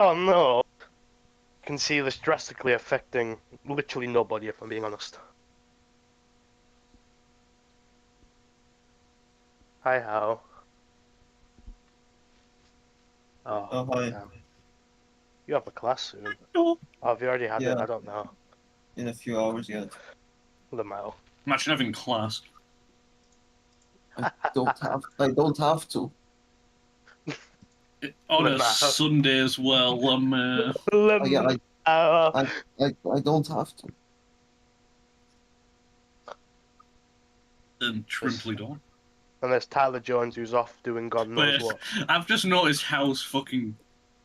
Oh no. I can see this drastically affecting literally nobody, if I'm being honest. Hi, how? Oh, Oh, hi. damn. You have a class soon. No. Oh, have you already had it? Yeah, I don't know. in a few hours yet. Lamau. Imagine having class. I don't have to. On a Lamau. Sunday as well. Yeah, Lamau. I don't have to. Shrimply Dawn. And there's Tyler Jones who's off doing God knows But what. I've just noticed how's fucking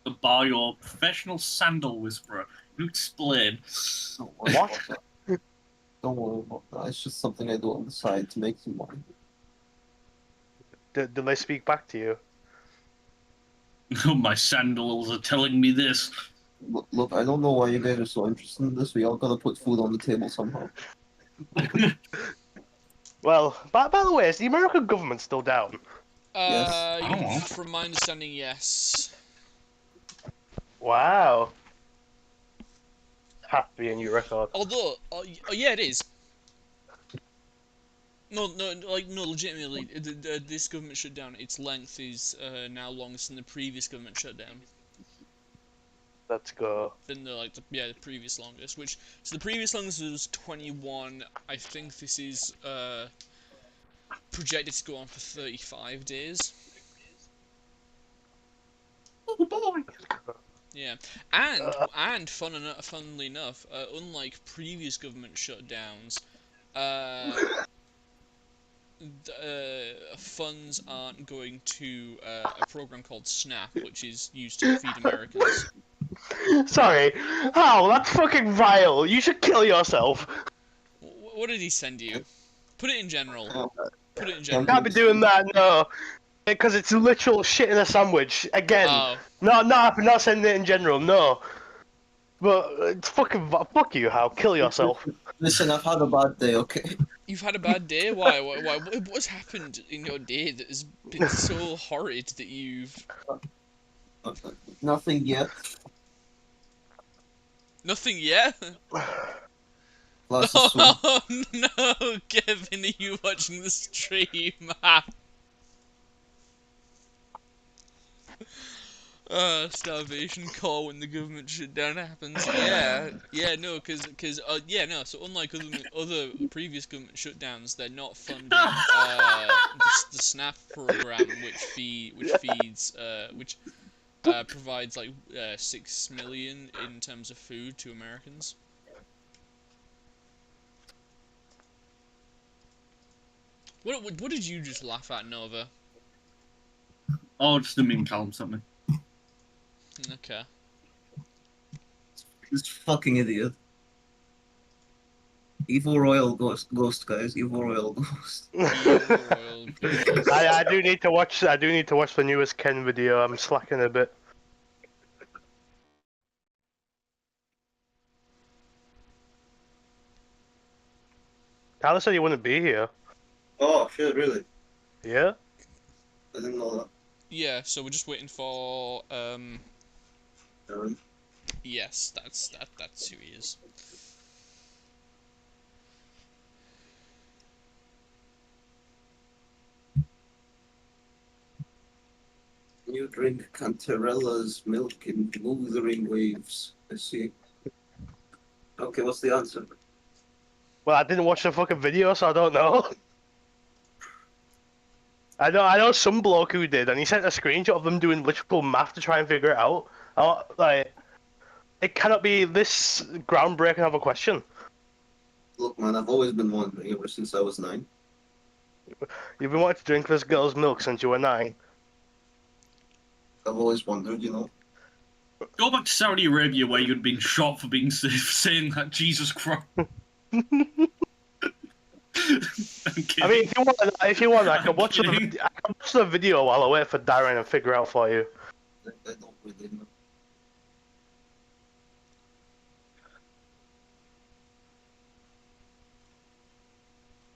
the bar your professional sandal whisperer. You explain. Don't worry What? about that. Don't worry about that. It's just something I do on the side to make some money. Did they speak back to you? My sandals are telling me this. Look, I don't know why you guys are so interested in this. We all gotta put food on the table somehow. Well, by the way, is the American government still down? Yes. I don't know. From my understanding, yes. Wow. Has to be a new record. Although, yeah, it is. No, legitimately, this government shutdown, its length is now longest than the previous government shutdown. Let's go. Than the previous longest. So the previous longest was 21. I think this is projected to go on for 35 days. Oh boy. Yeah, and funnily enough, unlike previous government shutdowns, funds aren't going to a program called SNAP, which is used to feed Americans. Sorry. How? That's fucking vile. You should kill yourself. What did he send you? Put it in general. Put it in Can't general. be doing that, no. Because it's literal shit in a sandwich. Again. Oh. No, I'm not sending it in general, no. But it's fucking fuck you, How? Kill yourself. Listen, I've had a bad day, okay? You've had a bad day? Why? What's happened in your day that has been so horrid that you've... Nothing yet. Nothing yet? Class is soon. Oh no, Kevin, are you watching the stream? Starvation call when the government shutdown happens. Yeah, no, no. So unlike other previous government shutdowns, they're not funding the SNAP program, which provides like 6 million in terms of food to Americans. What did you just laugh at, Nova? Oh, just the meme Callum sent me. Okay. This fucking idiot. Evil Royal Ghost, guys. Evil Royal Ghost. I do need to watch the newest Ken video. I'm slacking a bit. Tyler said he wouldn't be here. Oh, shit, really? Yeah? I didn't know that. Yeah, so we're just waiting for Aaron. yes, that's who he is. You drink Cantarella's milk in wuthering waves. I see. Okay, what's the answer? Well, I didn't watch the fucking video, so I don't know. I know some bloke who did, and he sent a screenshot of them doing literal math to try and figure it out. It cannot be this groundbreaking of a question. Look, man, I've always been wondering ever since I was 9. You've been wanting to drink this girl's milk since you were 9. I've always wondered, you know. Go back to Saudi Arabia where you'd been shot for being saying that. Jesus Christ. I mean, if you want, I can watch the video while I wait for Darren and figure out for you. I don't really know.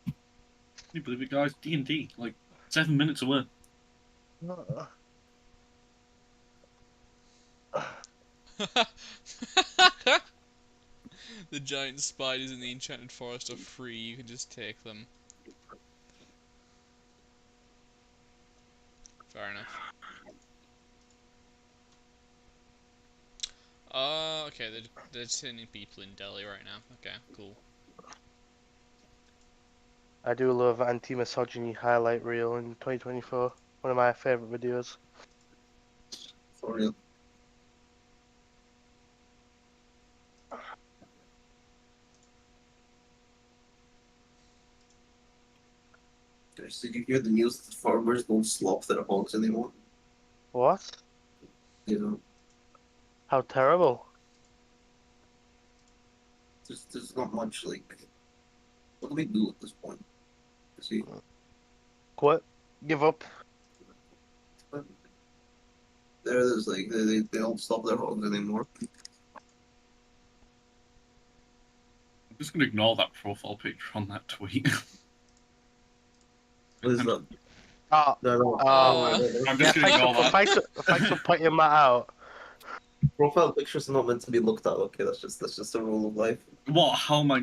Can you believe it, guys? D&D, like 7 minutes away. The giant spiders in the enchanted forest are free. You can just take them. Fair enough. Oh, okay. They're sending people in Delhi right now. Okay, cool. I do love anti-misogyny highlight reel in 2024. One of my favorite videos. For real. Guys, did you hear the news that farmers don't slop their hogs anymore? What? You know, How terrible. there's not much like. What do we do at this point? See, Quit. Give up. there's like they don't slop their hogs anymore. I'm just gonna ignore that profile picture on that tweet. What is that? Ah, I'm just gonna ignore that. thanks for pointing that out. Profile pictures are not meant to be looked at. Okay, that's just a rule of life. What? How am I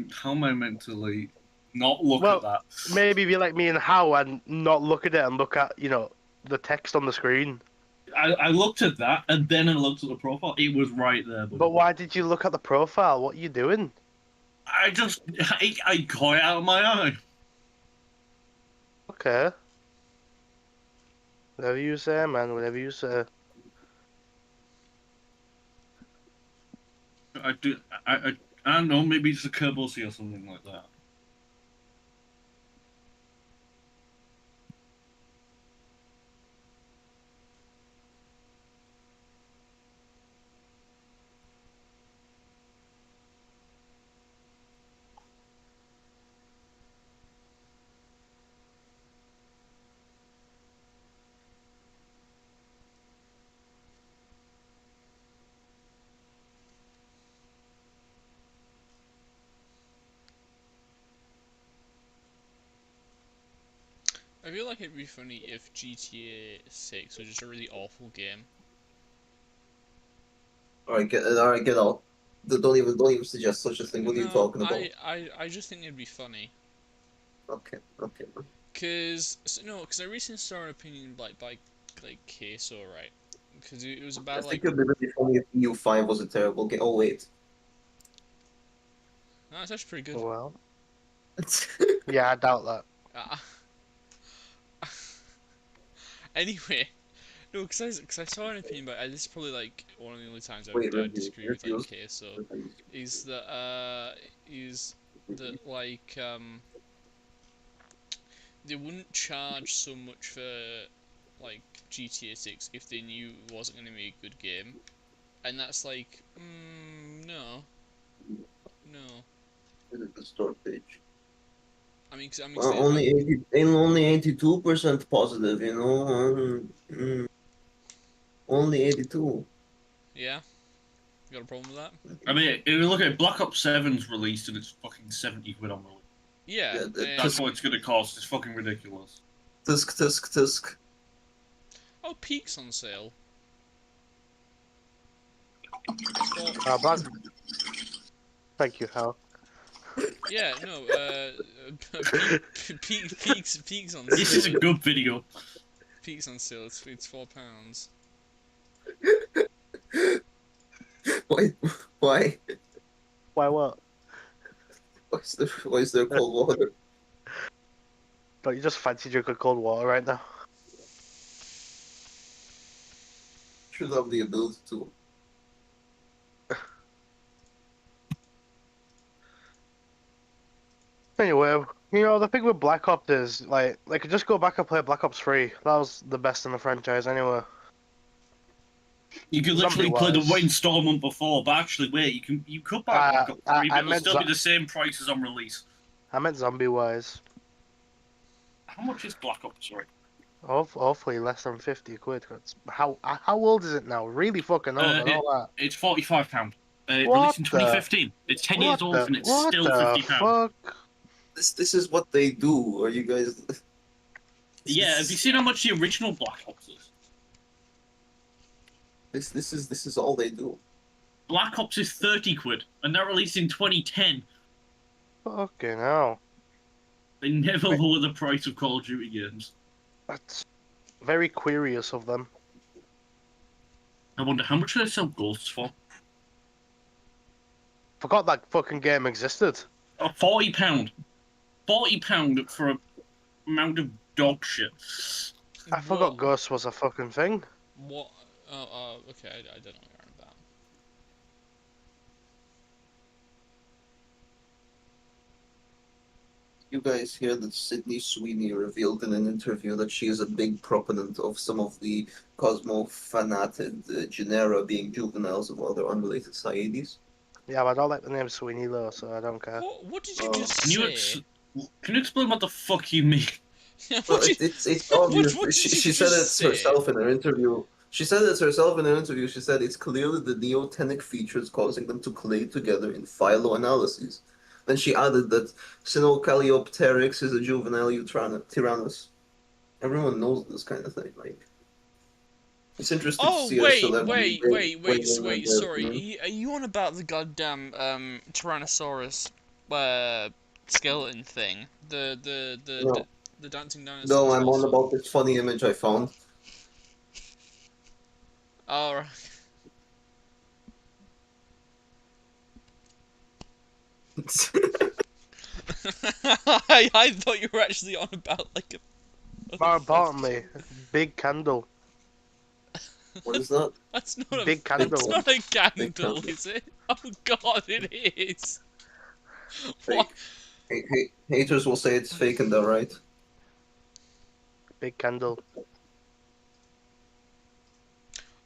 meant to like not look Well, at that? Maybe be like me and How and not look at it and look at, the text on the screen. I looked at that and then I looked at the profile. It was right there. But why did you look at the profile? What are you doing? I caught it out of my eye. Okay. Whatever you say, man. Whatever you say. I don't know. Maybe it's a Kerbosi or something like that. I feel like it'd be funny if GTA 6 was just a really awful game. All right, get out. Don't even suggest such a thing. What are you talking about? I just think it'd be funny. Okay. Cause I recently saw an opinion by Queso, right? Because it was I about think like, it'd be really funny if EU5 was a terrible game. Oh wait. no, it's actually pretty good. Well. Yeah, I doubt that. Anyway, no, because I saw an opinion, but this is probably like one of the only times Wait, I disagree with like reviews? Queso. Is that like they wouldn't charge so much for like GTA 6 if they knew it wasn't going to be a good game, and that's like, no. Visit the store page. I mean, Well, only 82% positive. Only 82. yeah, you got a problem with that? I mean, if you look at Black Ops 7's released and it's fucking 70 quid on release. Yeah, That's what it's gonna cost. It's fucking ridiculous. Tisk. Oh, Peak's on sale. Black... Thank you, Hal. Yeah, no, Peak's on sale. This is a good video. Peak's on sale. It's £4. Why? Why what? Why is there cold water? Don't you just fancy drinking cold water right now? Should have the ability to. Anyway, the thing with Black Ops is, like, they could just go back and play Black Ops 3. That was the best in the franchise anyway. You could literally play the Zombie-wise. installment before, but actually, wait, you could buy Black Ops 3, but it'll meant still be the same price as on release. I meant zombie-wise. How much is Black Ops 3? Hopefully less than 50 quid. How old is it now? Really fucking old and all that. It's £45. It What released in the- 2015. It's 10 years old and it's still £50. Fuck? This is what they do. Are you guys? Yeah, have you seen how much the original Black Ops is? This is all they do. Black Ops is 30 quid, and that released in 2010. Fucking hell. They never Wait. lower the price of Call of Duty games. That's very curious of them. I wonder how much do they sell Ghosts for? Forgot that fucking game existed. Oh, £40. £40 for a amount of dog shit. I forgot What? Ghost was a fucking thing. What? Okay, I don't know what you're on about. You guys hear that Sydney Sweeney revealed in an interview that she is a big proponent of some of the Cosmo-fanated genera being juveniles of other unrelated Saiyades? Yeah, but I don't like the name Sweeney though, so I don't care. What did you Oh. just Can you say? can you explain what the fuck you mean? Well, What did- it's obvious. what did She you said it just say? herself in her interview. She said it herself in her interview. She said it's clearly the neotenic features causing them to clay together in phyloanalyses. Then she added that Sinocalliopteryx is a juvenile Tyrannus. Everyone knows this kind of thing. Like, it's interesting to Oh see a celebrity weigh in on their sorry. opinion. Are you on about the goddamn Tyrannosaurus skeleton thing? No. The dancing dinosaurs. No, I'm on also? about this funny image I found. Oh, right. I thought you were actually on about like a. More importantly, big candle. What is that? That's not Big a. candle. It's not a candle, candle. is it? Oh God, it is. Fake. What? Haters will say it's fake and they're right. Big candle.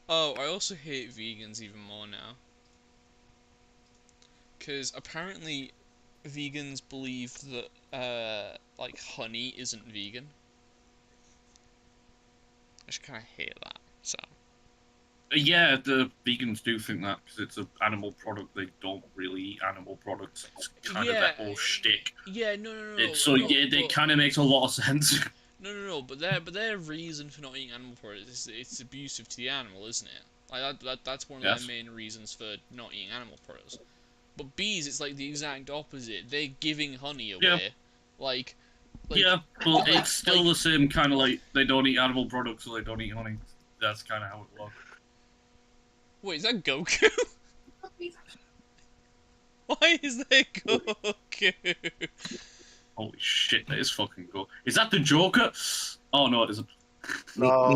Oh, I also hate vegans even more now. Because apparently, vegans believe that like honey isn't vegan. I just kind of hate that. So. Yeah, the vegans do think that because it's an animal product. They don't really eat animal products. It's kind of their whole shtick. Yeah, no. It kind of makes a lot of sense. No. But their reason for not eating animal products is it's abusive to the animal, isn't it? Like that's one of Yes. their main reasons for not eating animal products. But bees, it's like the exact opposite. They're giving honey away. Yeah. Like Yeah, but like- it's still like- the same kind of like they don't eat animal products, so they don't eat honey. That's kind of how it works. Wait, is that Goku? Why is there Goku? Holy shit, that is fucking cool. Is that the Joker? Oh no, it isn't. No,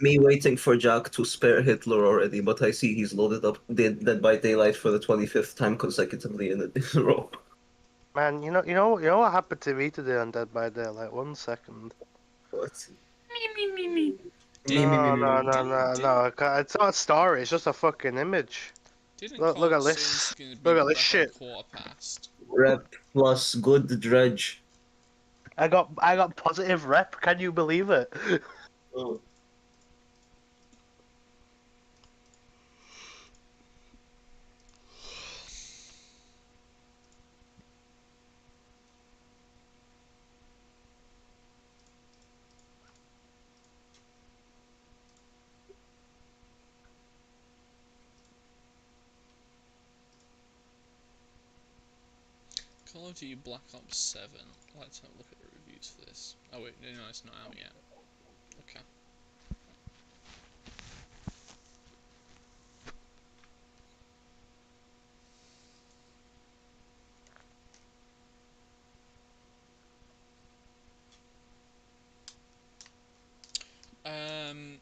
Me waiting for Jack to spare Hitler already, but I see he's loaded up Dead by Daylight for the 25th time consecutively in a row. man, you know what happened to me today on Dead by Daylight? 1 second. What? No. It's not a story. It's just a fucking image. Didn't Look Carl at say this. it's gonna be Look at this back shit. on quarter past? Rep plus good dredge. I got positive rep. Can you believe it? Oh. Call of Duty Black Ops 7. Let's have a look at the reviews for this. Oh wait, no, it's not out yet. Okay. Um.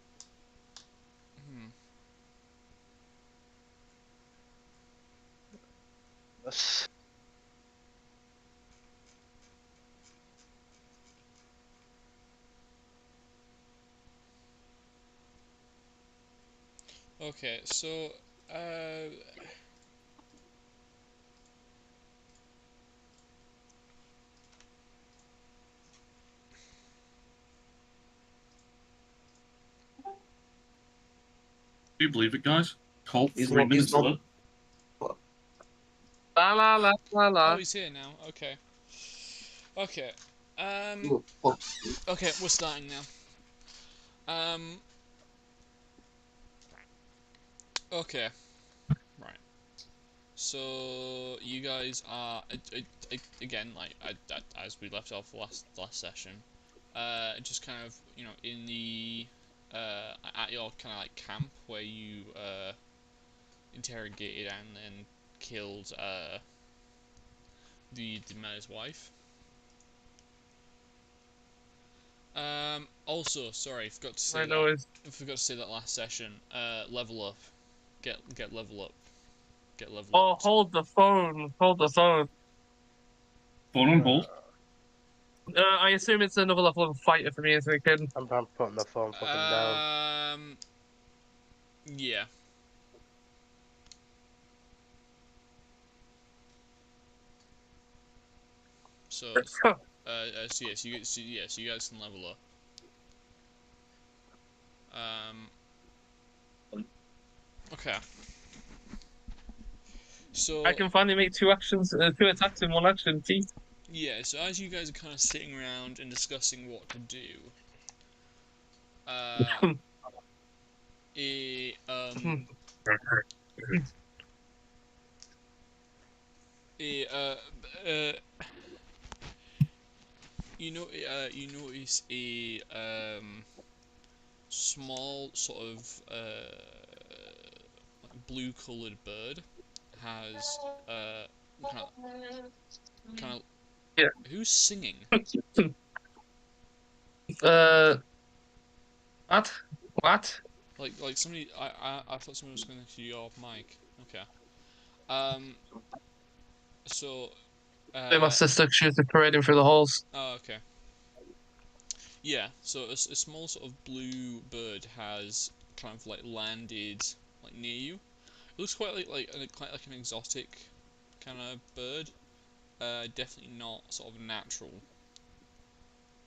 Yes. Okay, so Do you believe it, guys? Cole, He's 3 not- he's minutes not- left. La la la la oh, la. he's here now. Okay. Okay. Oh, fuck. Okay, we're starting now. Okay. Right. So you guys are again, like as we left off last session, just kind of in the at your kind of like camp where you interrogated and then killed the mayor's wife. Also, sorry, forgot to say I know that. it's I forgot to say that last session. Level up, get level up, get level oh, up. hold the phone. Hold the phone. Phone on hold. I assume it's another level of a fighter for me as a kid. I'm putting the phone fucking down. Yeah. So, so you guys can level up. Okay. So I can finally make two attacks in one action. Jeez. yeah, so as you guys are kind of sitting around and discussing what to do, you notice a small sort of blue-colored bird has kind of Yeah. who's singing? What? What? Like somebody. I thought someone was going to your mic. Okay. So. My sister, she was parading through the halls. Oh, okay. Yeah. So a small sort of blue bird has kind of like landed like near you. It looks quite quite like an exotic kind of bird. Definitely not sort of natural.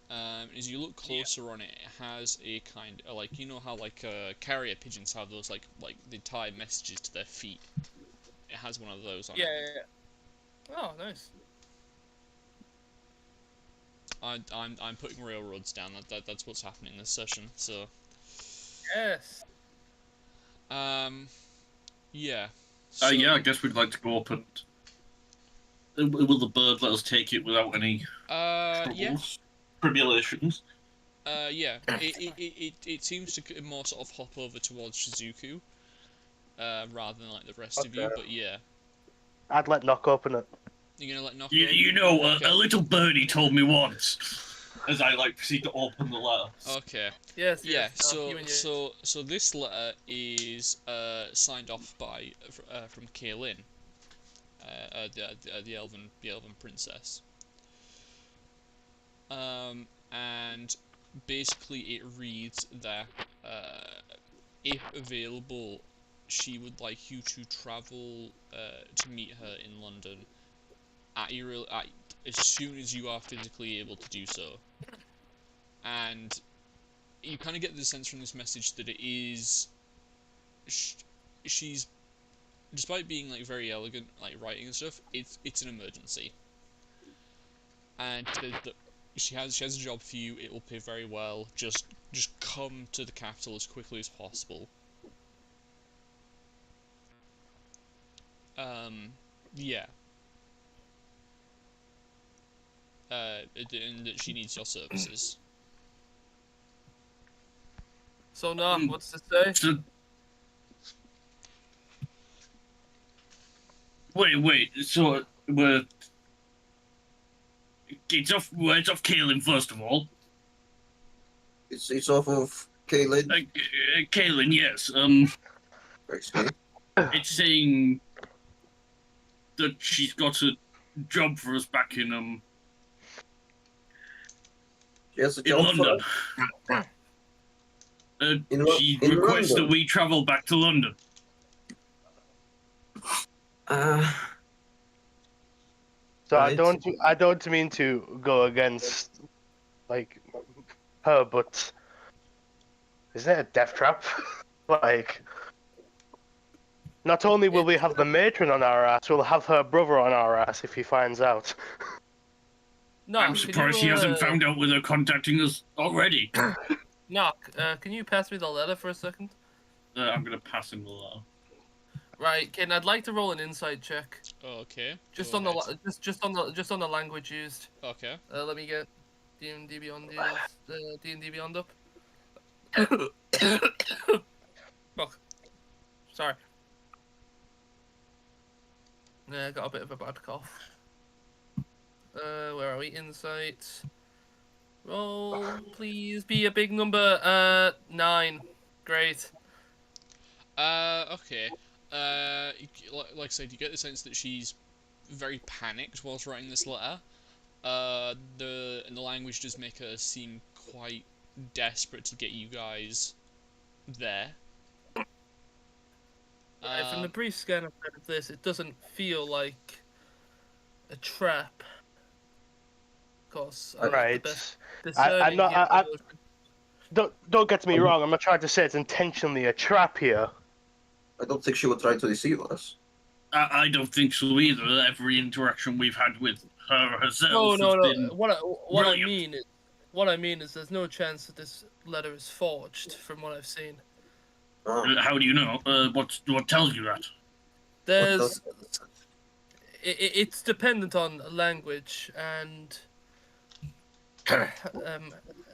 As you look closer on it, it has a kind of like how like carrier pigeons have those like they tie messages to their feet. It has one of those on it. Yeah. Oh, nice. I'm putting railroads down. That's what's happening this session. So. Yes. Yeah. So, Yeah, I guess we'd like to go up and. Will the bird let us take it without any troubles? Yeah. Tribulations? Yeah. It seems to more sort of hop over towards Shizuku, rather than like the rest of you. But yeah. I'd let Knock open it. You're gonna let Knock You open? know, Okay. a little birdie told me once, as I proceed to open the letter. Okay. Yes. Yeah. So this letter is signed off by from Kaylin, the elven princess. And basically it reads that if available, she would like you to travel to meet her in London as soon as you are physically able to do so. And you kind of get the sense from this message that it is she's, despite being like very elegant like writing and stuff, it's an emergency. And that she has a job for you. It will pay very well. Just come to the capital as quickly as possible. Yeah. And that she needs your services. So now, what's to say? So... Wait. So it's off Kaylin first of all. It's off of Kaylin. Kaylin, yes. Actually. It's saying that she's got a job for us back in She has a in job London. She requests London? that we travel back to London. So Right. I don't mean to go against like her, but isn't it a death trap? Like, not only will we have the matron on our ass, we'll have her brother on our ass if he finds out. No, I'm surprised he hasn't found out with her contacting us already. Knock, can you pass me the letter for a second? I'm gonna pass him the letter. Right, Ken, I'd like to roll an insight check. Okay. Just go on the ahead. just on the language used. Okay. Let me get D&D Beyond D&D Beyond up. Fuck. Sorry. Yeah, I got a bit of a bad cough. Where are we? Insight. Roll, please be a big number. 9. Great. Okay. Like I said, you get the sense that she's very panicked whilst writing this letter. The language does make her seem quite desperate to get you guys there. Right, from the brief scan I've had of this, it doesn't feel like a trap. Of course, I'm not the Right. best I'm discerning not. human. Don't get me wrong. I'm not trying to say it's intentionally a trap here. I don't think she would try to deceive us. I don't think so either. Every interaction we've had with her herself No. has been What I brilliant. mean is, there's no chance that this letter is forged, from what I've seen. How do you know? What tells you that? There's it's dependent on language and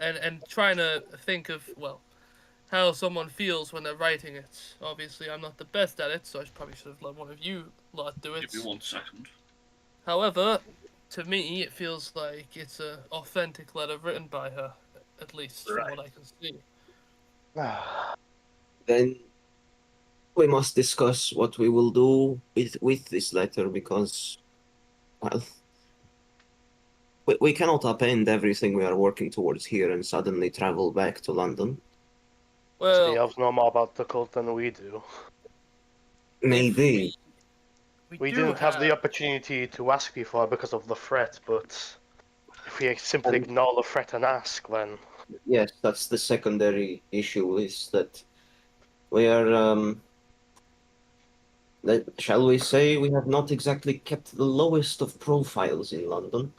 and trying to think of, well, how someone feels when they're writing it. Obviously, I'm not the best at it, so I probably should have let one of you lot do it. Give me 1 second. However, to me, it feels like it's an authentic letter written by her, at least from what I can see. Then we must discuss what we will do with this letter, because, well, we cannot append everything we are working towards here and suddenly travel back to London. The Well, elves know more about the cult than we do. Maybe. We didn't have the opportunity to ask before because of the threat, but if we simply ignore the threat and ask, then Yes, that's the secondary issue, is that we are, shall we say, we have not exactly kept the lowest of profiles in London.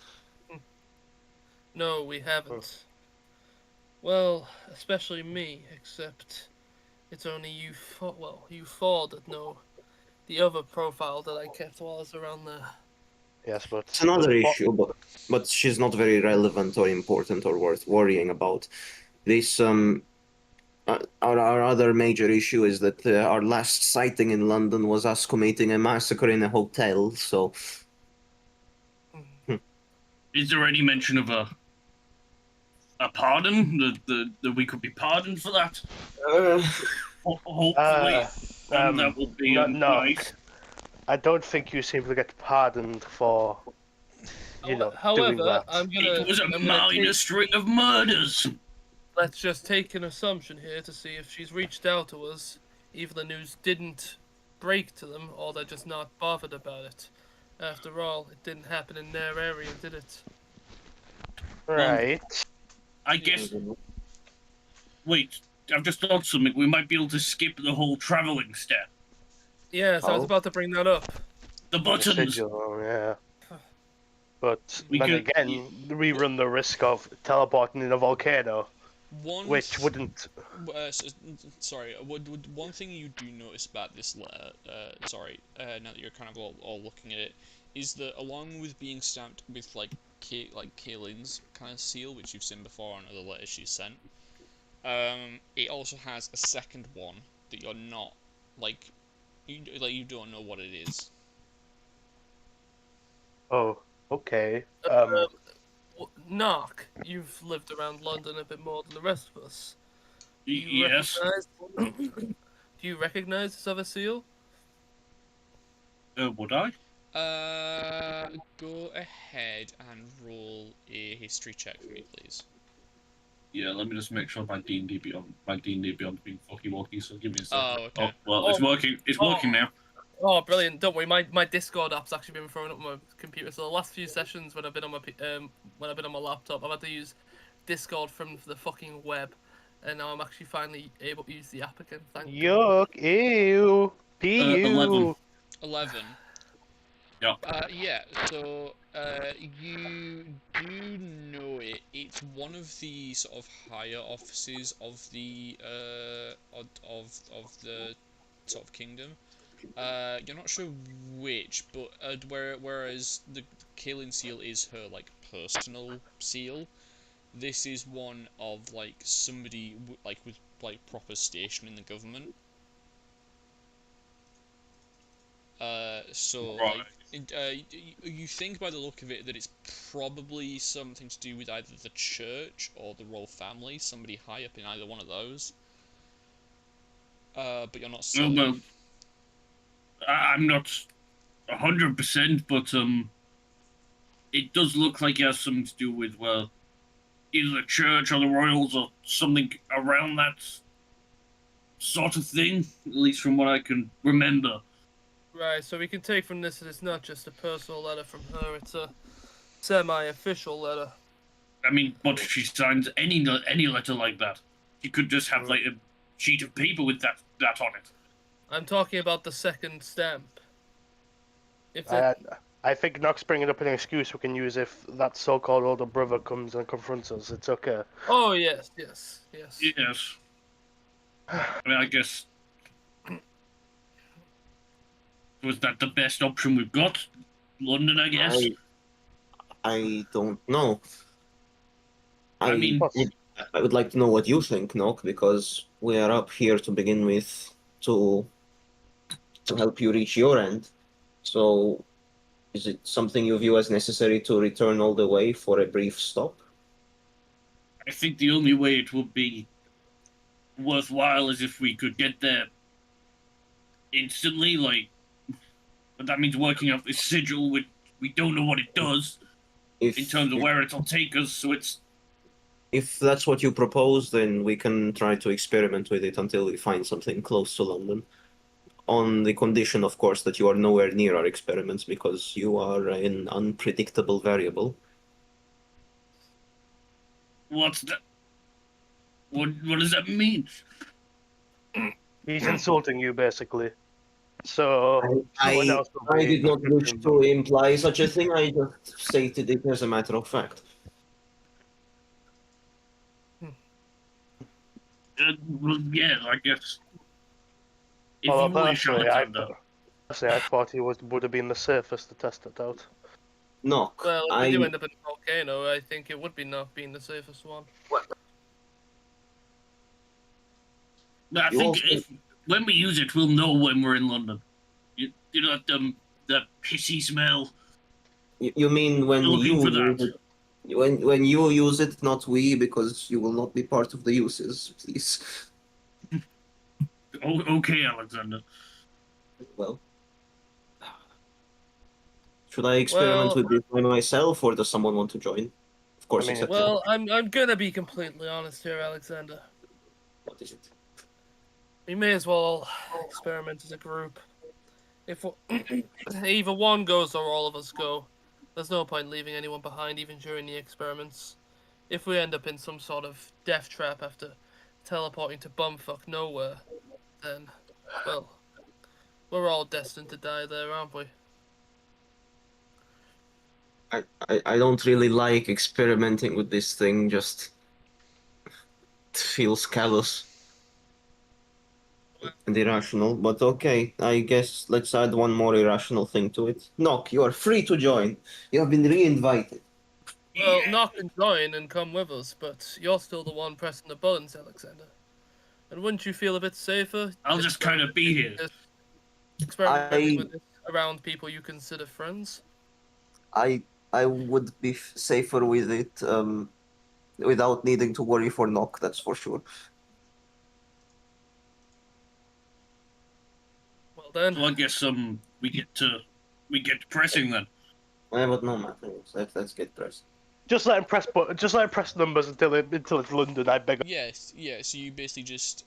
no, we haven't. Well, especially me, except it's only you four that know the other profile that I kept while I was around there. yes, but It's another issue, but she's not very relevant or important or worth worrying about. This our other major issue is that our last sighting in London was us committing a massacre in a hotel. So Is there any mention of a pardon? That we could be pardoned for that? Hopefully, that will be no, nice. I don't think you simply get pardoned for, doing However, that. It was a minor string of murders. Let's just take an assumption here to see if she's reached out to us. Either the news didn't break to them, or they're just not bothered about it. After all, it didn't happen in their area, did it? Right. I guess. Wait, I've just thought something. We might be able to skip the whole traveling step. Yes, I was about to bring that up. The buttons. Sigil, yeah. But We then could- again, we run the risk of teleporting in a volcano, which wouldn't. Sorry. One thing you do notice about this letter, now that you're kind of all looking at it, is that along with being stamped with like Kaylin's kind of seal, which you've seen before on other letters she's sent, it also has a second one that you're not you don't know what it is. Oh, okay. Knock, you've lived around London a bit more than the rest of us. Yes. Do you recognize this other seal? Would I? Go ahead and roll a history check for me, please. Yeah, let me just make sure my D&D Beyond being fucking walkie. So give me a second. Oh, okay. Oh, well, it's working. It's working now. Oh, brilliant! Don't worry, my Discord app's actually been thrown up on my computer. So the last few sessions when I've been on my laptop, I've had to use Discord from the fucking web, and now I'm actually finally able to use the app again. Thank God. Yuck! Ew! Pu! 11. Yeah. Yeah. So, you do know it. It's one of the sort of higher offices of the of the sort of kingdom. You're not sure which, but whereas the Kaelin seal is her like personal seal, this is one of like somebody like with like proper station in the government. So Right. like, you think by the look of it that it's probably something to do with either the church or the royal family, somebody high up in either one of those. But you're not Oh, certain. well, I'm not 100%, but it does look like it has something to do with, well, either the church or the royals or something around that sort of thing, at least from what I can remember. Right, so we can take from this that it's not just a personal letter from her, it's a semi-official letter. I mean, but if she signs any letter like that, she could just have like a sheet of paper with that on it. I'm talking about the second stamp. If I, that, I think Nox bringing up an excuse we can use if that so-called older brother comes and confronts us. It's okay. oh yes. Yes. I mean, I guess, was that the best option we've got? London, I guess. I don't know. I mean, I would like to know what you think, Nock, because we are up here to begin with to help you reach your end. So, is it something you view as necessary to return all the way for a brief stop? I think the only way it would be worthwhile is if we could get there instantly, like, but that means working off this sigil, which we don't know what it does If in terms of where it'll take us, so it's... if that's what you propose, then we can try to experiment with it until we find something close to London. On the condition, of course, that you are nowhere near our experiments because you are an unpredictable variable. What's that? What does that mean? He's insulting you, basically. So someone else will I be did not wish to imply such a thing. I just stated it as a matter of fact. Well, yeah, I guess. If Well, you wish, personally, Alexander. I thought he would have been the safest to test it out. Nock, well, if we do end up in a volcano, I think it would be not being the safest one. But I You think also- if when we use it, we'll know when we're in London. You know that pissy smell. You mean when Looking you for use that. it, when you use it, not we, because you will not be part of the uses, please. Oh, okay, Alexander. Well, should I experiment Well- with this by myself, or does someone want to join? Of course, I mean, except Well, I'm gonna be completely honest here, Alexander. what is it? We may as well experiment as a group. If either one goes or all of us go, there's no point leaving anyone behind even during the experiments. If we end up in some sort of death trap after teleporting to bumfuck nowhere, then, well, we're all destined to die there, aren't we? I don't really like experimenting with this thing. Just it feels callous and irrational. But okay, I guess let's add one more irrational thing to it. Nock, you are free to join. You have been re-invited. Well, knock and join and come with us, but you're still the one pressing the buttons, Alexander. And wouldn't you feel a bit safer? I'll just kind of be here. Experimenting with this around people you consider friends? I would be safer with it without needing to worry for Nock. That's for sure. Well then, So I guess we get pressing then. But no matter. Let's get pressed. Just let him press numbers until it's London. I beg. Yes, yeah. So you basically just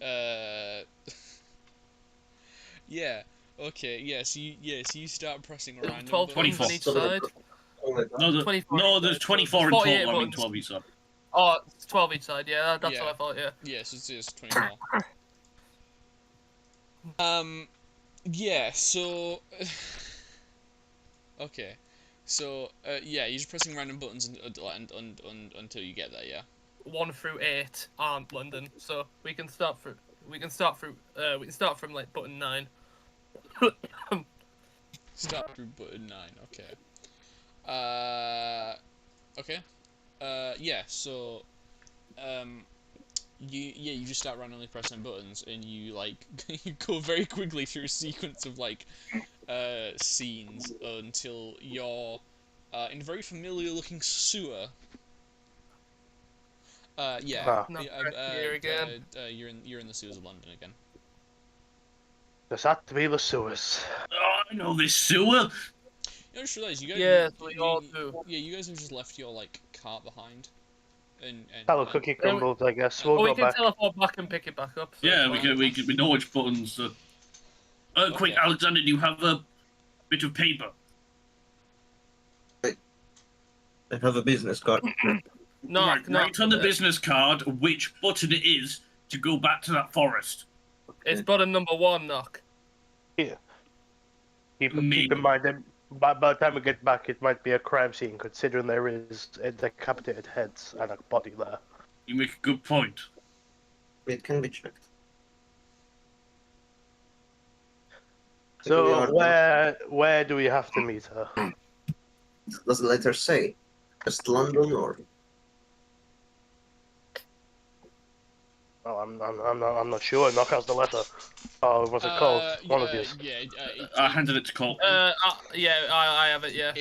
yeah. Okay, yeah. So you start pressing random 12 buttons 24. on each side. No, 24 there's each side, 24 in 48 total. I mean, buttons. 12 each side. Oh, it's 12 each side. Yeah, that's Yeah. what I thought. Yeah. Yeah, so it's just 24. Yeah. So okay. So yeah, you're just pressing random buttons until you get there. Yeah. 1 through 8 aren't London, so we can start from like button 9. Start through button 9. Okay. Okay. Yeah. So, you just start randomly pressing buttons, and you like you go very quickly through a sequence of like scenes until you're in a very familiar looking sewer. Yeah. Ah, Not here again. You're in the sewers of London again. does that to be the sewers? Oh, I know this sewer. I just realised you guys. Yes, we all do. Yeah, you guys have just left your like cart behind, and Hello, cookie crumbles, I guess. We'll Oh, we go can back. teleport back and pick it back up. So Yeah, it's we fine. we know which buttons. Quick, Okay. Alexander, do you have a bit of paper? I have a business card. Knock, knock. Write on the business card which button it is to go back to that forest. It's button number 1, knock. Keep Maybe. in mind that by the time we get back, it might be a crime scene, considering there is a decapitated heads and a body there. You make a good point. It can be checked. So where do we have to meet her? Does the letter say? Just London or? Oh, I'm not sure. Knock out the letter. Oh, what's it called? One of these. Yeah. I handed it to Cole. Yeah, I have it. Yeah.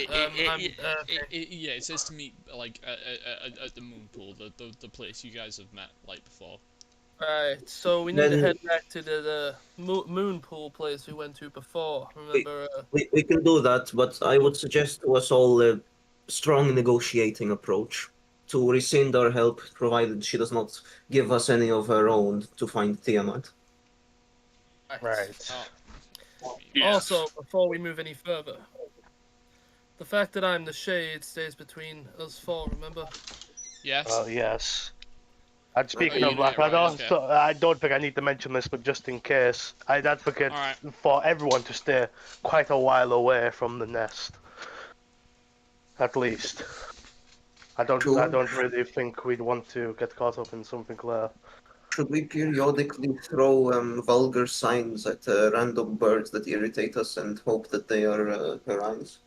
Yeah, it says to meet like at the moon pool, the place you guys have met like before. Right. So we need to Then- head back to the moon pool place we went to before. Remember? We can do that, but I would suggest to us all a strong negotiating approach to rescind our help, provided she does not give us any of her own to find Tiamat. Right. Yes. Also, before we move any further, the fact that I'm the shade stays between us four. Remember? Yes. Yes. And speaking you of know that, it, right, I don't think I need to mention this, but just in case, I'd advocate Alright. for everyone to stay quite a while away from the nest. At least. I don't really think we'd want to get caught up in something there. Should we periodically throw vulgar signs at random birds that irritate us and hope that they are her eyes?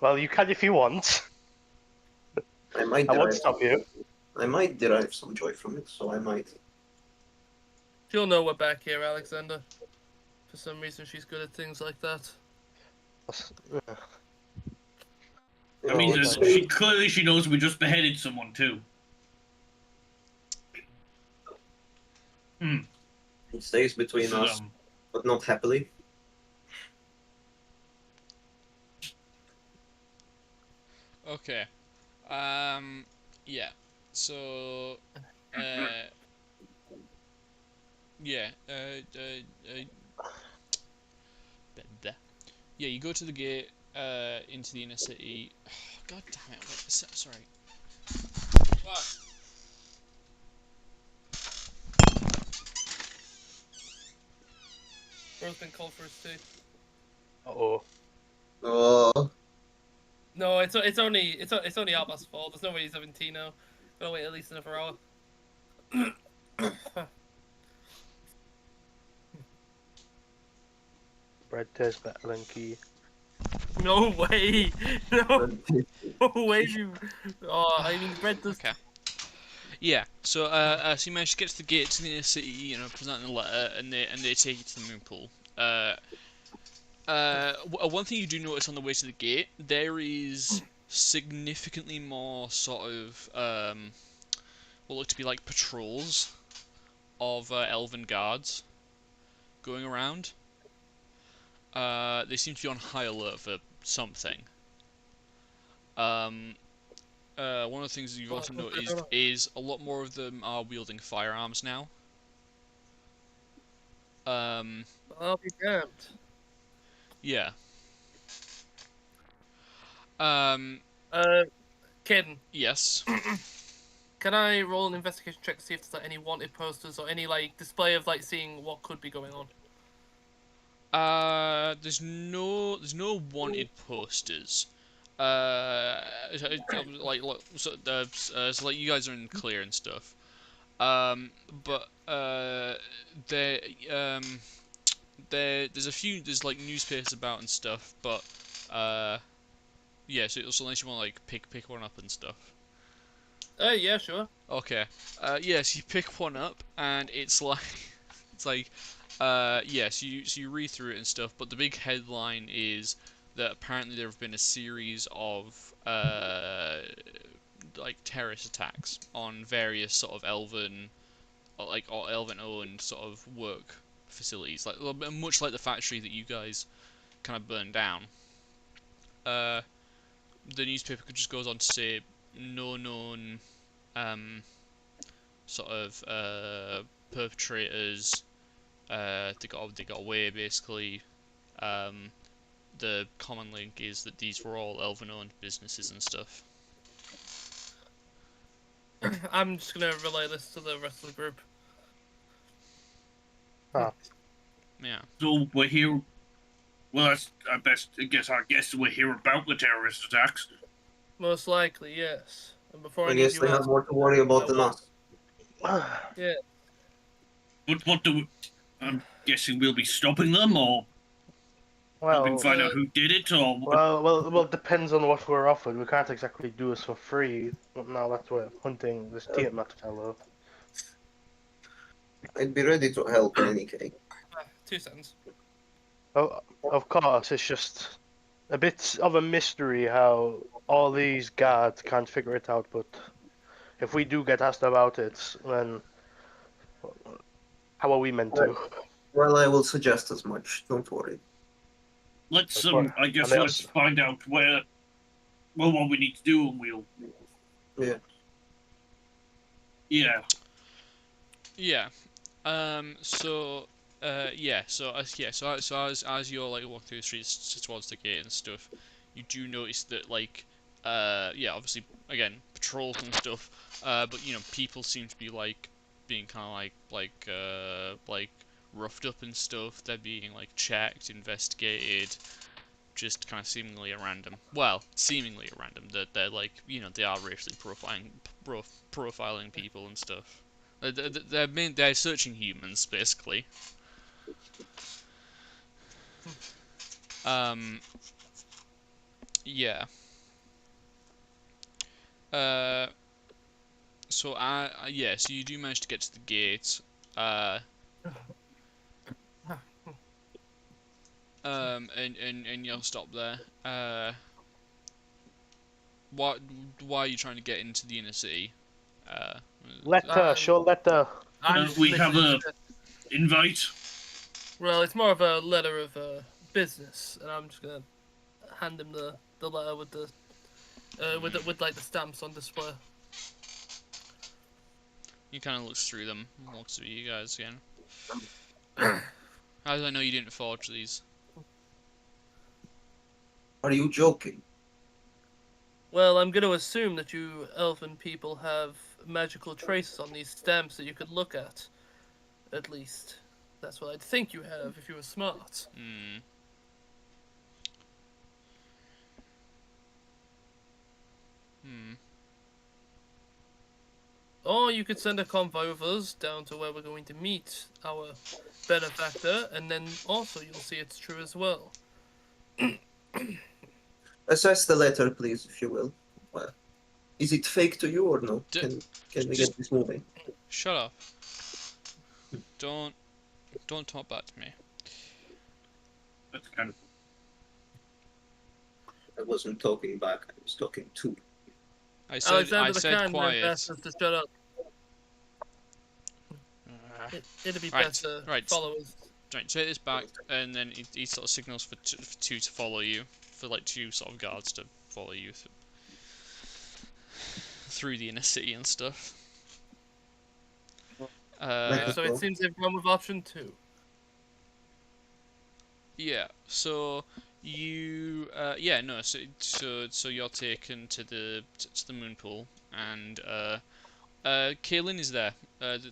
Well, you can if you want. I might I won't derive, stop you. I might derive some joy from it, so I might. She'll know we're back here, Alexander. For some reason, she's good at things like that. I mean, No, she knows we just beheaded someone too. it stays between us, but not happily. Okay. Yeah. So. Yeah. Yeah. You go to the gate. Into the inner city. God damn it! Wait, sorry. Fuck. Bro's been called for his tea. Uh-oh. Oh, No, it's only 4:30. There's no way he's having tea now. Gotta wait at least another hour. Bread tastes better than key. No way! No way! You. Oh, I mean, bread does. Okay. Yeah. So so you manage to get to the gate to the inner city. You know, present the letter, and they take you to the moon pool. One thing you do notice on the way to the gate, there is significantly more sort of what look to be like patrols of elven guards going around. They seem to be on high alert for something. One of the things you've also noticed is a lot more of them are wielding firearms now. I'll be damned. Yeah. Kid, Yes. can I roll an investigation check to see if there's like any wanted posters or any like display of like seeing what could be going on? There's no wanted posters. Like look, so like you guys are in clear and stuff. But there there's like newspapers about and stuff, but yeah. So unless you want to like pick one up and stuff. Yeah, sure. Okay. Yes, you pick one up, and it's like, it's like, yeah. So you read through it and stuff, but the big headline is that apparently there have been a series of like terrorist attacks on various sort of elven, or elven-owned sort of work facilities, like much like the factory that you guys kind of burned down. The newspaper just goes on to say no known sort of perpetrators. They got away basically. Um, the common link is that these were all elven-owned businesses and stuff. I'm just gonna relay this to the rest of the group. Yeah. So we're here. Well, that's I guess we're here about the terrorist attacks. Most likely, yes. And before I guess they have more to worry about than us. Yeah. But what do we? I'm guessing we'll be stopping them, or helping Well, find out who did it, or well, depends on what we're offered. We can't exactly do this for free. Now that we're hunting this Tiamat fellow. I'd be ready to help in any case. 2 seconds. Oh, of course, it's just a bit of a mystery how all these guards can't figure it out. But if we do get asked about it, then how are we meant to? Well, I will suggest as much. Don't worry. let's I guess And they let's find out what we need to do, and we'll. Yeah. Yeah. Yeah. So. Yeah. So as you're like walking through the streets towards the gate and stuff, you do notice that like yeah, obviously again patrols and stuff. But you know people seem to be like being kind of like roughed up and stuff. They're being like checked, investigated, just kind of seemingly at random. Well, seemingly at random. They're like they are racially profiling people and stuff. They're searching humans basically. Yeah. So yeah, so you do manage to get to the gate. And you'll stop there. Why are you trying to get into the inner city? Letter, show letter. We have literally a invite. Well, it's more of a letter of business, and I'm just gonna hand him the letter with the with like the stamps on display. He kind of looks through them, and looks at you guys again. How did I know you didn't forge these? Are you joking? Well, I'm gonna assume that you elven people have magical traces on these stamps that you could look at. At least, that's what I'd think you have if you were smart. Hmm. Or you could send a convoy of us down to where we're going to meet our benefactor, and then also you'll see it's true as well. Assess the letter, please, if you will. Well, is it fake to you or no? Can we get this moving? Shut up. Don't talk back to me. That's kind of. I wasn't talking back. I was talking to. I said Alexander the said Khan quiet. asked us to shut up. It'd be Right, better right. followers. Right, take this back, and then he sort of signals for two to follow you, for like two sort of guards to follow you through the inner city and stuff. So it seems they've gone with option 2. Yeah. So you yeah no so you're taken to the moon pool, and Kaylin is there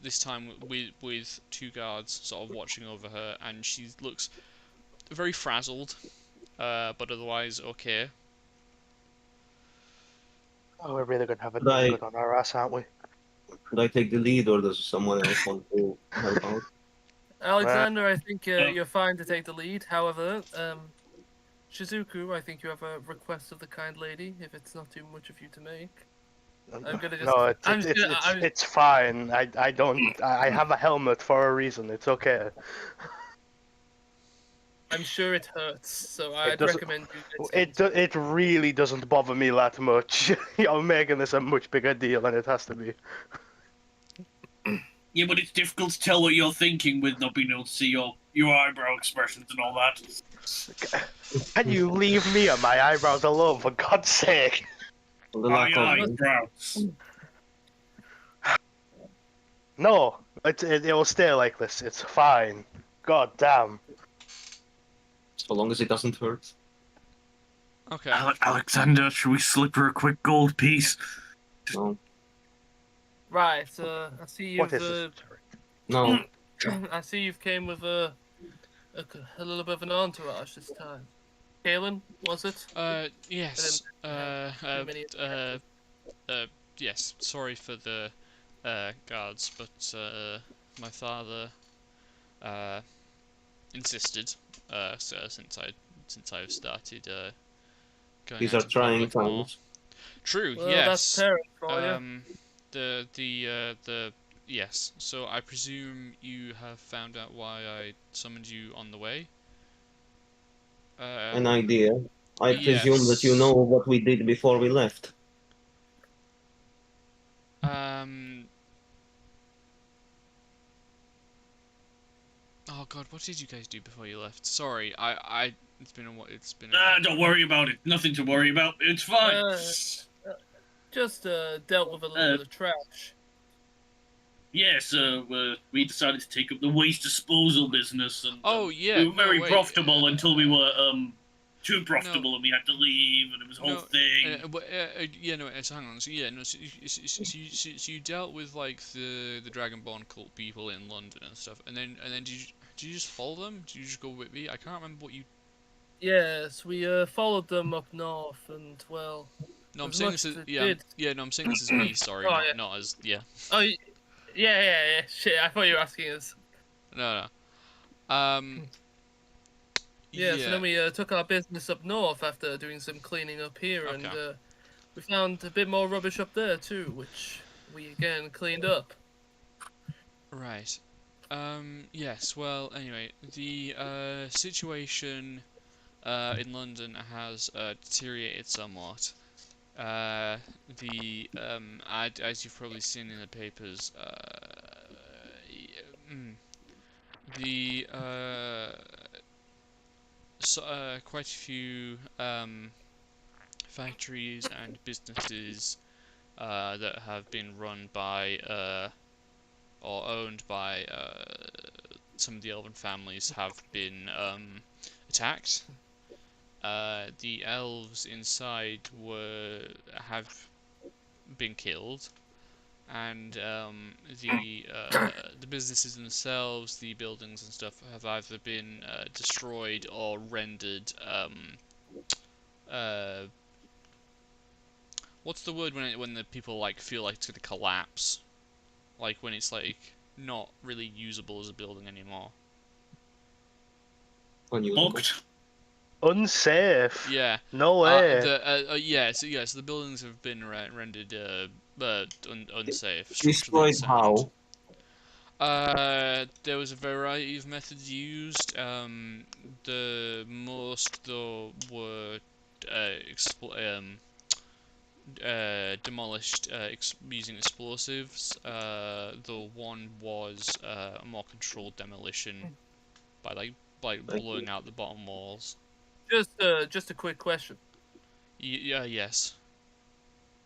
this time with two guards sort of watching over her, and she looks very frazzled, but otherwise okay. Oh, we're really gonna have it Right. good on our ass, aren't we? Should I take the lead, or does someone else want to help out? Alexander, I think you're fine to take the lead. However, Shizuku, I think you have a request of the kind lady, if it's not too much of you to make. I'm gonna just. No, I'm just gonna, it's fine. I don't. I have a helmet for a reason. It's okay. I'm sure it hurts, so It I'd doesn't. recommend you get It really doesn't bother me that much. You're making this a much bigger deal than it has to be. Yeah, but it's difficult to tell what you're thinking with not being able to see your eyebrow expressions and all that. Can you leave me and my eyebrows alone, for God's sake? The My lack of eyebrows. No, it will stay like this. It's fine. God damn. so long as it doesn't hurt. Okay. Alexander, should we slip her a quick gold piece? No, Right. I see What you've. is this? no. I see you've came with a little bit of an entourage this time. Kalen, was it? Yes. many- Yes. Sorry for the guards, but my father insisted. So since I've started going These out are in trying public more. times. True. Well, yes. that's parent for The yes. So I presume you have found out why I summoned you on the way. An idea. I presume that you yes. know what we did before we left. Oh God, what did you guys do before you left? Sorry, it's been Don't worry about it. Nothing to worry about. It's fine. Just dealt with a little bit of trash. Yes, we decided to take up the waste disposal business, and Oh yeah, we were very no, wait, profitable until we were too profitable, and we had to leave, and it was a whole thing. Yeah, no, so hang on. So yeah, no, so you dealt with like the Dragonborn cult people in London and stuff, and then did you just follow them? Did you just go with me? I can't remember what you. Yes, we followed them up north, and well. No, I'm as saying much this is as it yeah, did- yeah. No, I'm saying this is me. Sorry, Oh, yeah. not as yeah. Oh, yeah. Shit, I thought you were asking us. No. Yeah, so then we took our business up north after doing some cleaning up here, Okay. and we found a bit more rubbish up there too, which we again cleaned up. Right. Yes. Well. Anyway, the situation in London has deteriorated somewhat. As you've probably seen in the papers, quite a few factories and businesses that have been run by or owned by some of the elven families have been attacked. The elves inside have been killed, and the businesses themselves, the buildings and stuff, have either been destroyed or rendered what's the word when the people like feel like it's gonna collapse, like when it's like not really usable as a building anymore. Booked. Unsafe. Yeah. No way. So the buildings have been rendered unsafe. Destroyed unsound. how? There was a variety of methods used. The most though were demolished using explosives. The one was a more controlled demolition by blowing out the bottom walls. Just a quick question. Yes.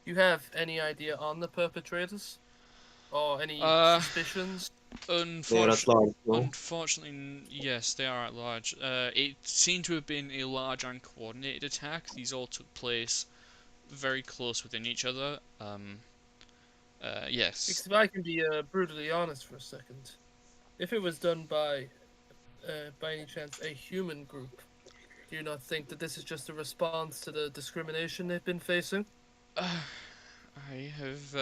You have any idea on the perpetrators, or any suspicions? They're at large, no? Unfortunately, yes, they are at large. It seemed to have been a large and coordinated attack. These all took place very close within each other. Yes. Because if I can be brutally honest for a second, if it was done by any chance a human group, do you not think that this is just a response to the discrimination they've been facing? I have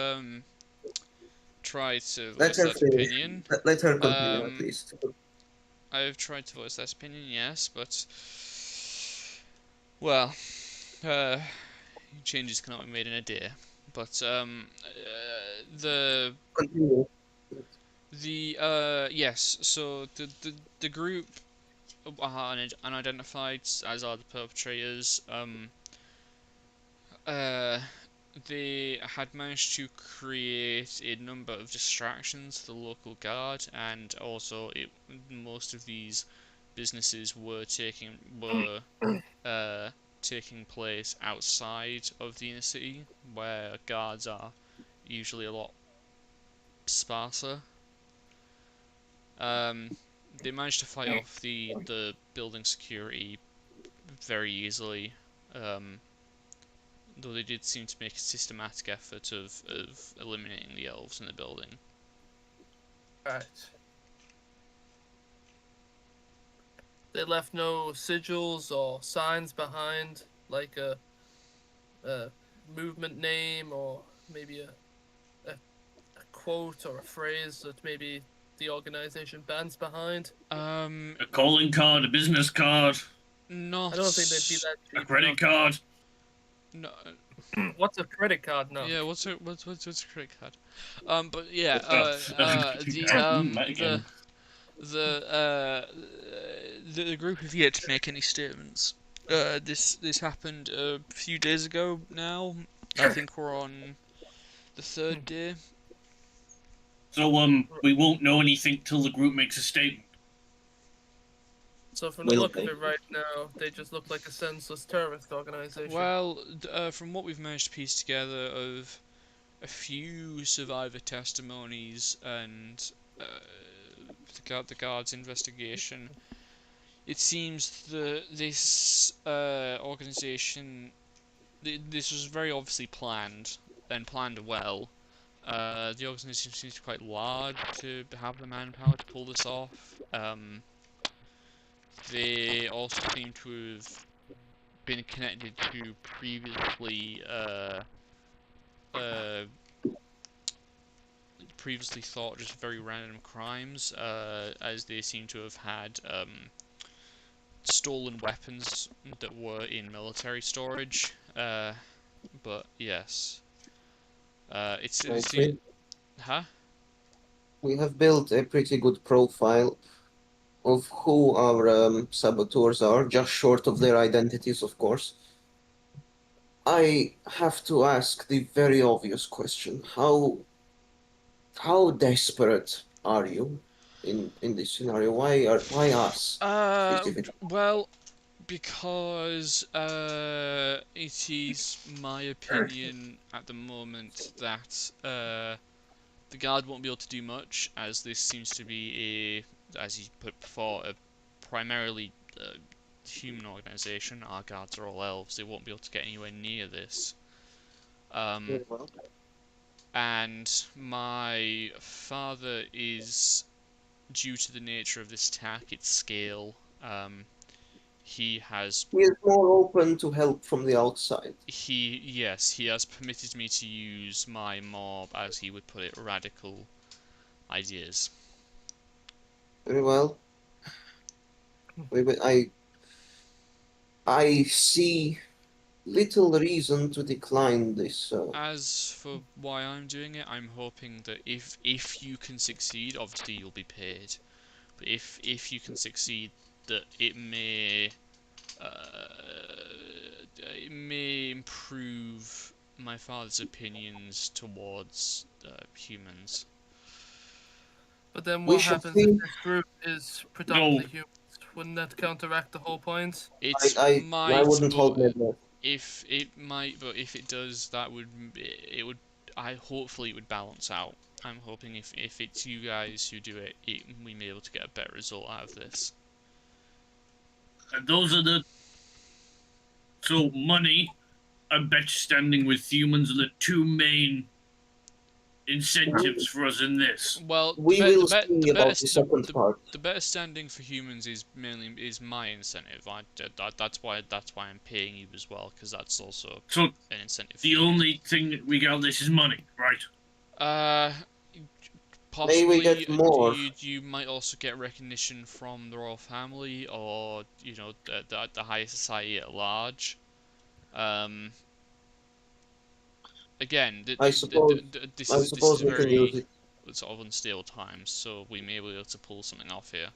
tried to Let voice her that finish. opinion. Let her continue, at least. I've tried to voice that opinion, yes, but well, changes cannot be made in a day. But Continue. yes. So the group are unidentified, as are the perpetrators. Uh, they had managed to create a number of distractions to the local guard, and also most of these businesses were taking place outside of the inner city, where guards are usually a lot sparser. They managed to fight off the building security very easily. Though they did seem to make a systematic effort of eliminating the elves in the building. Right. They left no sigils or signs behind, like a movement name or maybe a quote or a phrase that maybe the organization bands behind. A calling card, a business card, Not. I don't think they'd be that cheap. a credit card. No. What's a credit card now? Yeah. What's a credit card? But yeah. Again. The group have yet to make any statements. This happened a few days ago now. I think we're on the third day. So we won't know anything till the group makes a statement. So from the look of it right now, they just look like a senseless terrorist organization. Well, from what we've managed to piece together of a few survivor testimonies and the guard's investigation, it seems that this organization, this was very obviously planned, and planned well. The organization seems to be quite large to have the manpower to pull this off. They also seem to have been connected to previously thought just very random crimes, as they seem to have had stolen weapons that were in military storage. But yes, huh? We have built a pretty good profile of who our saboteurs are, just short of their identities, of course. I have to ask the very obvious question: how desperate are you in this scenario? Why us? Well, because it is my opinion at the moment that the guard won't be able to do much, as this seems to be as you put before, a primarily human organization. Our guards are all elves; they won't be able to get anywhere near this. And my father is, due to the nature of this attack, its scale, he is more open to help from the outside. He has permitted me to use my more, as he would put it, radical ideas. Very well. I see little reason to decline this. As for why I'm doing it, I'm hoping that if you can succeed, obviously you'll be paid. But if you can succeed, that it may improve my father's opinions towards humans. But then what happens if this group is predominantly humans? Wouldn't that counteract the whole point? I wouldn't hold my breath. If it might, but if it does, hopefully it would balance out. I'm hoping if it's you guys who do it, we may be able to get a better result out of this. And those are so money and better standing with humans are the two main incentives for us in this. Well, the better standing for humans is my incentive. That's why I'm paying you as well, because that's also an incentive. The only thing that we got this is money, right? Possibly, get more. you might also get recognition from the royal family, or you know, the higher society at large. Um, Again, I suppose this is we can use very it. sort of unstable times, so we may be able to pull something off here.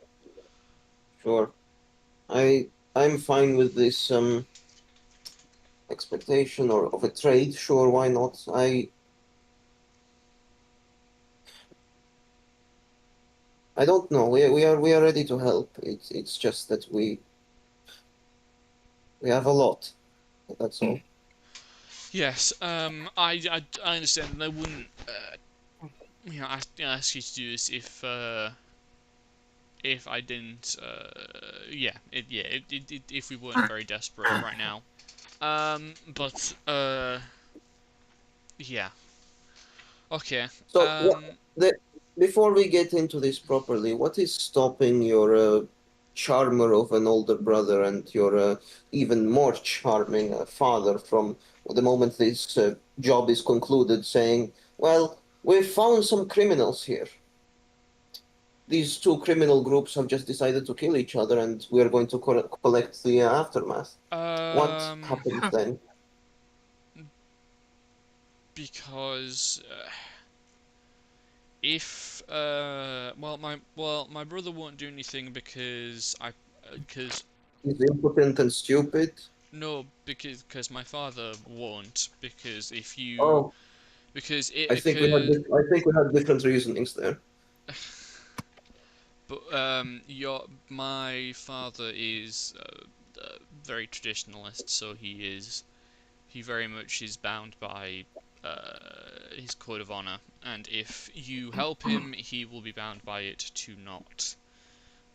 Sure. I'm fine with this expectation or of a trade. Sure, why not? I don't know. We are ready to help. It's just that we have a lot. That's all. Yes, I understand. And I wouldn't, you know, ask you to do this if I didn't, if we weren't very desperate right now. But yeah, okay. So the before we get into this properly, what is stopping your charmer of an older brother and your even more charming father from the moment this job is concluded, saying, "Well, we've found some criminals here. These two criminal groups have just decided to kill each other, and we are going to collect the aftermath." What Um, happens then? because if my brother won't do anything because He's impotent and stupid. no, because my father won't, because if you Oh, because it I think we had because I think we had different reasonings there. but your my father is very traditionalist, so he very much is bound by his code of honor, and if you help him, he will be bound by it to not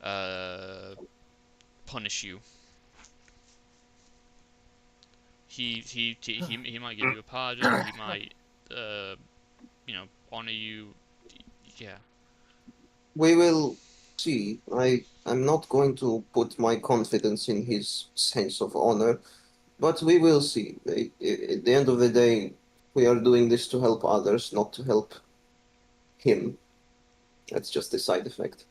uh, punish you. He might give you a pardon. He might honor you. Yeah. We will see. I'm not going to put my confidence in his sense of honor, but we will see. At the end of the day, we are doing this to help others, not to help him. That's just a side effect.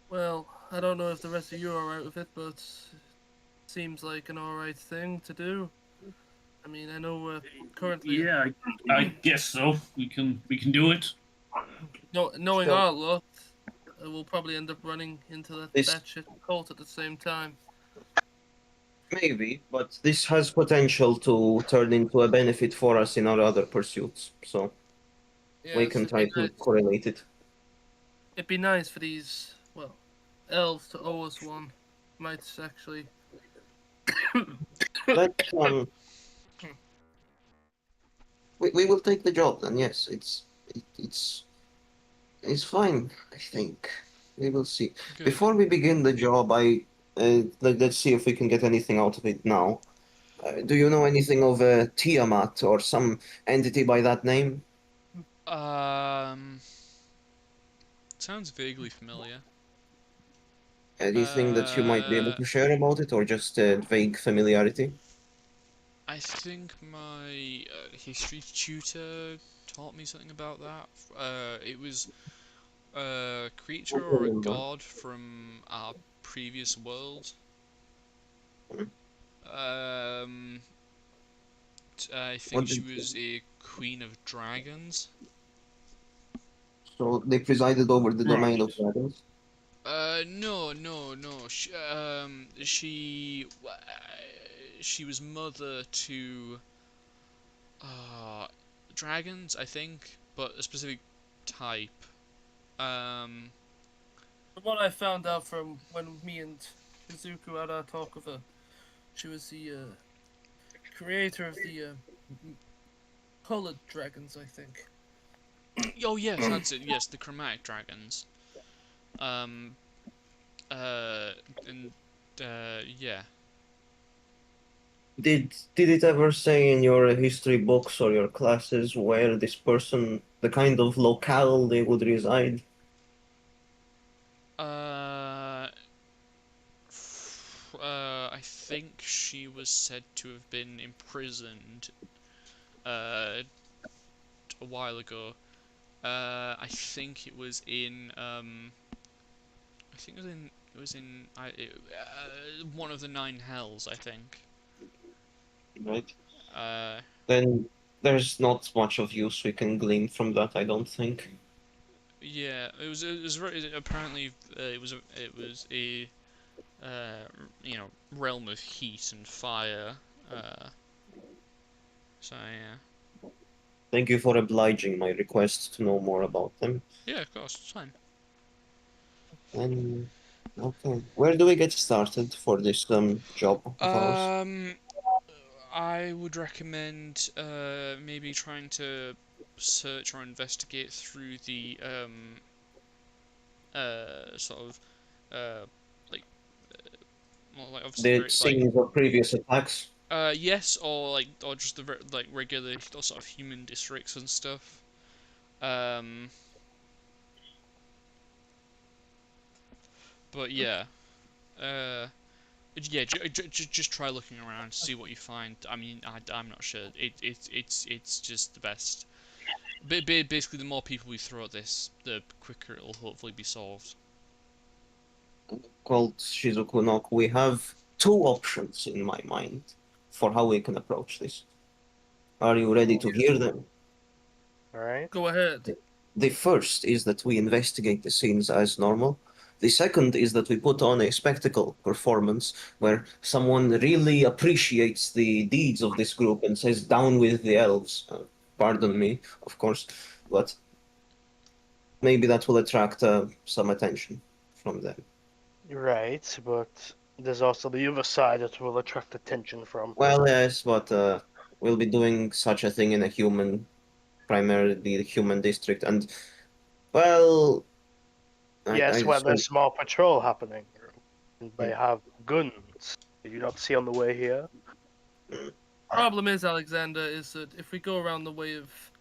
Well, I don't know if the rest of you are alright with it, but seems like an alright thing to do. I mean, I know currently, Yeah, I guess so. We can do it. knowing So our luck, we'll probably end up running into that this batshit cult at the same time. maybe, but this has potential to turn into a benefit for us in our other pursuits. So we Yes, can try to correlate it. it'd be nice for these, well, elves to owe us one. Might actually. Let's we will take the job then. Yes, it's fine. I think we will see. Good. Before we begin the job, let's see if we can get anything out of it now. Do you know anything of Tiamat or some entity by that name? Um. Sounds vaguely familiar. Anything that you might be able Uh. to share about it, or just vague familiarity? I think my history tutor taught me something about that. It was a I creature don't or a remember. god from our previous world. Mhm. Um, I think What she did, was a queen of dragons. so they presided over the domain Right. of dragons. No, no, no. She was mother to uh dragons, I think, but a specific type. Um, From what I found out from when me and Izuku had our talk with her, she was the creator of the colored dragons, I think. oh yes, that's it. Yes, the chromatic dragons. Um, uh, and yeah. Did it ever say in your history books or your classes where this person, the kind of locale they would reside? Uh, I think she was said to have been imprisoned uh a while ago. I think it was in I think it was in one of the nine hells, I think. Right. Uh, Then there's not much of use we can glean from that, I don't think. yeah, apparently it was a you know, realm of heat and fire. So yeah, Thank you for obliging my request to know more about them. yeah, of course, it's fine. And okay, where do we get started for this job of ours? I would recommend maybe trying to search or investigate through the sort of uh like well, like obviously The very like scenes of previous attacks. yes, or just the like regular sort of human districts and stuff. Um, but yeah, uh, yeah, just try looking around, see what you find. I mean, I'm not sure. It's just the best. Basically, the more people we throw at this, the quicker it'll hopefully be solved. Called Shizuku Noku, we have two options in my mind for how we can approach this. Are you ready to hear them? All right. Go ahead. The first is that we investigate the scenes as normal. The second is that we put on a spectacle performance where someone really appreciates the deeds of this group and says, "Down with the elves." Pardon me, of course, but maybe that will attract some attention from them. You're right, but there's also the other side that will attract attention from. Well, yes, but we'll be doing such a thing in a human, primarily the human district, and well, I Yes, when so there's small patrol happening, and they hmm, have guns. Did you not see on the way here? Problem is, Alexander, is that if we go around the way of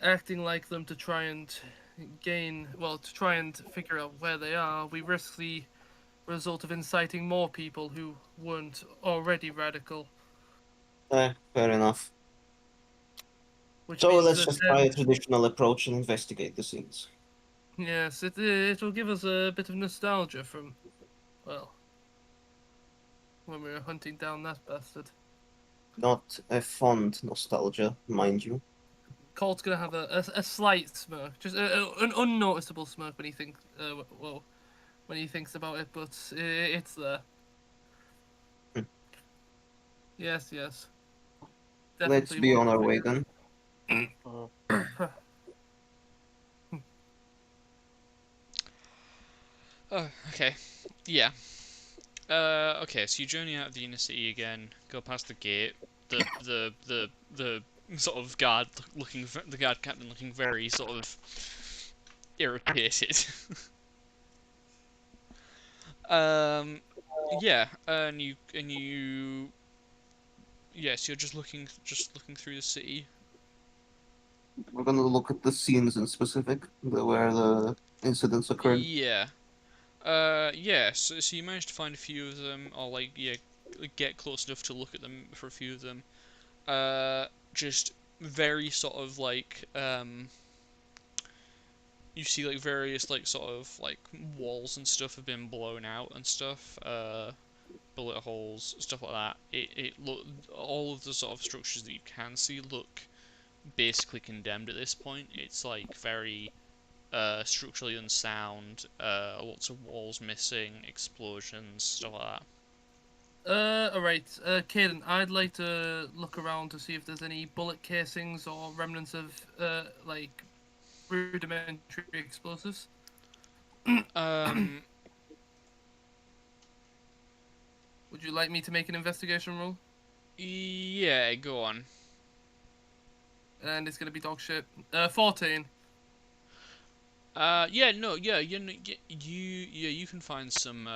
acting like them to try and to try and figure out where they are, we risk the result of inciting more people who weren't already radical, fair enough. which So means let's that just try then, a traditional approach and investigate the scenes. yes, it will give us a bit of nostalgia from, well, when we were hunting down that bastard. Not a fond nostalgia, mind you. Colt's gonna have a slight smirk, just an unnoticeable smirk when he thinks, when he thinks about it, but it's there. Hmm. Yes, yes. Let's Definitely be one on our to way figure. then. Oh, okay, yeah. Okay, so you journey out of the inner city again, go past the gate. The sort of the guard captain looking very sort of irritated. um, yeah, yes, you're just looking through the city. We're gonna look at the scenes in specific, where the incidents occurred. Yeah. Yeah. So you managed to find a few of them, or like yeah, get close enough to look at them for a few of them. Just very sort of like you see like various like sort of like walls and stuff have been blown out and stuff. Bullet holes, stuff like that. It look all of the sort of structures that you can see look basically condemned at this point. It's like very structurally unsound, lots of walls missing, explosions, stuff like that. Alright, Caden, I'd like to look around to see if there's any bullet casings or remnants of, like, rudimentary explosives. Um, Would you like me to make an investigation roll? yeah, go on. And it's gonna be dog shit. 14. Yeah, no, yeah, you can find some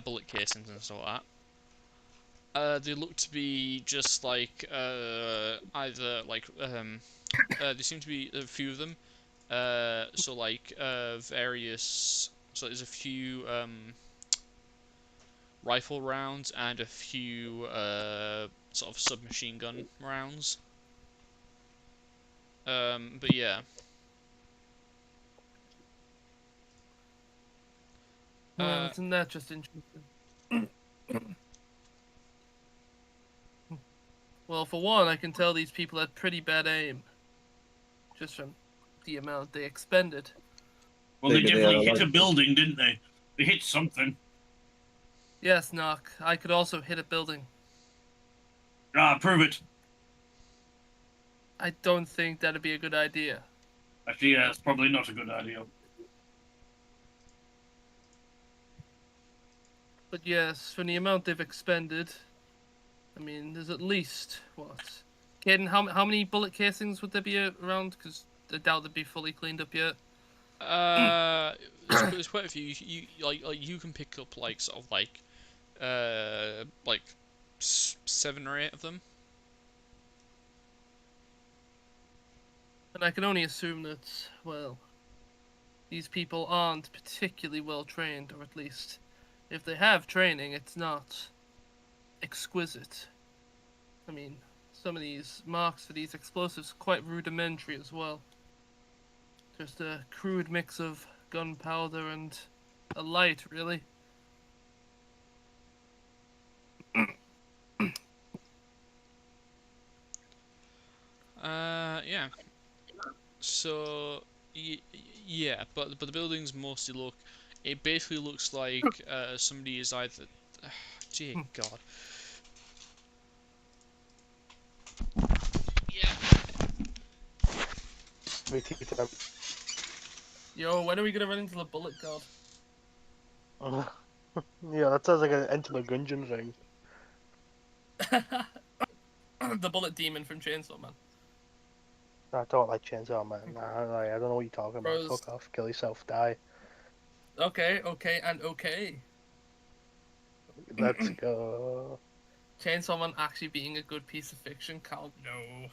bullet casings and stuff like that. They look to be just like either like there seem to be a few of them. So like various. So there's a few rifle rounds and a few sort of submachine gun rounds. But yeah. Well, isn't that just interesting? Well, for one, I can tell these people had pretty bad aim. Just from the amount they expended. Well, they Maybe they are definitely hit a alive. building, didn't they? They hit something. Yes, Knock, I could also hit a building. Ah, prove it. I don't think that'd be a good idea. Actually, yeah, it's probably not a good idea. But yes, for the amount they've expended, I mean, there's at least, what? Caden, how many bullet casings would there be around? Because I doubt they'd be fully cleaned up yet. There's quite a few. Like you can pick up like sort of like 7 or 8 of them. And I can only assume that, well, these people aren't particularly well trained, or at least, if they have training, it's not exquisite. I mean, some of these marks for these explosives are quite rudimentary as well. Just a crude mix of gunpowder and a light, really. Yeah. So yeah, but the buildings mostly look. It basically looks like somebody is either. Dear God. Yeah. Repeat them. Yo, when are we gonna run into the bullet god? Yeah, that sounds like an Enter the Gungeon thing. The bullet demon from Chainsaw Man. I don't like Chainsaw Man. I don't know what you're talking about. Bros. Fuck off. Kill yourself. Die. Okay, and okay. Let's go. Chainsaw Man actually being a good piece of fiction, Cal? No.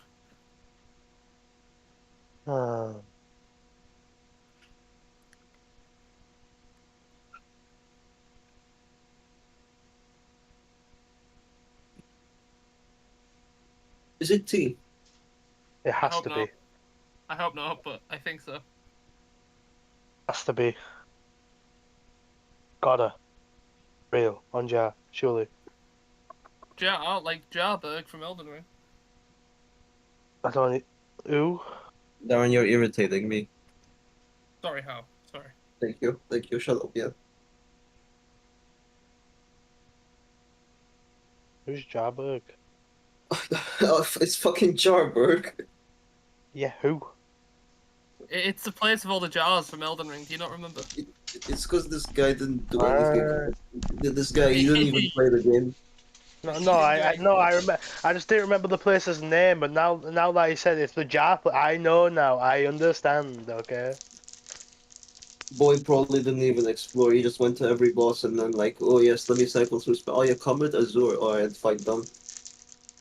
Is it tea? It has hope to not. be. I hope not, but I think so. Has to be. Gotta. Real. On jar. Surely. Like Jarberg from Elden Ring. I don't need... Ooh. Darren, you're irritating me. Sorry, how? Sorry. Thank you. Thank you. Shut up, yeah. Who's Jarberg? It's fucking Jarberg. Yeah, who? It's the place of all the jars from Elden Ring. Do you not remember? It's because this guy didn't do anything. This guy, he didn't even play the game. No, I remember. I just didn't remember the place's name, but now that he said it's the jar, I know now. I understand. Okay. Boy probably didn't even explore. He just went to every boss and then like, oh yes, let me cycle through. Oh yeah, Comet Azure. Alright, fight done.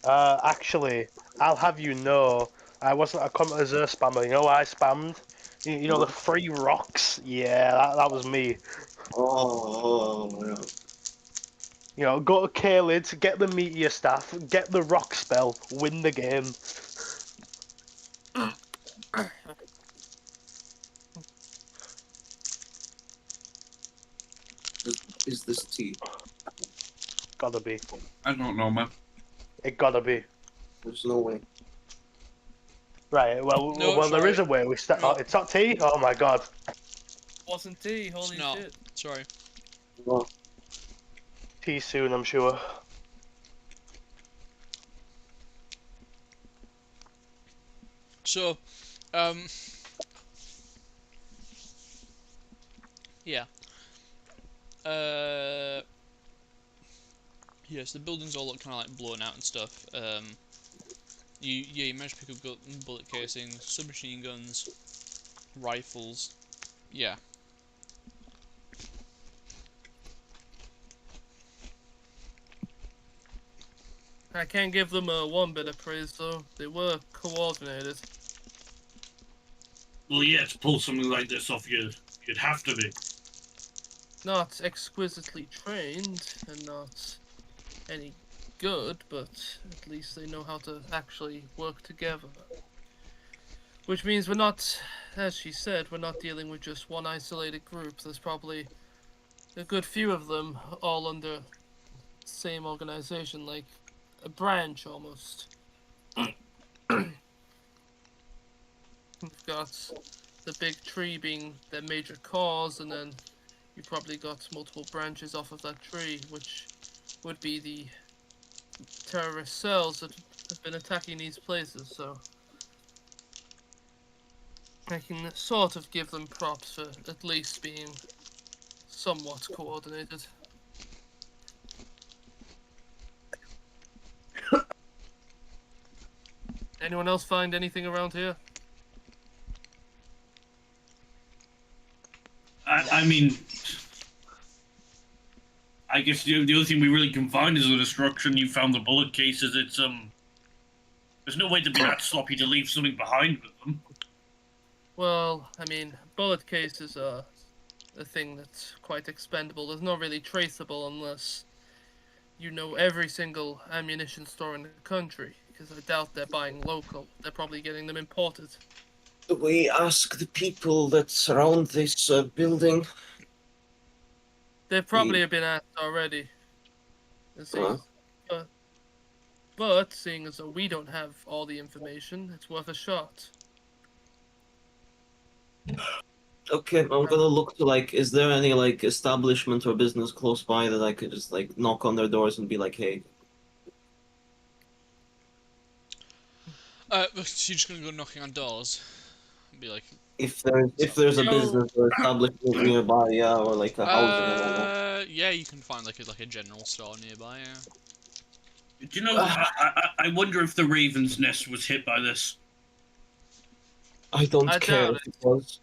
Actually, I'll have you know, I wasn't a Comet Azure spammer. You know what I spammed? You know the 3 rocks? Yeah, that was me. Oh, yeah. You know, go to K-Lids, get the meteor staff, get the rock spell, win the game. Is this tea? Gotta be. I don't know, man. It gotta be. There's no way. Right, well, No, well, there sorry. is a way we start. No. Oh, it's not tea? Oh my god. Wasn't tea? It's Holy not. shit. Sorry. No. Tea soon, I'm sure. So, yeah. Yes, the buildings all look kind of like blown out and stuff. You managed to pick up bullet casings, submachine guns, rifles. Yeah. I can't give them one bit of praise though. They were coordinated. Well, yeah, to pull something like this off, you'd have to be. Not exquisitely trained and not any good, but at least they know how to actually work together. Which means we're not, as she said, we're not dealing with just one isolated group. There's probably a good few of them all under same organization, like a branch almost. We've got the big tree being their major cause, and then you probably got multiple branches off of that tree, which would be the terrorist cells that have been attacking these places. So I can sort of give them props for at least being somewhat coordinated. Anyone else find anything around here? I mean, I guess the only thing we really can find is the destruction. You found the bullet cases. It's there's no way to be that sloppy to leave something behind with them. Well, I mean, bullet cases are a thing that's quite expendable. There's not really traceable unless you know every single ammunition store in the country, because I doubt they're buying local. They're probably getting them imported. Do we ask the people that surround this building? They've probably have been asked already. You see, Uh, but seeing as though we don't have all the information, it's worth a shot. okay, I'm gonna look to like, is there any like establishment or business close by that I could just like knock on their doors and be like, hey, She's just gonna go knocking on doors and be like, if there's a No. business or establishment nearby, yeah, or like a housing, I don't know. yeah, you can find like a general store nearby. Yeah. Do you know? I wonder if the Raven's Nest was hit by this. I don't I care doubt if it was.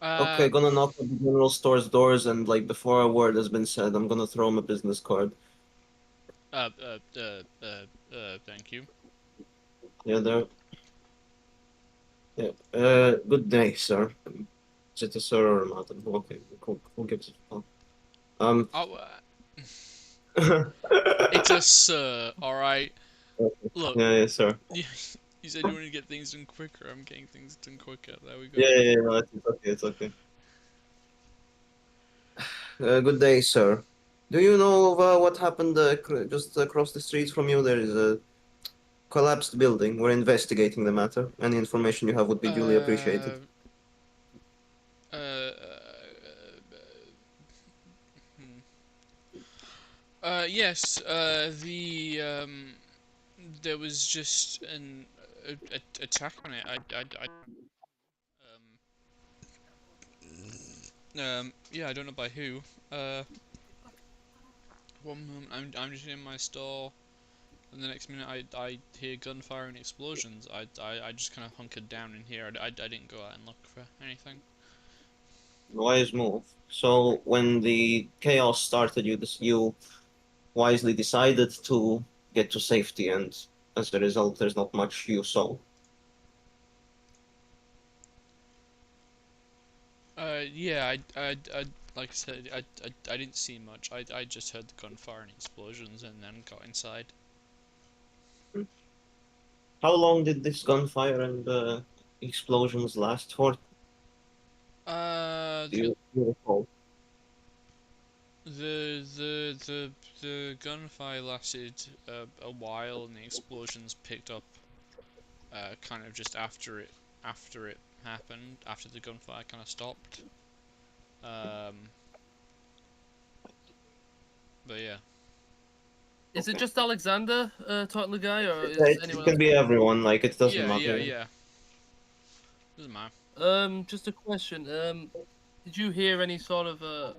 Okay, gonna knock on the general store's doors, and like before a word has been said, I'm gonna throw him a business card. Thank you. Yeah, there. Yeah. Good day, sir. Is it a sir or a madam? Okay, cool. Who gives a fuck? Oh, it's a sir, alright? Look, Yeah, sir. you said you wanted to get things done quicker. I'm getting things done quicker. There we go. Yeah, no, it's okay, it's okay. Good day, sir. Do you know of, what happened just across the street from you? There is a collapsed building. We're investigating the matter. Any information you have would be duly appreciated. Uh, uh, hmm. Yes, there was just an attack on it. Yeah, I don't know by who. One moment, I'm just in my store, and the next minute I hear gunfire and explosions. I just kind of hunkered down in here. I didn't go out and look for anything. Wise move. So when the chaos started, you wisely decided to get to safety, and as a result, there's not much you saw. Yeah, like I said, I didn't see much. I just heard the gunfire and explosions, and then got inside. How long did this gunfire and explosions last for? Uh, Do the you recall? the gunfire lasted a while, and the explosions picked up kind of just after it happened, after the gunfire kind of stopped. Um, but yeah. Is it just Alexander talking to the guy, or is It anyone can else? be everyone. Like it doesn't Yeah, yeah, matter. yeah. Doesn't matter. Just a question. Did you hear any sort of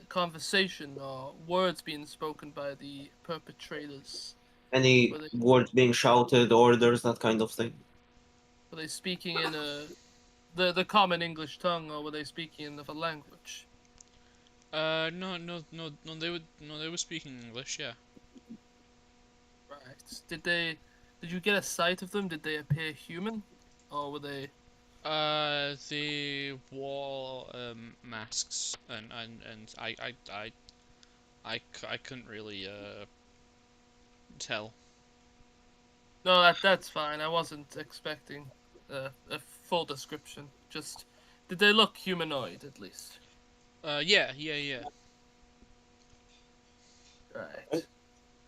conversation or words being spoken by the perpetrators? Any Were they words being shouted, orders, that kind of thing. were they speaking in the common English tongue, or were they speaking in another language? No. They were speaking English. Yeah. Right. Did you get a sight of them? Did they appear human, or were they? They wore masks, and I couldn't really tell. No, that's fine. I wasn't expecting a full description. Just, did they look humanoid at least? Yeah. Right.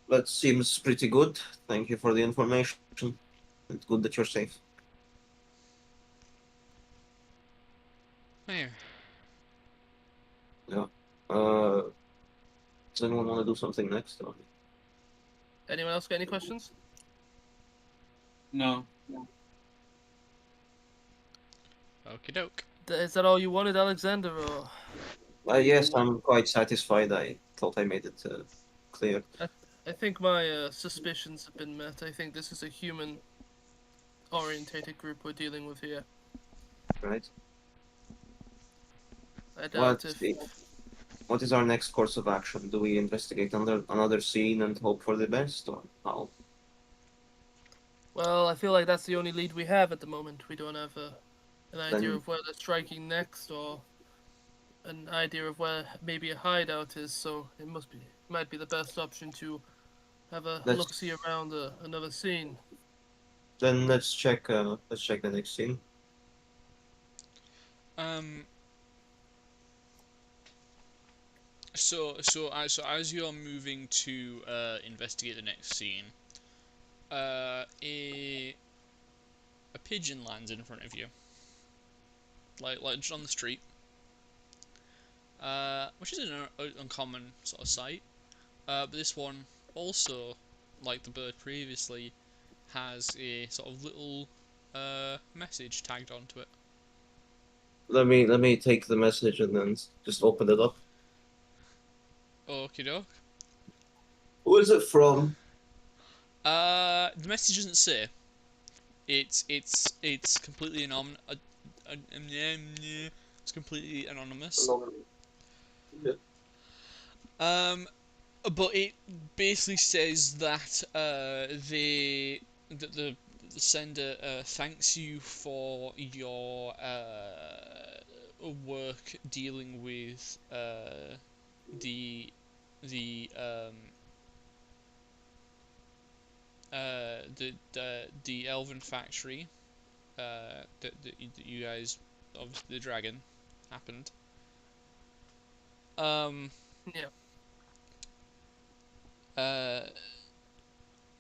That seems pretty good. Thank you for the information. It's good that you're safe. There. Yeah. Does anyone want to do something next? Or... Anyone else got any questions? No. Okie doke. Is that all you wanted, Alexander? Or Yes, I'm quite satisfied. I thought I made it clear. I think my suspicions have been met. I think this is a human-orientated group we're dealing with here. Right. I doubt What is our next course of action? Do we investigate another scene and hope for the best, or how? Well, I feel like that's the only lead we have at the moment. We don't have an idea Then- of where they're striking next, or an idea of where maybe a hideout is. So might be the best option to have a Let's- look-see around another scene. Then let's check the next scene. So as you're moving to investigate the next scene, a pigeon lands in front of you, like just on the street, which is an uncommon sort of sight. But this one also, like the bird previously, has a sort of little message tagged onto it. Let me take the message and then just open it up. Okie doke. Who is it from? The message doesn't say. It's completely it's completely anonymous. Yeah. But it basically says that the sender thanks you for your work dealing with the the um the elven factory that you guys of the dragon happened. Yeah.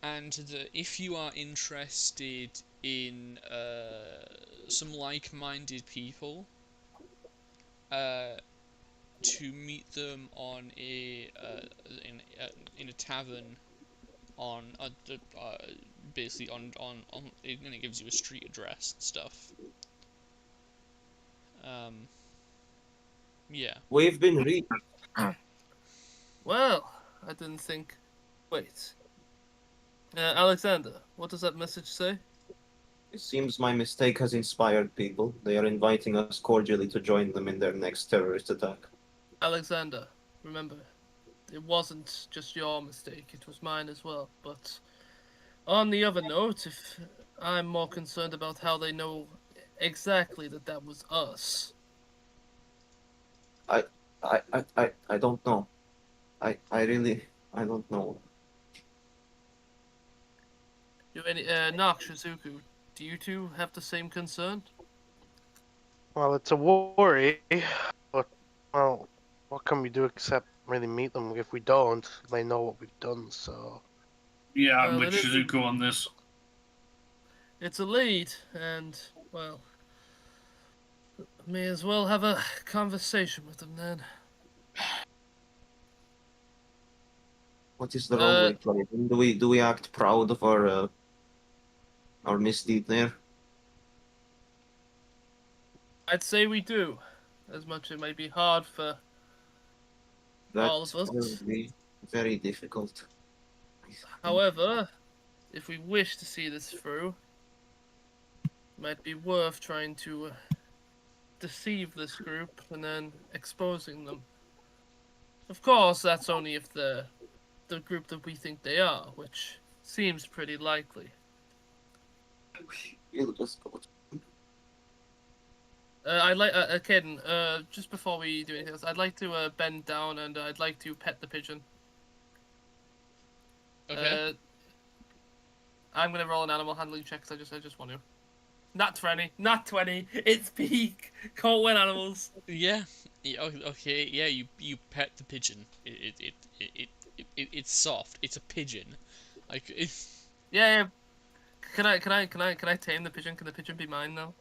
And if you are interested in some like-minded people, to meet them on in a tavern on basically on it, and it gives you a street address and stuff. Yeah. We've been reached. Well, I didn't think. Wait. Alexander, what does that message say? It seems my mistake has inspired people. They are inviting us cordially to join them in their next terrorist attack. Alexander, remember, it wasn't just your mistake, it was mine as well. But on the other note, if I'm more concerned about how they know exactly that was us. I don't know. I don't know. Do any Nox, Shizuku, do you two have the same concern? Well, it's a worry, but well, what can we do except really meet them? If we don't, they know what we've done. So Yeah, I'm Well, with it is- Shizuku on this. It's a lead, and, well, may as well have a conversation with them then. What is the role we play? Do we act proud of our misdeed there? I'd say we do, as much it might be hard for all That's of us. probably very difficult. However, if we wish to see this through, it might be worth trying to deceive this group and then exposing them. Of course, that's only if they're the group that we think they are, which seems pretty likely. We'll just go. I'd like, Caden, just before we do anything else, I'd like to bend down and I'd like to pet the pigeon. Okay. I'm gonna roll an animal handling check 'cause I just want to. Not 20. Not 20. It's peak. Can't win animals. Yeah. Okay. Yeah. You pet the pigeon. It's soft. It's a pigeon. Like Yeah, yeah. Can I tame the pigeon? Can the pigeon be mine now?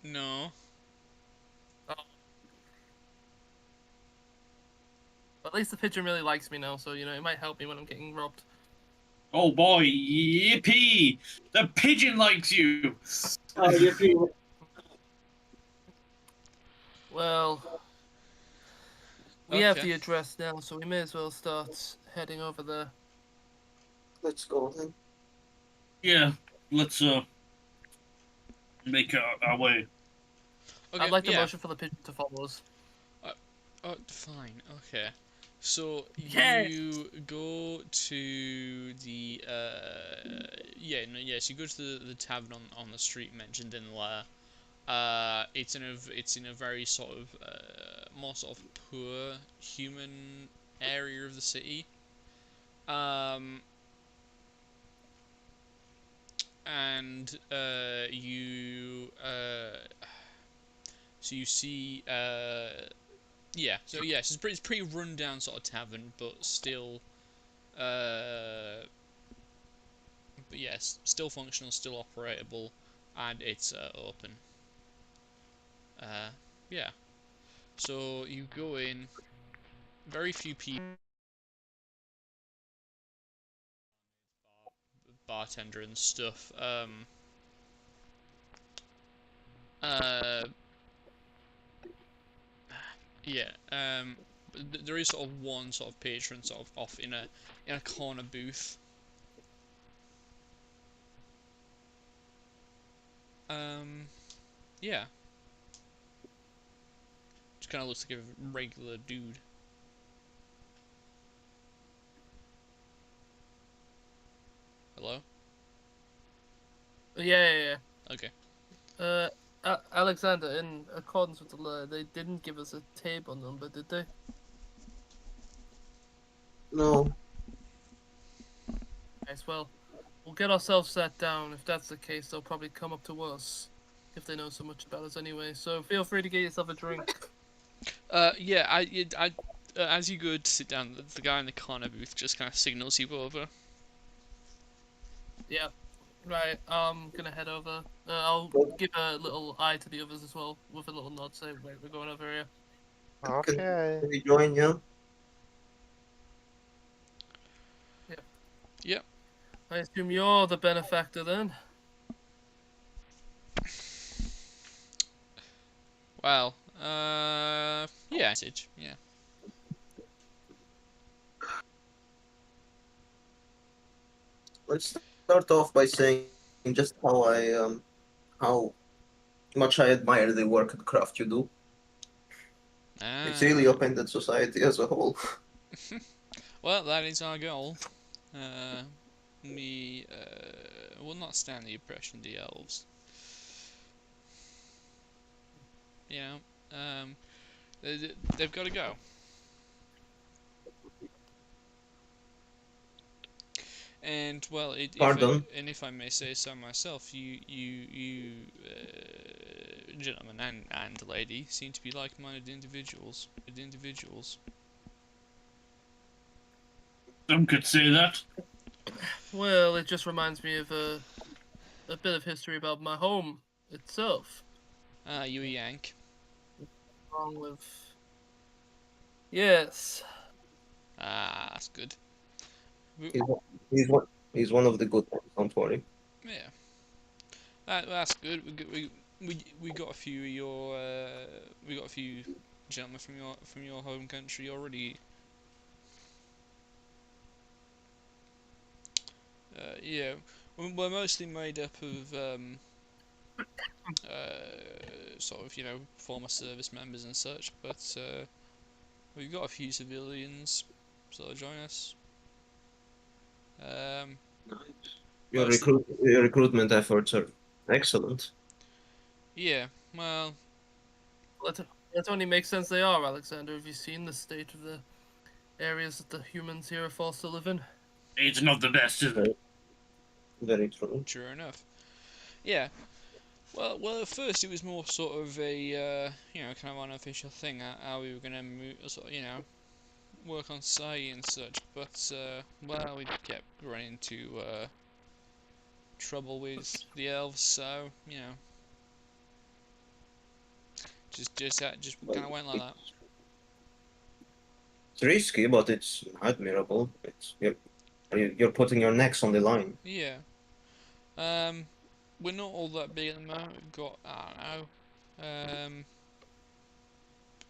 no. Oh. At least the pigeon really likes me now, so you know it might help me when I'm getting robbed. Oh boy, yippee! The pigeon likes you. Oh, yippee. Well, we have Okay. the address now, so we may as well start heading over there. Let's go then. Yeah, let's make our way. Okay. I'd like the Yeah. motion for the pigeon to follow us. Oh, fine. Okay. So Yes! you go to the yes, you go to the tavern on the street mentioned in there. It's in a very sort of more sort of poor human area of the city. And so you see so it's pretty run down sort of tavern, but still but yes, still functional, still operatable, and it's open. Yeah. So you go in, very few people, bartender and stuff. Uh, yeah. There is sort of one sort of patron sort of off in a corner booth. Yeah. Just kind of looks like a regular dude. Hello? Yeah, yeah, Okay. yeah. Alexander, in accordance with the law, they didn't give us a table number, did they? No. Yes, well, we'll get ourselves sat down. If that's the case, they'll probably come up to us if they know so much about us anyway. So feel free to get yourself a drink. Yeah, as you go to sit down, the guy in the corner booth just kind of signals you over. Yeah. Right, I'm gonna head over. I'll give a little eye to the others as well, with a little nod, say, wait, we're going over here. Okay. Can we join you? Yep. I assume you're the benefactor then? Well, yeah, message, yeah. Let's start off by saying just how much I admire the work and craft you do. It's really Ah, upended society as a whole. well, that is our goal. We will not stand the oppression of the elves. You know, they've got to go. And well, Pardon? if I may say so myself, you gentlemen and lady seem to be like-minded individuals. Good individuals. Some could say that. Well, it just reminds me of a bit of history about my home itself. Ah, you a Yank? Along with... Yes. Ah, that's good. He's, he's one. He's one of the good ones. Don't worry. Yeah, that's good. We got a few of your we got a few gentlemen from your home country already. Yeah, we're mostly made up of sort of former service members and such, but we've got a few civilians, so join us. Mostly, Your recruitment efforts are excellent. yeah. Well, Well, that only makes sense they are, Alexander. Have you seen the state of the areas that the humans here are forced to live in. It's not the best, is it? Very true. Sure enough. Yeah. Well, at first it was more sort of a, kind of unofficial thing, how we were gonna move, sort of, work on society and such. But well, we kept running into trouble with the elves, so just Well, kind of went like that. it's risky, but it's admirable. You're putting your necks on the line. Yeah. We're not all that big at the moment. We've got, I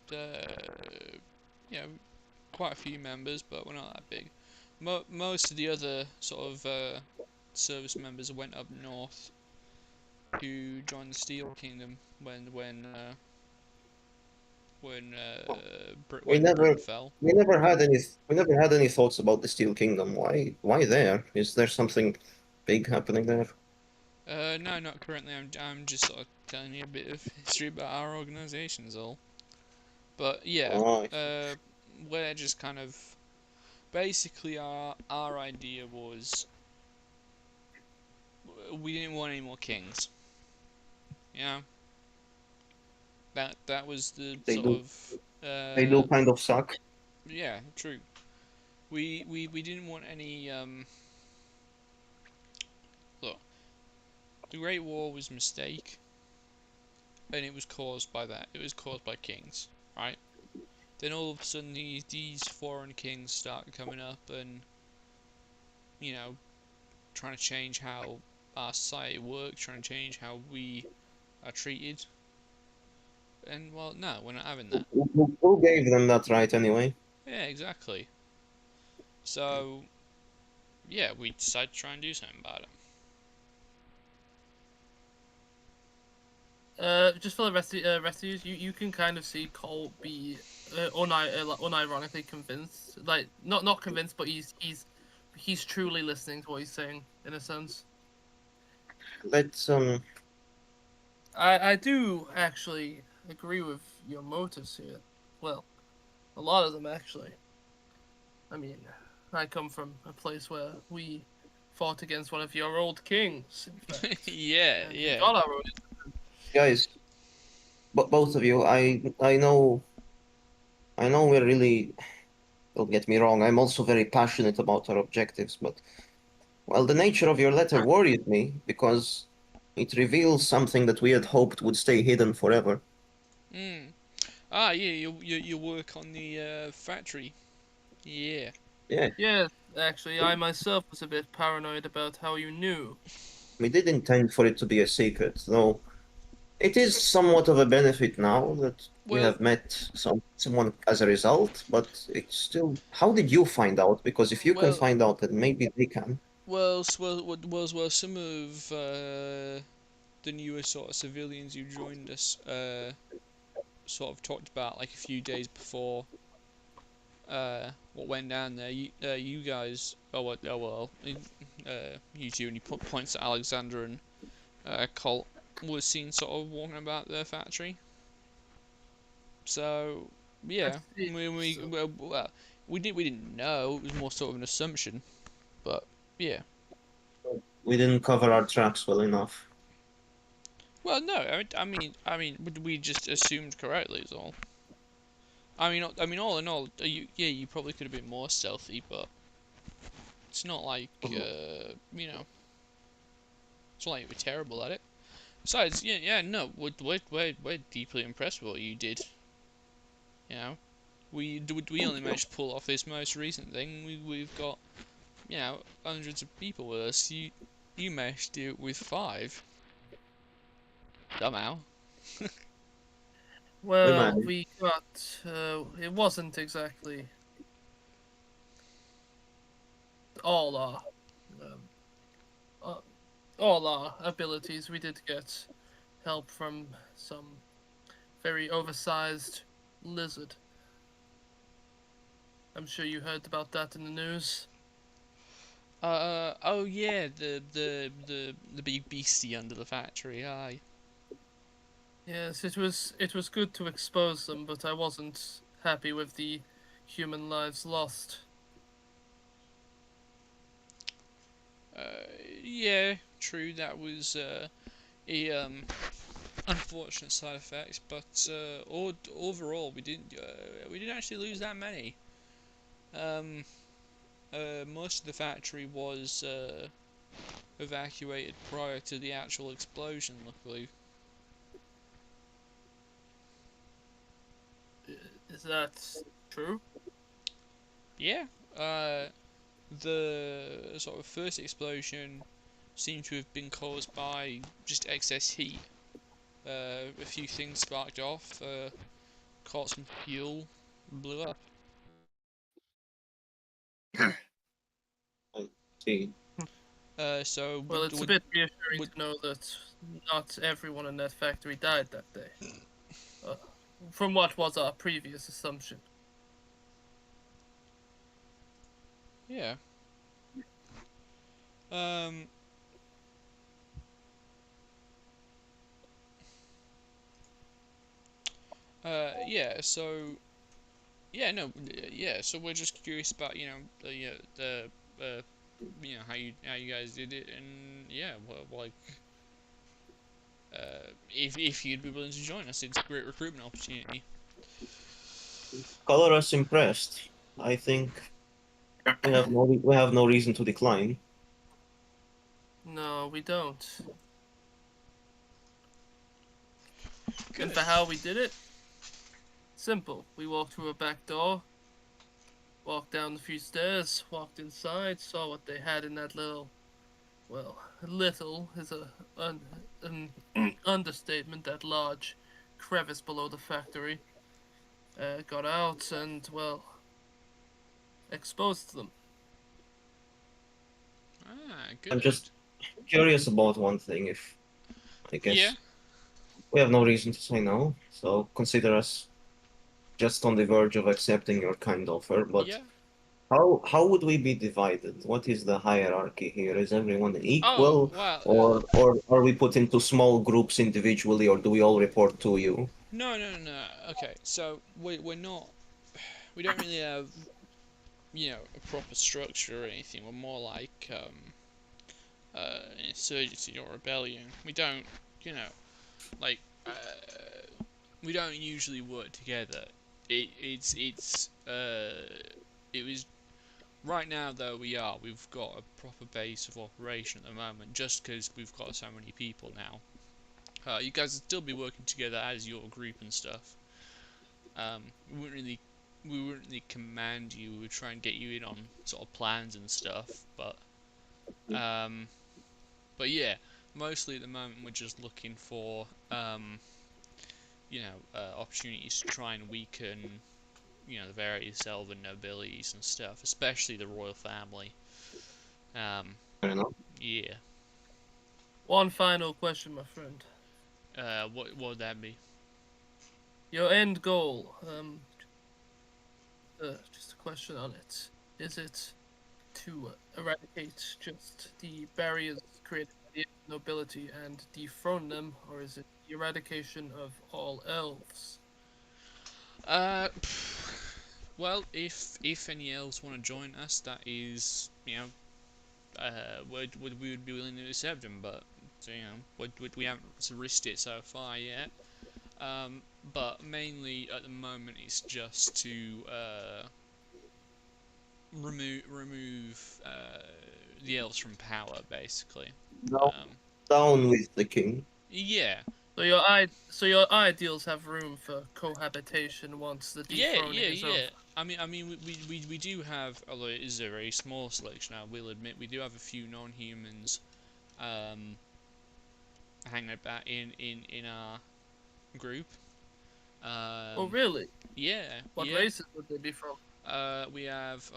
don't know, quite a few members, but we're not that big. Most of the other sort of service members went up north, who joined the Steel Kingdom We when never Britain fell. we never had any thoughts about the Steel Kingdom. Why there? Is there something big happening there? No, not currently. I'm just sort of telling you a bit of history about our organisations, all. But yeah, Oh, we're just kind of basically our idea was we didn't want any more kings. Yeah, that was the they sort do of they do kind of suck. yeah, true. We didn't want any look. The Great War was a mistake, and it was caused by that. It was caused by kings, right? Then all of a sudden these foreign kings start coming up and trying to change how our society works, trying to change how we are treated. And well, no, we're not having that. Who gave them that right anyway? Yeah, exactly. So yeah, we decided to try and do something about it. Just for the rest of you can kind of see Cole be unironically convinced, like not convinced, but he's truly listening to what he's saying in a sense. Let's I do actually agree with your motives here. Well, a lot of them actually. I mean, I come from a place where we fought against one of your old kings, in fact. Yeah, And we yeah. got our own. guys, but both of you, I know we're really. Don't get me wrong. I'm also very passionate about our objectives, but well, the nature of your letter worried me because it reveals something that we had hoped would stay hidden forever. Mm. Ah, yeah. You work on the factory. Yeah. Yeah, Yes, actually, I myself was a bit paranoid about how you knew. we did intend for it to be a secret, though it is somewhat of a benefit now that we Well, have met someone as a result, but it's still. How did you find out? Because if you can well, find out, then maybe they can. some of the newer sort of civilians who joined us sort of talked about like a few days before what went down there. You guys, you two, and he points at Alexander and Colt, was seen sort of walking about their factory. So I yeah, see. we didn't know. It was more sort of an assumption, but yeah. We didn't cover our tracks well enough. Well, no, we just assumed correctly is all. All in all, you probably could have been more stealthy, but it's not like it's not like we're terrible at it. Besides, no, we're deeply impressed with what you did. You know, we only managed to pull off this most recent thing. We've got hundreds of people with us. You managed to do it with 5 somehow. We Well, managed. we got. It wasn't exactly all our, um, uh, all our abilities. We did get help from some very oversized lizard. I'm sure you heard about that in the news. Oh yeah, the big beastie under the factory. Aye. Yes, it was good to expose them, but I wasn't happy with the human lives lost. Yeah, true. That was a unfortunate side effect, but overall we didn't actually lose that many. Most of the factory was evacuated prior to the actual explosion, luckily. Is that true? Yeah, the sort of first explosion seemed to have been caused by just excess heat. A few things sparked off, caught some fuel, blew up. I see. So Well, it's a bit reassuring to know that not everyone in that factory died that day. From what was our previous assumption. yeah. Um. Yeah. So. Yeah. No. Yeah. So we're just curious about the how you guys did it, and yeah, well, like if you'd be willing to join us, it's a great recruitment opportunity. Color us impressed. I think we have no reason to decline. No, we don't. Good. And for how we did it? Simple. We walked through a back door, walked down a few stairs, walked inside, saw what they had in that little. Well, little is an understatement, that large crevice below the factory. Got out and, well, exposed them. Good. I'm just curious about one thing. If I guess Yeah. we have no reason to say no, so consider us just on the verge of accepting your kind offer. But Yeah. how would we be divided? What is the hierarchy here? Is everyone Oh equal, well. or are we put into small groups individually, or do we all report to you? No. Okay. So we're not. We don't really have a proper structure or anything. We're more like insurgency or rebellion. We don't like we don't usually work together. It was right now though we've got a proper base of operation at the moment just because we've got so many people now. You guys would still be working together as your group and stuff. We wouldn't really command you. We would try and get you in on sort of plans and stuff, um, but yeah, mostly at the moment we're just looking for opportunities to try and weaken the various elven nobilities and stuff, especially the royal family. Fair enough. Yeah. One final question, my friend. What would that be? Your end goal, just a question on it. Is it to eradicate just the barriers created by the nobility and dethrone them, or is it the eradication of all elves? Well, if any elves want to join us, that is, we would be willing to accept them, but we haven't risked it so far yet. But mainly at the moment, it's just to remove the elves from power, basically. Down, down with the king. Yeah, So your ideals have room for cohabitation once the dethroning is over. I mean, we do have, although it is a very small selection, I will admit, we do have a few non-humans, hanging about in our group. Oh, really? Yeah. What Yeah. races would they be from? We have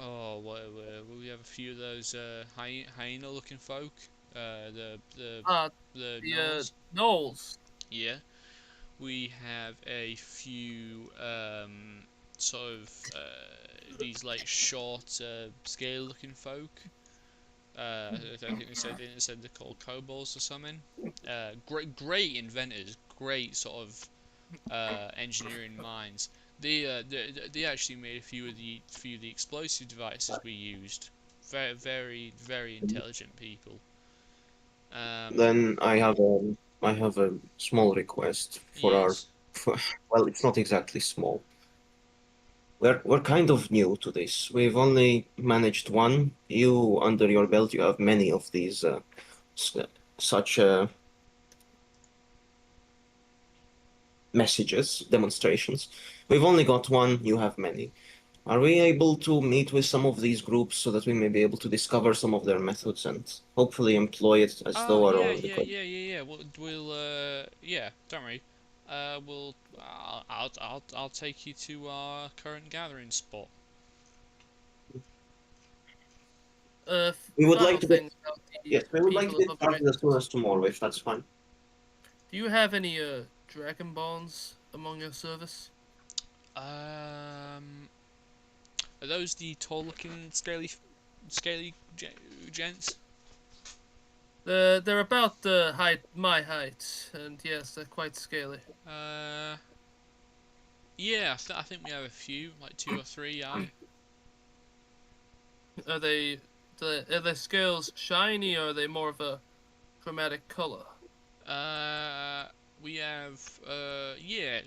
we have a few of those hyena-looking folk. Ah, The the gnolls. gnolls. Yeah. We have a few sort of these like short scale-looking folk. I think they said they're called kobolds or something. Great inventors, great sort of engineering minds. They actually made a few of the explosive devices we used. Very, very, very intelligent people. Then I have a small request for our. Yes. For, well, it's not exactly small. We're kind of new to this. We've only managed one. You, under your belt, you have many of these s- such messages, demonstrations. We've only got one. You have many. Are we able to meet with some of these groups so that we may be able to discover some of their methods and hopefully employ it as Oh though our yeah, own? yeah, yeah, yeah, yeah. We'll yeah. Don't worry. I'll take you to our current gathering spot. We would Final like to get thing about the Yes, we would like to people get of started as Britain. soon as tomorrow, if that's fine. Do you have any dragon bones among your service? Are those the tall-looking, scaly gents? They're about the my height, and yes, they're quite scaly. Uh, yeah. I think we have a few, like 2 or 3. Aye. Are they are their scales shiny, or are they more of a chromatic color? Uh, we have yeah,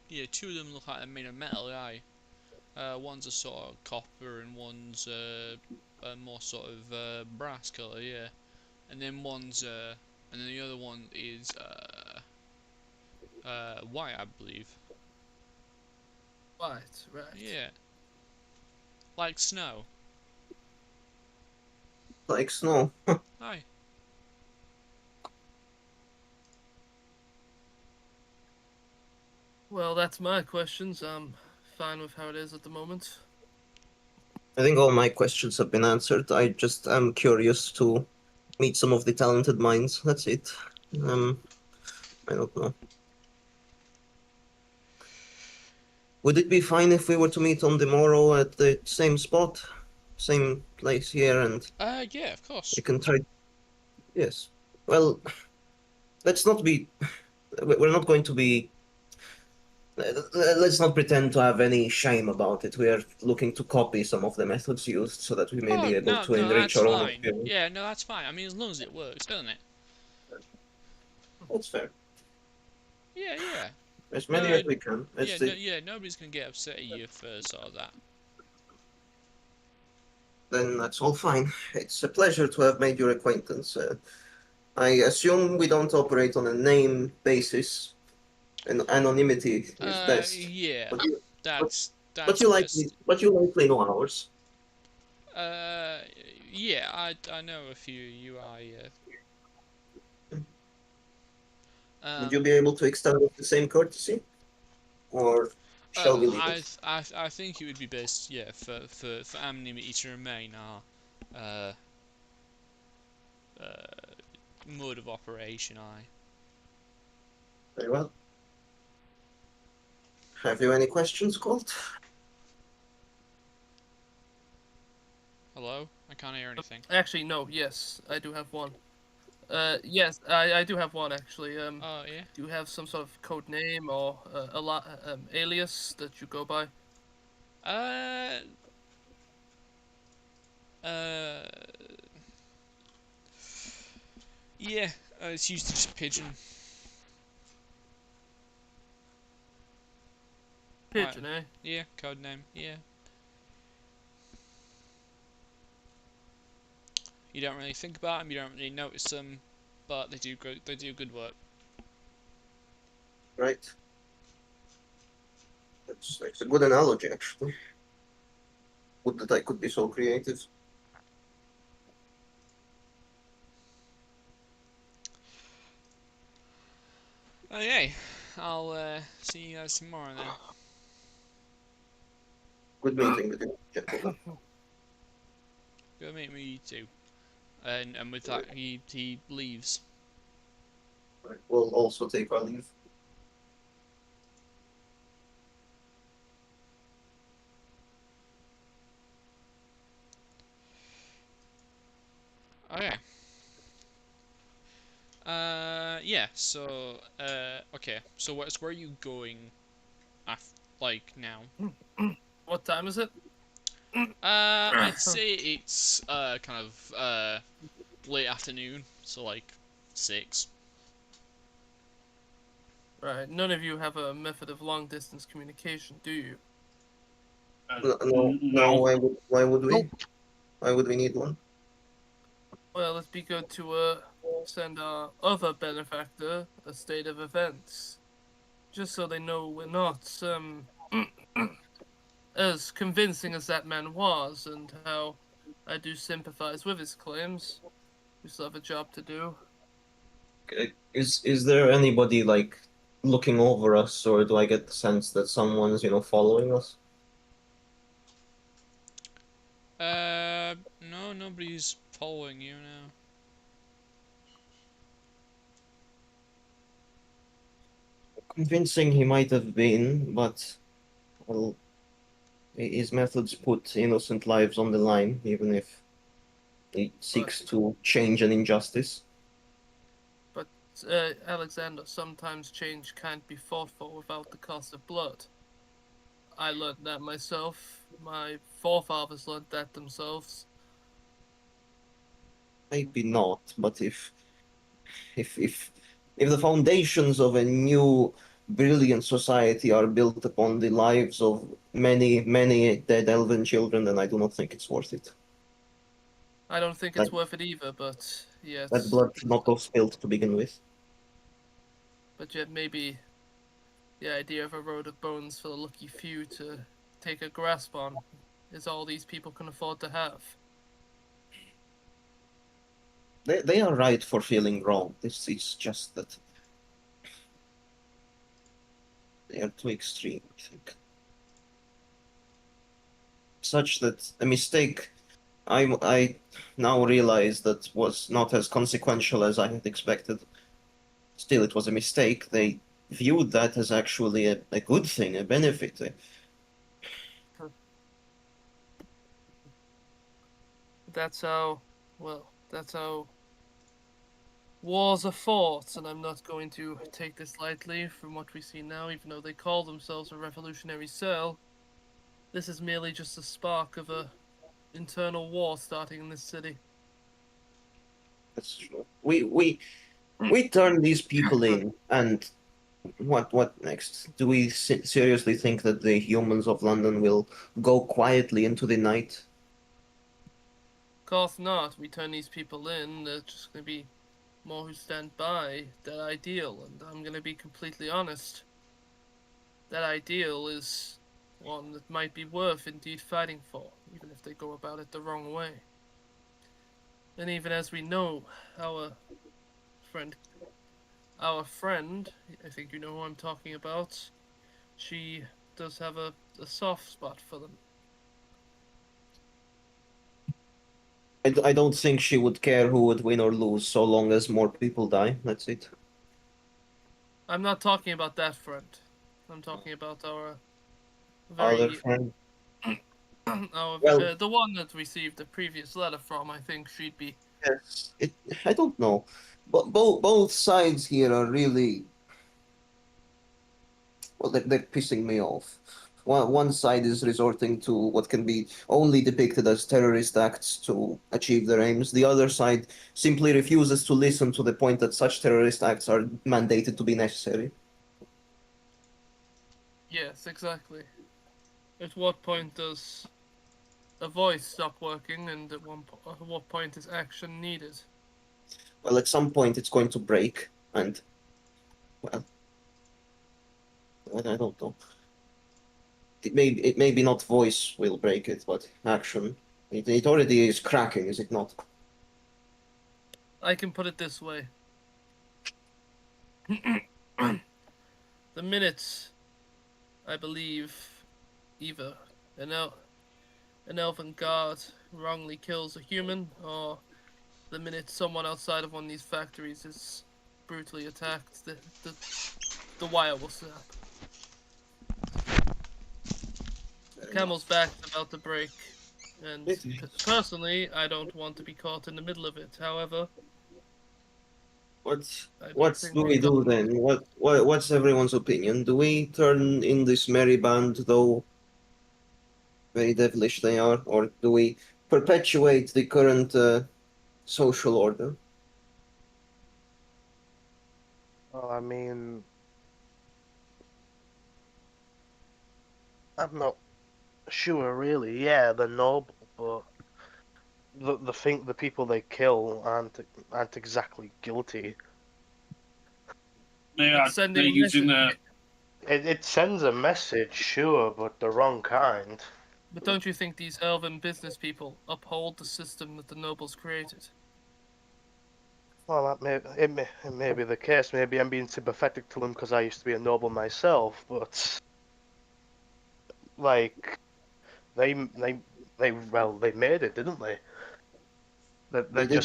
yeah. 2 of them look like they're made of metal. Aye. One's a sort of copper, and one's a more sort of brass color. Yeah. And then and then the other one is white, I believe. Right, right. Yeah, like snow. Like snow. Aye. Well, that's my questions. I'm fine with how it is at the moment. I think all my questions have been answered. I just am curious to meet some of the talented minds. That's it. Um, I don't know. Would it be fine if we were to meet on the morrow at the same spot, same place here, and Yeah, of course. we can try? Yes. Well, let's not be. We're not going to be. Let's not pretend to have any shame about it. We are looking to copy some of the methods used so that we may Oh be able no, to no, enrich that's our own fine. experience. Yeah, no, that's fine. I mean, as long as it works, doesn't it? That's fair. Yeah, yeah. As many No, as we can. yeah, It's no, the, yeah. Nobody's gonna get upset at you for sort of that. then that's all fine. It's a pleasure to have made your acquaintance. I assume we don't operate on a name basis, and anonymity is best. Yeah. But you, but, That's best. but you likely know ours. Uh, yeah. I know a few UI. Would you Um. be able to extend us the same courtesy, or shall we leave it? I think it would be best, yeah, for anonymity to remain our uh, uh, mode of operation. Very well. Have you any questions, Colt? Hello, I can't hear anything. Actually, no. Yes, I do have one. Yes, I do have one actually. Oh yeah. Do you have some sort of code name or alias that you go by? Uh. Uh. Yeah. It's used to just pigeon. Right. Pigeon, eh? Yeah. Code name. Yeah. You don't really think about them. You don't really notice them, but they do good. They do good work. Right. That's a good analogy, actually. Would that I could be so creative. Okay. I'll see you guys tomorrow then. Good meeting with you, gentlemen. Go meet me you too. And with that he leaves. Right. We'll also take our leave. Okay. Yeah. So okay. So where are you going? like now. What time is it? I'd say it's kind of late afternoon, so like 6. Right. None of you have a method of long distance communication, do you? No. Why would we? Nope. Why would we need one? Well, it'd be good to send our other benefactor a state of events, just so they know we're not as convincing as that man was, and how I do sympathize with his claims. We still have a job to do. Is there anybody like looking over us, or do I get the sense that someone's following us? No, nobody's following you now. Convincing he might have been, but well, his methods put innocent lives on the line, even if he seeks to change an injustice. But Alexander, sometimes change can't be fought for without the cost of blood. I learned that myself. My forefathers learned that themselves. Maybe not, but if the foundations of a new brilliant society are built upon the lives of many dead elven children, then I do not think it's worth it. I don't think it's worth it either, but yet, That blood should not go spilled to begin with. but yet maybe the idea of a road of bones for the lucky few to take a grasp on is all these people can afford to have. They are right for feeling wrong. This is just that they are too extreme, I think. Such that a mistake I now realize that was not as consequential as I had expected. Still, it was a mistake. They viewed that as actually a good thing, a benefit. That's how wars are fought, and I'm not going to take this lightly from what we see now, even though they call themselves a revolutionary cell. This is merely just a spark of a internal war starting in this city. That's true. We turn these people in, and what next? Do we seriously think that the humans of London will go quietly into the night? Of course not. We turn these people in, there's just gonna be more who stand by that ideal, and I'm gonna be completely honest. That ideal is one that might be worth indeed fighting for, even if they go about it the wrong way. And even as we know, our friend, I think you know who I'm talking about, she does have a soft spot for them. I don't think she would care who would win or lose, so long as more people die. That's it. I'm not talking about that friend. I'm talking about our Other very friend. our Well, the one that received the previous letter from. I think she'd be. yes. I don't know. But both sides here are really well. They're pissing me off. One side is resorting to what can be only depicted as terrorist acts to achieve their aims. The other side simply refuses to listen to the point that such terrorist acts are mandated to be necessary. Yes, exactly. At what point does a voice stop working, and at what point is action needed? Well, at some point it's going to break, and well, I don't know. It may be not voice will break it, but action. It already is cracking, is it not? I can put it this way. The minute I believe either an elven guard wrongly kills a human, or the minute someone outside of one of these factories is brutally attacked, the wire will snap. Camel's back's about to break, and personally, I don't want to be caught in the middle of it. However, I don't What think do the we do government- then? What's everyone's opinion? Do we turn in this merry band, though very devilish they are, or do we perpetuate the current social order? Well, I mean, I'm not sure really. Yeah, they're noble, but the people they kill aren't exactly guilty. They're sending a using message. It sends a message, sure, but the wrong kind. But don't you think these elven business people uphold the system that the nobles created? Well, it may be the case. Maybe I'm being sympathetic to them because I used to be a noble myself, but like they made it, didn't they? They're They did.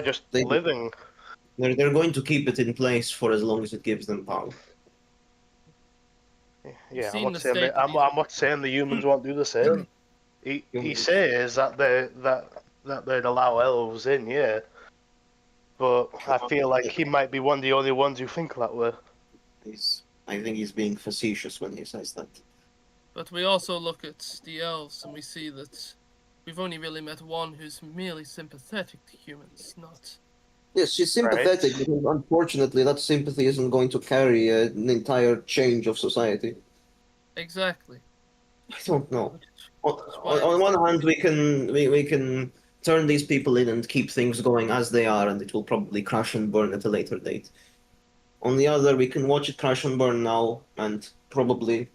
just They living. they're going to keep it in place for as long as it gives them power. Yeah, seen the state of these- I'm not saying the humans won't do the same. He Humans. says that they'd allow elves in, yeah. But I feel like he might be one of the only ones who think that way. I think he's being facetious when he says that. But we also look at the elves and we see that we've only really met one who's merely sympathetic to humans, not. Yes, she's sympathetic, Right. but unfortunately, that sympathy isn't going to carry an entire change of society. Exactly. I don't know. Which is why On I one said- hand, we can turn these people in and keep things going as they are, and it will probably crash and burn at a later date. On the other, we can watch it crash and burn now, and probably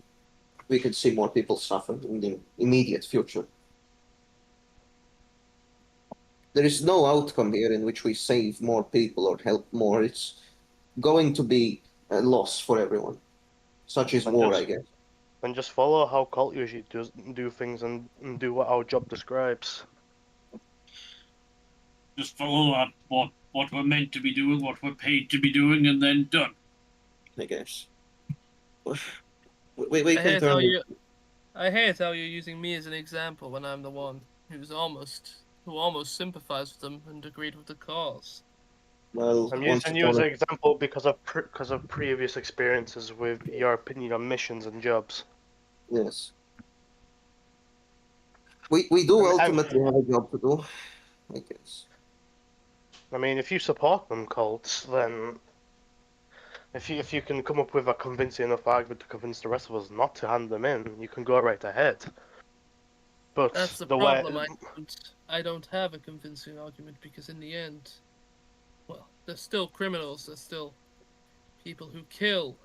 we could see more people suffer in the immediate future. There is no outcome here in which we save more people or help more. It's going to be a loss for everyone. Such is And war, just- I guess. And just follow how cult usually do things and do what our job describes. just follow up what we're meant to be doing, what we're paid to be doing, and then done. I guess. We I can hate how turn. I hate how you're using me as an example when I'm the one who almost sympathized with them and agreed with the cause. Well, I'm once using you as upon an example because of previous experiences with your opinion on missions and jobs. yes. We do I mean, ultimately have a job to do, I guess. I mean, if you support them cults, then if you can come up with a convincing enough argument to convince the rest of us not to hand them in, you can go right ahead. But That's the the way problem. I don't have a convincing argument because in the end, well, they're still criminals. They're still people who kill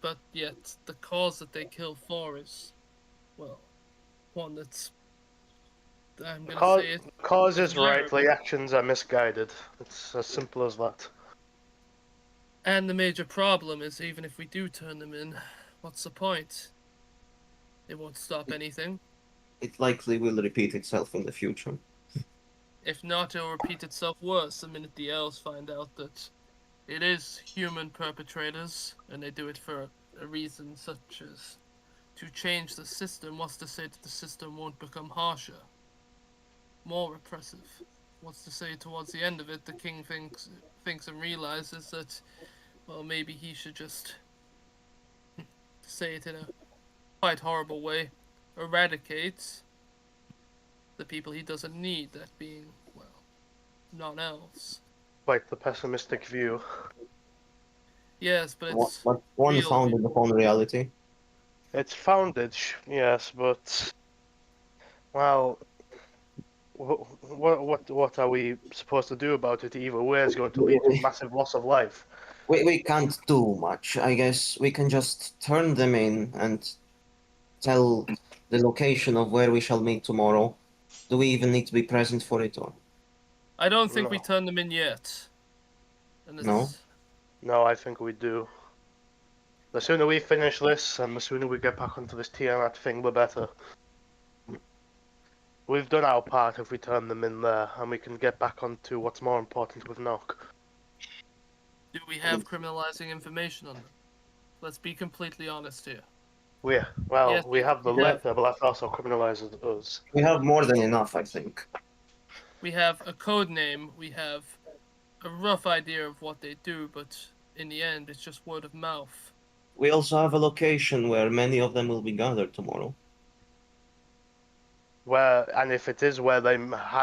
but yet the cause that they kill for is, well, one that's I'm gonna cause, say it. cause is right, desirable. the actions are misguided. It's as simple as that. And the major problem is even if we do turn them in, what's the point? It won't stop anything. It likely will repeat itself in the future. If not, it'll repeat itself worse the minute the elves find out that it is human perpetrators and they do it for a reason such as to change the system. What's to say that the system won't become harsher, more repressive? What's to say towards the end of it the king thinks and realizes that, well, maybe he should just, to say it in a quite horrible way, eradicate the people he doesn't need, that being, well, non-elves. Quite the pessimistic view. Yes, but it's But one real. founded upon reality. It's founded, yes, but well, what are we supposed to do about it? Either way, it's going to lead to massive loss of life. We can't do much. I guess we can just turn them in and tell the location of where we shall meet tomorrow. Do we even need to be present for it, or I don't think we No. turned them in yet. And it's, No? No, I think we do. The sooner we finish this, and the sooner we get back onto this Tiamat thing, the better. We've done our part if we turn them in there, and we can get back onto what's more important with Nock. do we have criminalizing information on them? Let's be completely honest here. We Yes, we have the we have- letter, but that also criminalizes us. We have more than enough, I think. We have a code name, we have a rough idea of what they do, but in the end, it's just word of mouth. We also have a location where many of them will be gathered tomorrow. And if it is where they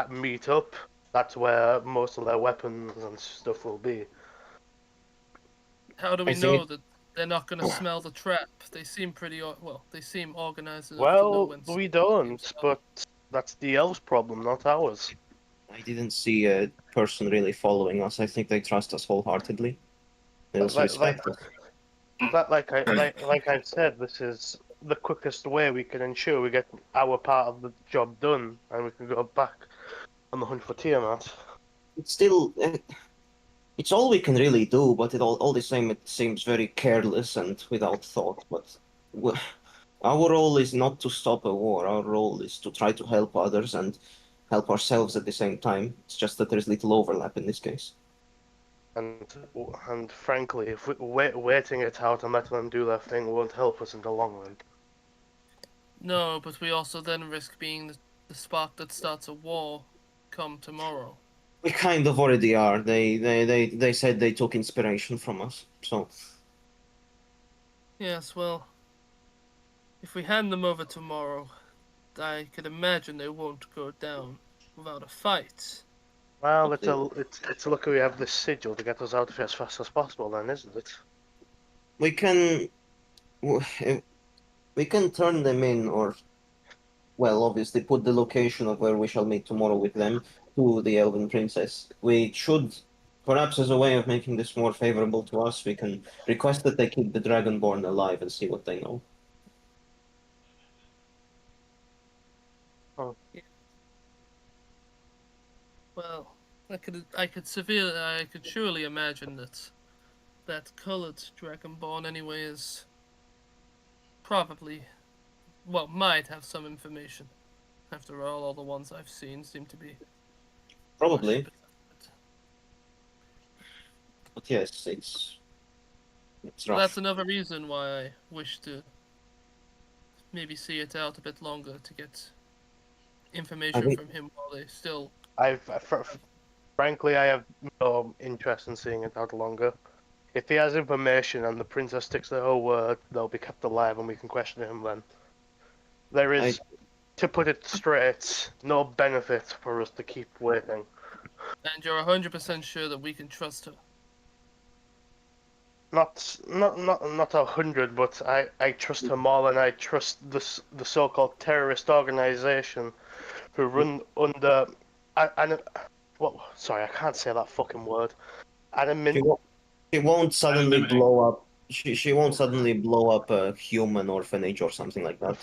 meet up, that's where most of their weapons and stuff will be. How do I we think know that they're not going to smell the trap? They seem pretty well. They seem organized enough to know Well, when. we don't, but that's the elves' problem, not ours. I didn't see a person really following us. I think they trust us wholeheartedly. They also Like, respect us. like I said, this is the quickest way we can ensure we get our part of the job done, and we can go back on the hunt for Tiamat. It's still, it's all we can really do, but all the same, it seems very careless and without thought. But w- our role is not to stop a war. Our role is to try to help others and help ourselves at the same time. It's just that there's little overlap in this case. And and frankly, if waiting it out and letting them do their thing won't help us in the long run. No, but we also then risk being the spark that starts a war come tomorrow. We kind of already are. They said they took inspiration from us. So Yes, well, if we hand them over tomorrow, I could imagine they won't go down without a fight. Well, Hopefully. it's lucky we have this sigil to get us out of here as fast as possible, then, isn't it? we can w- we can turn them in, or well, obviously put the location of where we shall meet tomorrow with them to the Elven Princess. We should, perhaps as a way of making this more favorable to us, we can request that they keep the Dragonborn alive and see what they know. Oh, Well, I could surely imagine that colored dragonborn anyway is probably, well, might have some information. After all the ones I've seen seem to be Probably, worshippers. but yes, it's But that's rough. another reason why I wish to maybe see it out a bit longer to get I information think from him while they still. Frankly, I have no interest in seeing it out longer. If he has information and the princess sticks to her word, they'll be kept alive and we can question him then. There I is, to put it straight, no benefit for us to keep waiting. And you're 100% sure that we can trust her. Not 100, but I trust her more than I trust the so-called terrorist organization who run under and what? Sorry, I can't say that fucking word. she won't, she won't suddenly Anonymity. blow up. She won't suddenly blow up a human orphanage or something like that.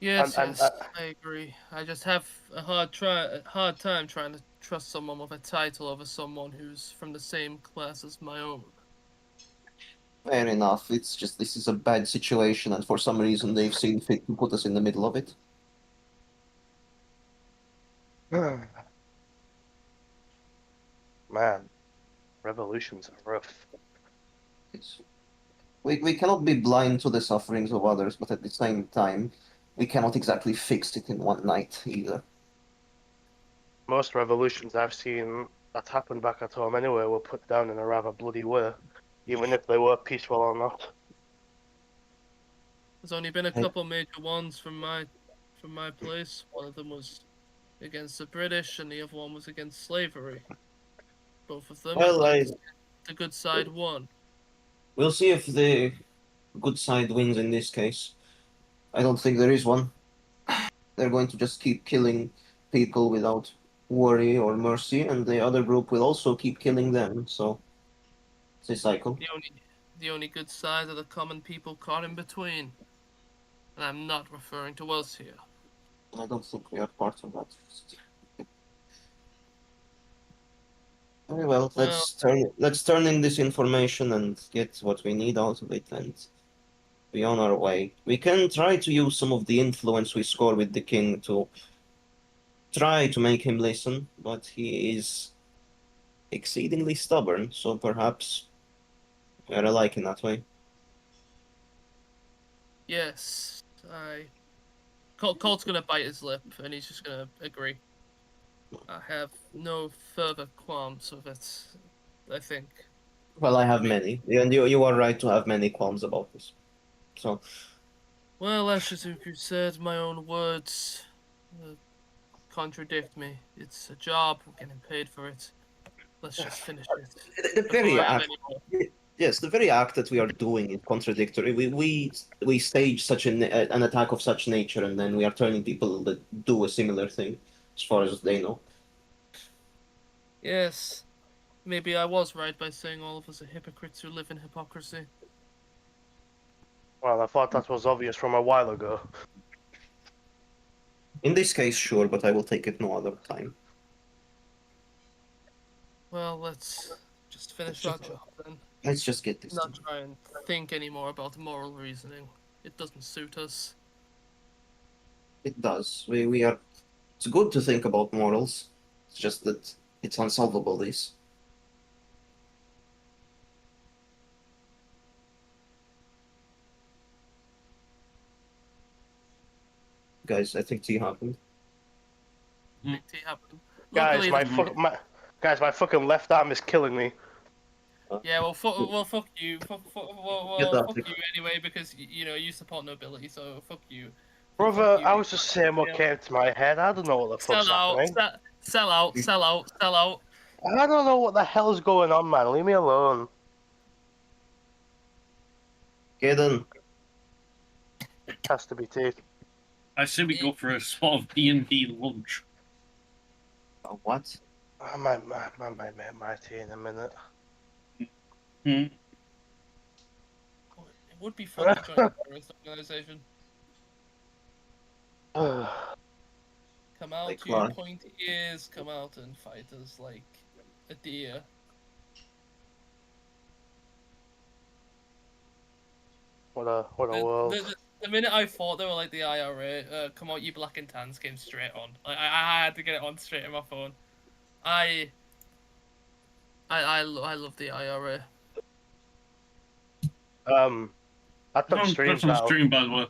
Yes, And yes, I agree. I just have a hard time trying to trust someone with a title over someone who's from the same class as my own. Fair enough. It's just this is a bad situation, and for some reason they've seen fit to put us in the middle of it. man, revolutions are rough. It's, we cannot be blind to the sufferings of others, but at the same time, we cannot exactly fix it in one night either. Most revolutions I've seen that happened back at home anyway were put down in a rather bloody way, even if they were peaceful or not. There's only been a I, couple major ones from my place. One of them was against the British, and the other one was against slavery. Both of them, I'd well, like to see the good side won. we'll see if the good side wins in this case. I don't think there is one. They're going to just keep killing people without worry or mercy, and the other group will also keep killing them. So it's a cycle. The only good side are the common people caught in between. And I'm not referring to us here. I don't think we are part of that. Very well, Well, let's turn in this information and get what we need out of it and be on our way. We can try to use some of the influence we score with the king to try to make him listen, but he is exceedingly stubborn, so perhaps we are alike in that way. yes, Colt's gonna bite his lip, and he's just gonna agree. I have no further qualms with it, I think. Well, I have many, and you are right to have many qualms about this. So, Well, that's just if you said my own words contradict me. It's a job, I'm getting paid for it. Let's just finish it the before very I have act, any more. yes, the very act that we are doing is contradictory. We stage such an attack of such nature, and then we are turning people that do a similar thing, as far as they know. Yes, maybe I was right by saying all of us are hypocrites who live in hypocrisy. Well, I thought that was obvious from a while ago. In this case, sure, but I will take it no other time. Well, let's just finish Let's our job then. Let's just get this Not done. try and think anymore about moral reasoning. It doesn't suit us. It does. We are. It's good to think about morals. It's just that it's unsolvable. This. Guys, I think tea happened. Big T happened. Guys, Luckily, guys, my fucking left arm is killing me. yeah. Well, fuck you. Get up. Fuck you anyway because you know you support nobility. So fuck you. Fuck Brother, you. I was just saying what Yeah. came to my head. I don't know what the fuck's Sell out. happening. Sell out. Sell out. Sell out. I don't know what the hell's going on, man. Leave me alone. Kaden, Has to be tea. I say we go for a sort of D&D lunch. what? I might make my tea in a minute. Hmm. It would be fun to join a terrorist organization. Come out, Like you what? pointy ears. Come out and fight us like a deer. What a world. The minute I thought they were like the IRA, come out, you black and tans came straight on. I had to get it on straight in my phone. I love the IRA. I took stream That's on battle. stream, by the way.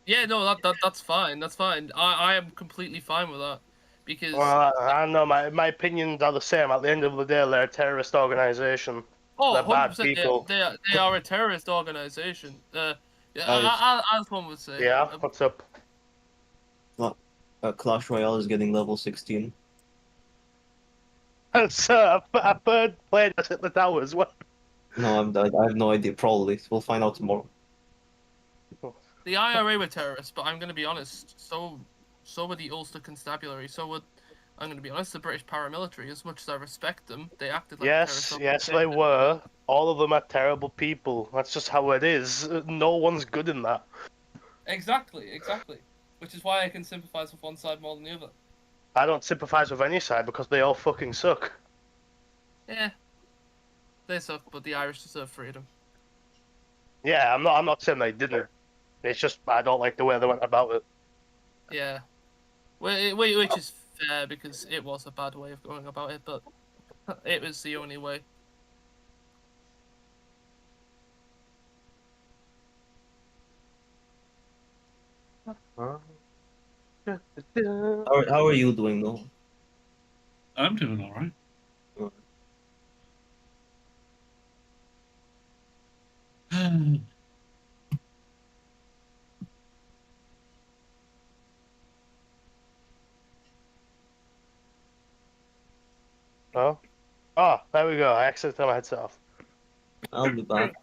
Yeah, no, that's fine. That's fine. I am completely fine with that because Well, I don't know. My opinions are the same. At the end of the day, they're a terrorist organization. They're bad 100% people. they are a terrorist organization. Yeah, Guys, as one would say. Yeah, what's up? Clash Royale is getting level 16. So a third player that's at the tower as well. No, I have no idea. Probably. We'll find out tomorrow. The IRA were terrorists, but I'm going to be honest. So were the Ulster Constabulary. So were, I'm going to be honest, the British paramilitary. As much as I respect them, they acted like a Yes, terrorist yes, they organization. were. All of them are terrible people. That's just how it is. No one's good in that. Exactly. Which is why I can sympathise with one side more than the other. I don't sympathise with any side because they all fucking suck. Yeah, they suck, but the Irish deserve freedom. Yeah, I'm not saying they didn't. It's just I don't like the way they went about it. Yeah, which is fair because it was a bad way of going about it, but it was the only way. How are you doing though? I'm doing all right. Oh, oh, there we go. I accidentally turned my headset off. I'll be back.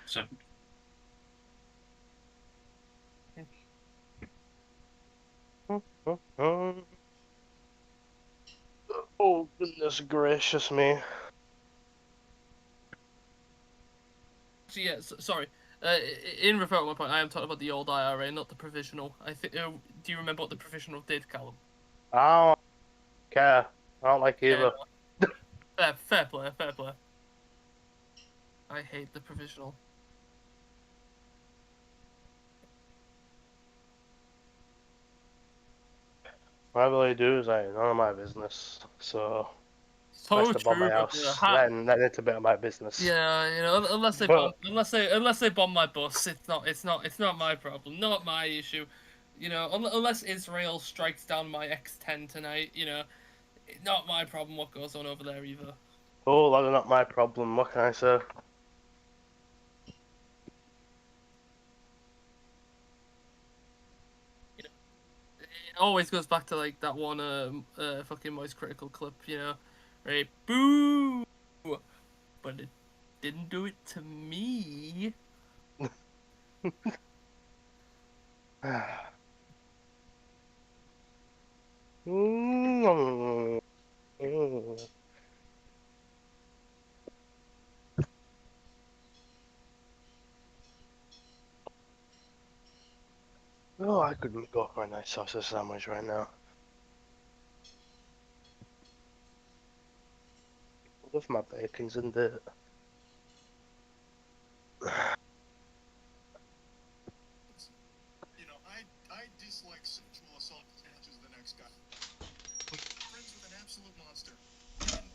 Second. Oh, goodness gracious me. So yeah, sorry. In referring to my point, I am talking about the old IRA, not the provisional. I think. Do you remember what the provisional did, Callum? I don't care. I don't like either. Fair play, fair play. I hate the provisional. Whatever they do is like none of my business. So So unless they bomb my true, house, brother. then it's a bit of my business. Yeah, you know, unless they But- unless they bomb my bus, it's not my problem, not my issue. You know, unless Israel strikes down my X10 tonight, you know, not my problem what goes on over there either. Oh, that's not my problem. What can I say? It always goes back to like that one fucking Moist Critical clip, you know, right? Boo! But it didn't do it to me. Oh, I could go for a nice sausage sandwich right now. Love my bacons and it. You know, I dislike sexual assault as much as the next guy. But friends with an absolute monster. And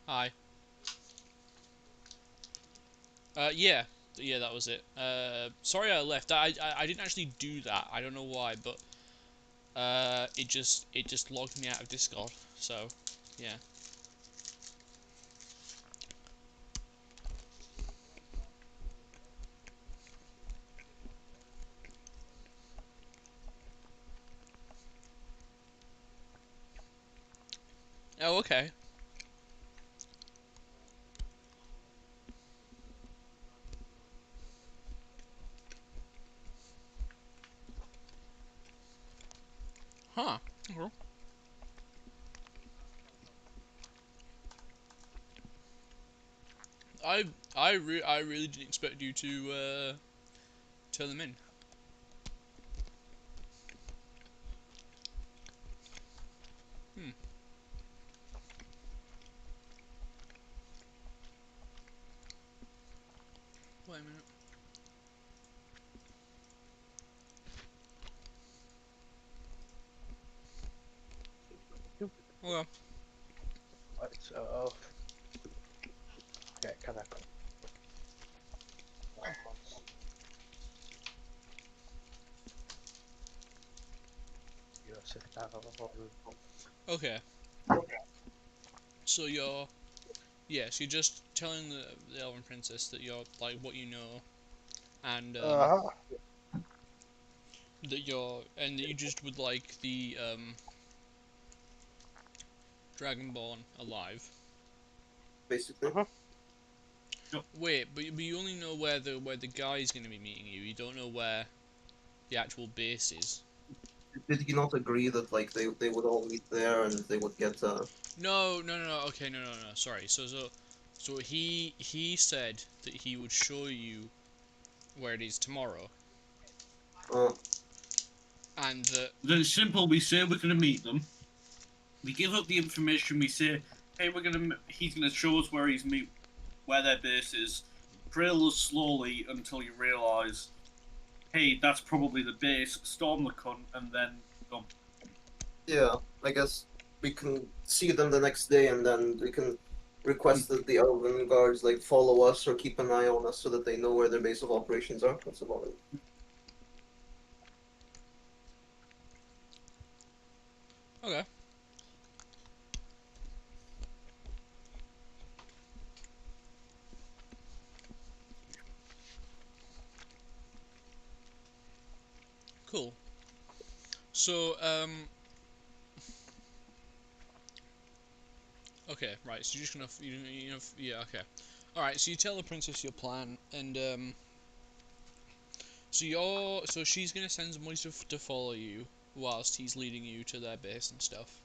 Hi. Yeah. Yeah, that was it. Sorry I left. I didn't actually do that. I don't know why, but it just logged me out of Discord. So, yeah. Oh, okay. Huh. Okay. I I really didn't expect you to turn them in. Hmm. Wait a minute. Well, Right, so yeah, can I? You sit down. okay. So you're yes, you're just telling the elven princess that you're like what you know and Uh-huh. that you just would like the Dragonborn alive. Basically. Uh-huh. Wait, but you only know where the guy's going to be meeting you. You don't know where the actual base is. Did he not agree that like they would all meet there and they would get No, no, no, no. Okay, no, no, no. Sorry. So he said that he would show you where it is tomorrow, uh and that Then it's simple. We say we're gonna meet them. We give up the information. We say, hey, he's gonna show us where their base is. Drill us slowly until you realise, hey, that's probably the base. Storm the cunt, and then go. yeah, I guess we can see them the next day and then we can request that the Elven guards like follow us or keep an eye on us so that they know where their base of operations are. That's about it. okay. Cool. So okay, right. So you're just gonna yeah, okay. All right. So you tell the princess your plan, and so she's gonna send somebody to follow you whilst he's leading you to their base and stuff.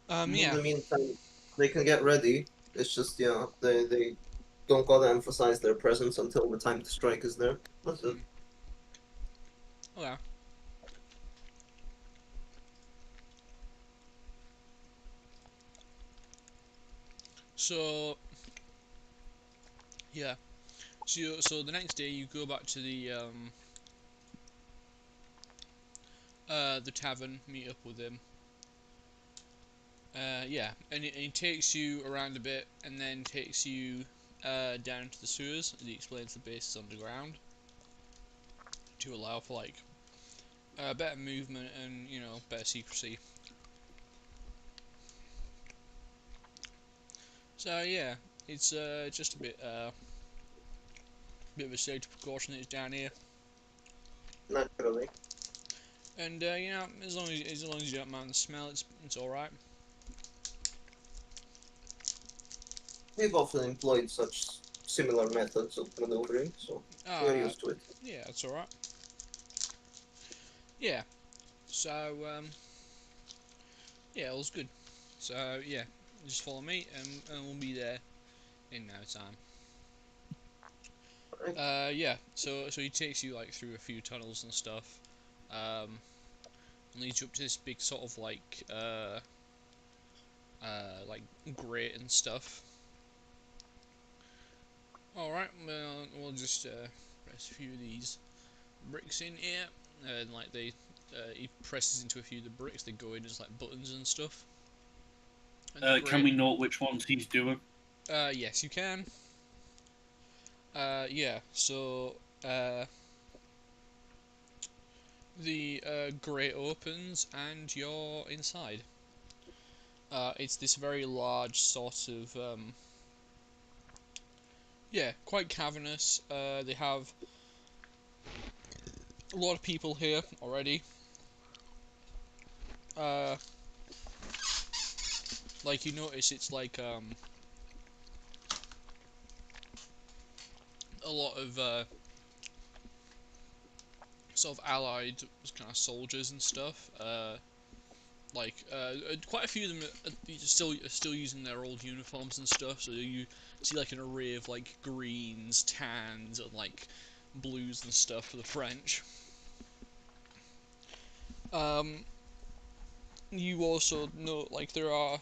In Yeah. the meantime, they can get ready. It's just they don't gotta emphasize their presence until the time to strike is there. That's it. Okay. So yeah. So the next day you go back to the tavern, meet up with him. Yeah, and he takes you around a bit, and then takes you down to the sewers, and he explains the base is underground to allow for like better movement and better secrecy. So yeah, it's just a bit of a safety precaution that it's down here, Naturally. and as long as you don't mind the smell, it's all right. We've often employed such similar methods of maneuvering, so we're Uh, used to it. yeah, it's all right. Yeah. So yeah, all's good. So yeah, just follow me, and we'll be there in no time. Right? Yeah. So he takes you like through a few tunnels and stuff, and leads you up to this big sort of like grate and stuff. All right. Well, we'll just press a few of these bricks in here, and like he presses into a few of the bricks. They go in as like buttons and stuff. And the Can grate. we note which ones he's doing? Yes, you can. Yeah. So the grate opens and you're inside. It's this very large sort of yeah, quite cavernous. They have a lot of people here already. Uh, like you notice, it's like a lot of sort of allied kind of soldiers and stuff. Quite a few of them are still using their old uniforms and stuff. So you see like an array of like greens, tans, and like blues and stuff for the French. Um, you also note like there are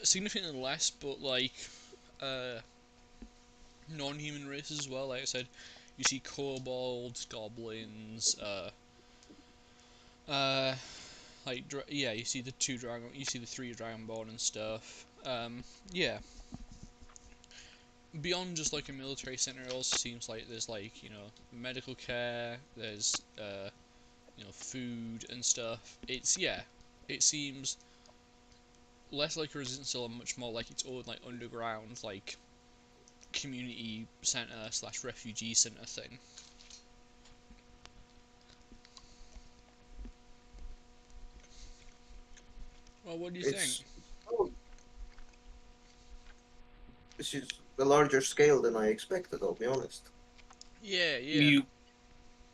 significantly less, but like uh, non-human races as well. Like I said, you see kobolds, goblins, uh, yeah, you see you see the three dragonborn and stuff. Yeah. Beyond just like a military center, it also seems like there's like medical care. There's food and stuff. It seems less like a resistance and much more like its own like underground like community centre / refugee centre thing. Well, what do you It's think? oh, this is a larger scale than I expected. I'll be honest. Yeah, You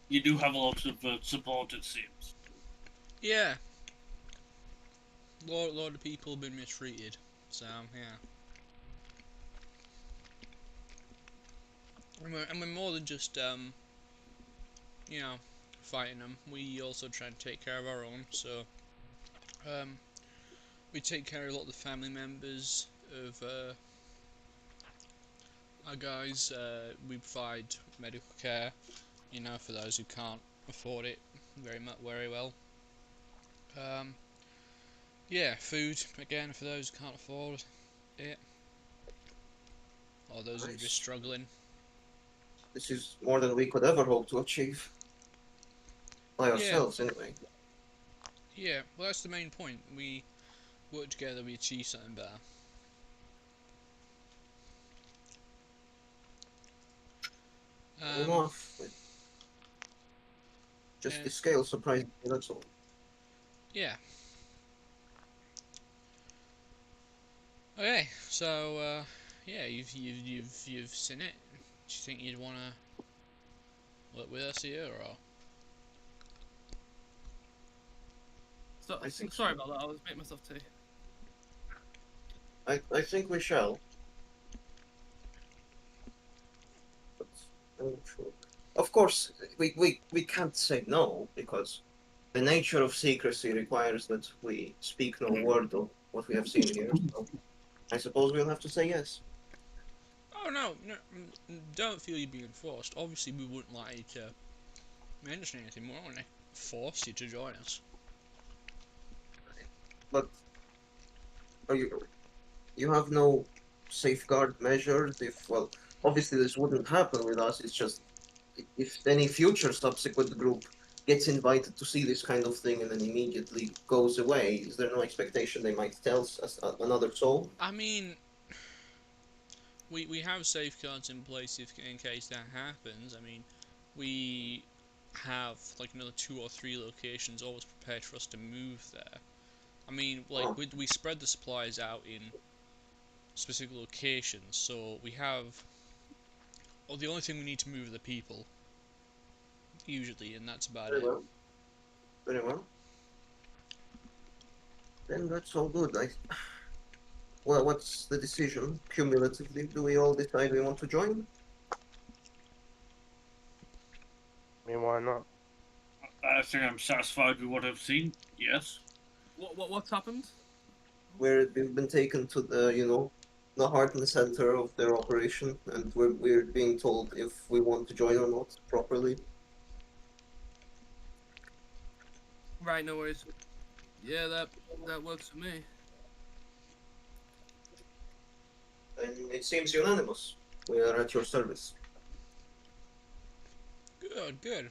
do have a lot of support, it seems. yeah. Lot of people have been mistreated, so yeah. And we're more than just you know, fighting them. We also try and take care of our own. So we take care of a lot of the family members of our guys. We provide medical care, you know, for those who can't afford it very well. Yeah, food again for those who can't afford it, or those who are just Nice. struggling. This is more than we could ever hope to achieve by Yeah, ourselves, anyway. yeah. Well, that's the main point. We work together, we achieve something better. Fair enough. Just the And scale surprised me. That's all. yeah. Okay, so yeah, you've seen it. Do you think you'd wanna work with us here, or? So, I think sorry so. about that. I was making myself tea. I think we shall. But I'm not sure. Of course, we can't say no because the nature of secrecy requires that we speak no word of what we have seen here. So I suppose we'll have to say yes. Oh no, don't feel you're being forced. Obviously, we wouldn't like you to mention anything. We don't want to force you to join us. But are you have no safeguard measures if well obviously this wouldn't happen with us. It's just if any future subsequent group gets invited to see this kind of thing and then immediately goes away, is there no expectation they might tell us another soul? I mean, we have safeguards in place if in case that happens. I mean, we have like another 2 or 3 locations always prepared for us to move there. I mean, like Oh, we spread the supplies out in specific locations, so we have. Well, the only thing we need to move are the people, usually, and that's about very it. well. Very well. Then that's all good. Well, what's the decision cumulatively? Do we all decide we want to join? I mean, why not? I think I'm satisfied with what I've seen. Yes. What's happened? We've been taken to the heart and center of their operation, and we're being told if we want to join or not properly. Right, no worries. Yeah, that works for me. And it seems unanimous. We are at your service. Good.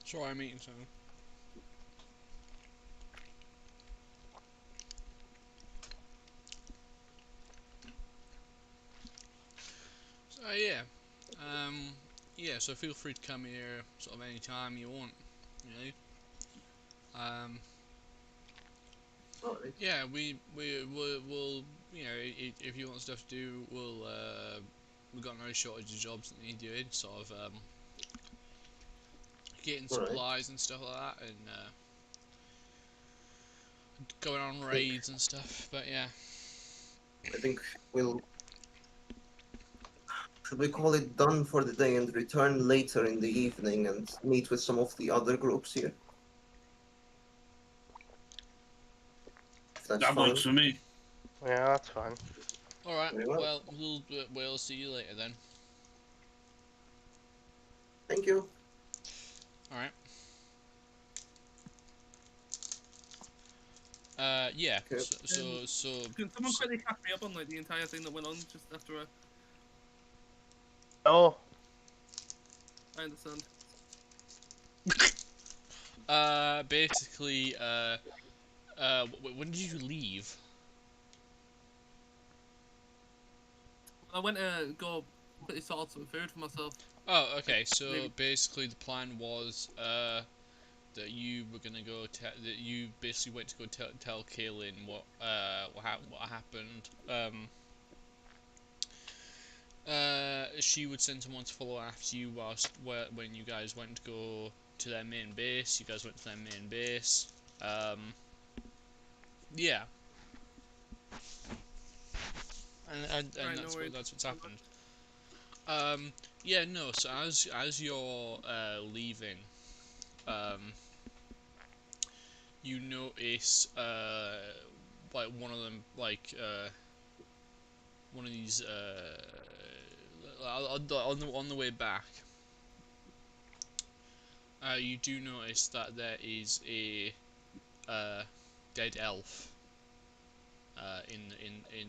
Sorry, I'm eating something. So yeah. So feel free to come here sort of any time you want. You know. All right. Yeah, we'll you know if you want stuff to do, we've got no shortage of jobs that need doing. Sort of getting All right. supplies and stuff like that, and going on I think raids and stuff. But yeah. I think we'll should we call it done for the day and return later in the evening and meet with some of the other groups here. If that's That fine. works for me. Yeah, that's fine. All right. Very well. Well, we'll see you later then. Thank you. All right. Yeah. Okay. So Can someone quickly catch me up on like the entire thing that went on just after Oh, I understand. Basically, when did you leave? I went to go quickly sort some food for myself. Oh, okay. So maybe- basically, the plan was that you were gonna go. That you basically went to go tell Kaylin what happened. She would send someone to follow after you when you guys went to go to their main base. You guys went to their main base. Yeah. And Right, no worries. that's what's happened. Yeah, no. So as you're leaving, um, you notice like one of them one of these on the way back. You do notice that there is a dead elf in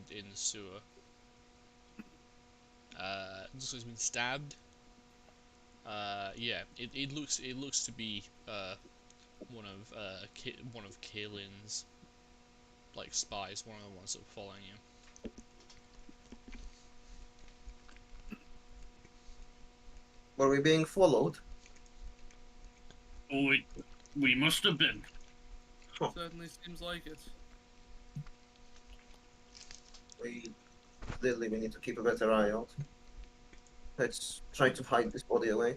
the sewer. Looks like he's been stabbed. Yeah, it looks to be one of Kaylin's like spies, one of the ones that were following you. Were we being followed? Oh, we must have been. Certainly seems like it. Clearly, we need to keep a better eye out. Let's try to hide this body away.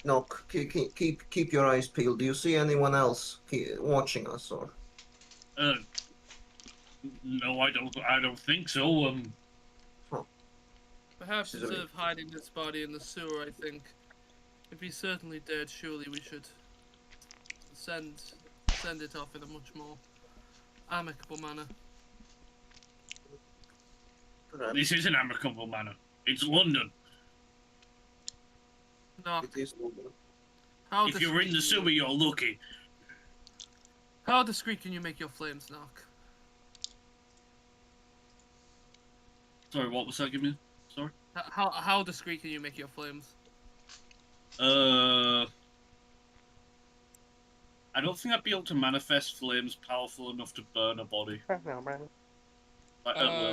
No, keep your eyes peeled. Do you see anyone else watching us, or? No, I don't think so. Perhaps This is instead a- of hiding this body in the sewer, I think if he's certainly dead, surely we should send it off in a much more amicable manner. Perhaps This is an amicable manner. It's London. No, it is. how If you're in the discreet- sewer, you're lucky. How discreet can you make your flames, knock? Sorry, what was that? Give me. Sorry. How discreet can you make your flames? I don't think I'd be able to manifest flames powerful enough to burn a body. Well,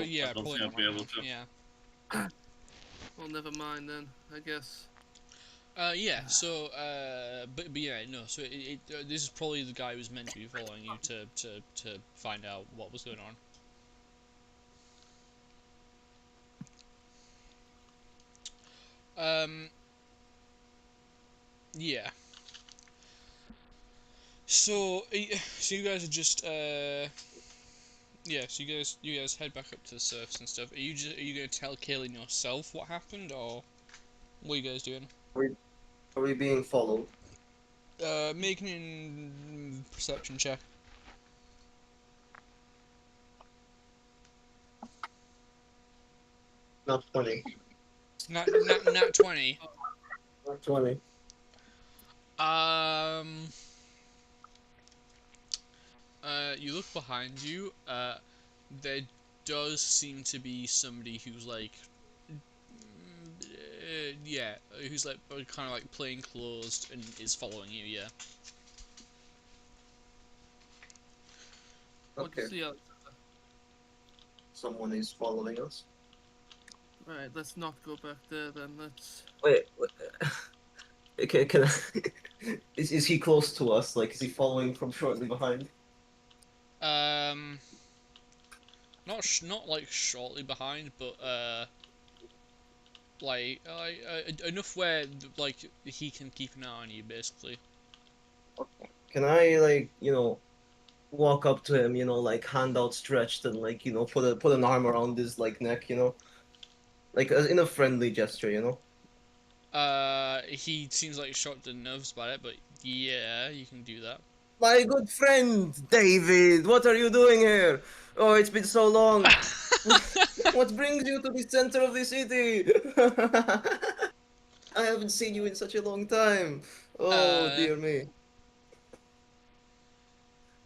Yeah, I don't probably think I'd be not, able to. Yeah. Well, never mind then. I guess. Yeah. So, but yeah, no. So this is probably the guy who's meant to be following you to find out what was going on. Yeah. So, so you guys are just yeah. So you guys head back up to the surface and stuff. Are you gonna tell Kaylin yourself what happened, or what are you guys doing? Are we being followed? Make an perception check. Not 20. Nat 20. Not 20. You look behind you. There does seem to be somebody who's like, yeah, who's like kind of like plain clothes and is following you. Yeah. What do you Okay, see? someone is following us. Right, let's not go back there then. Let's. Wait. Can I... is he close to us? Like, is he following from shortly behind? Not like shortly behind, but enough where like he can keep an eye on you, basically. Can I, like, walk up to him, like hand outstretched and, like, put an arm around his, like, neck, like in a friendly gesture. He seems like shocked and nervous about it, but yeah, you can do that. My good friend David, what are you doing here? Oh, it's been so long. What brings you to the center of the city? I haven't seen you in such a long time. Oh, dear me.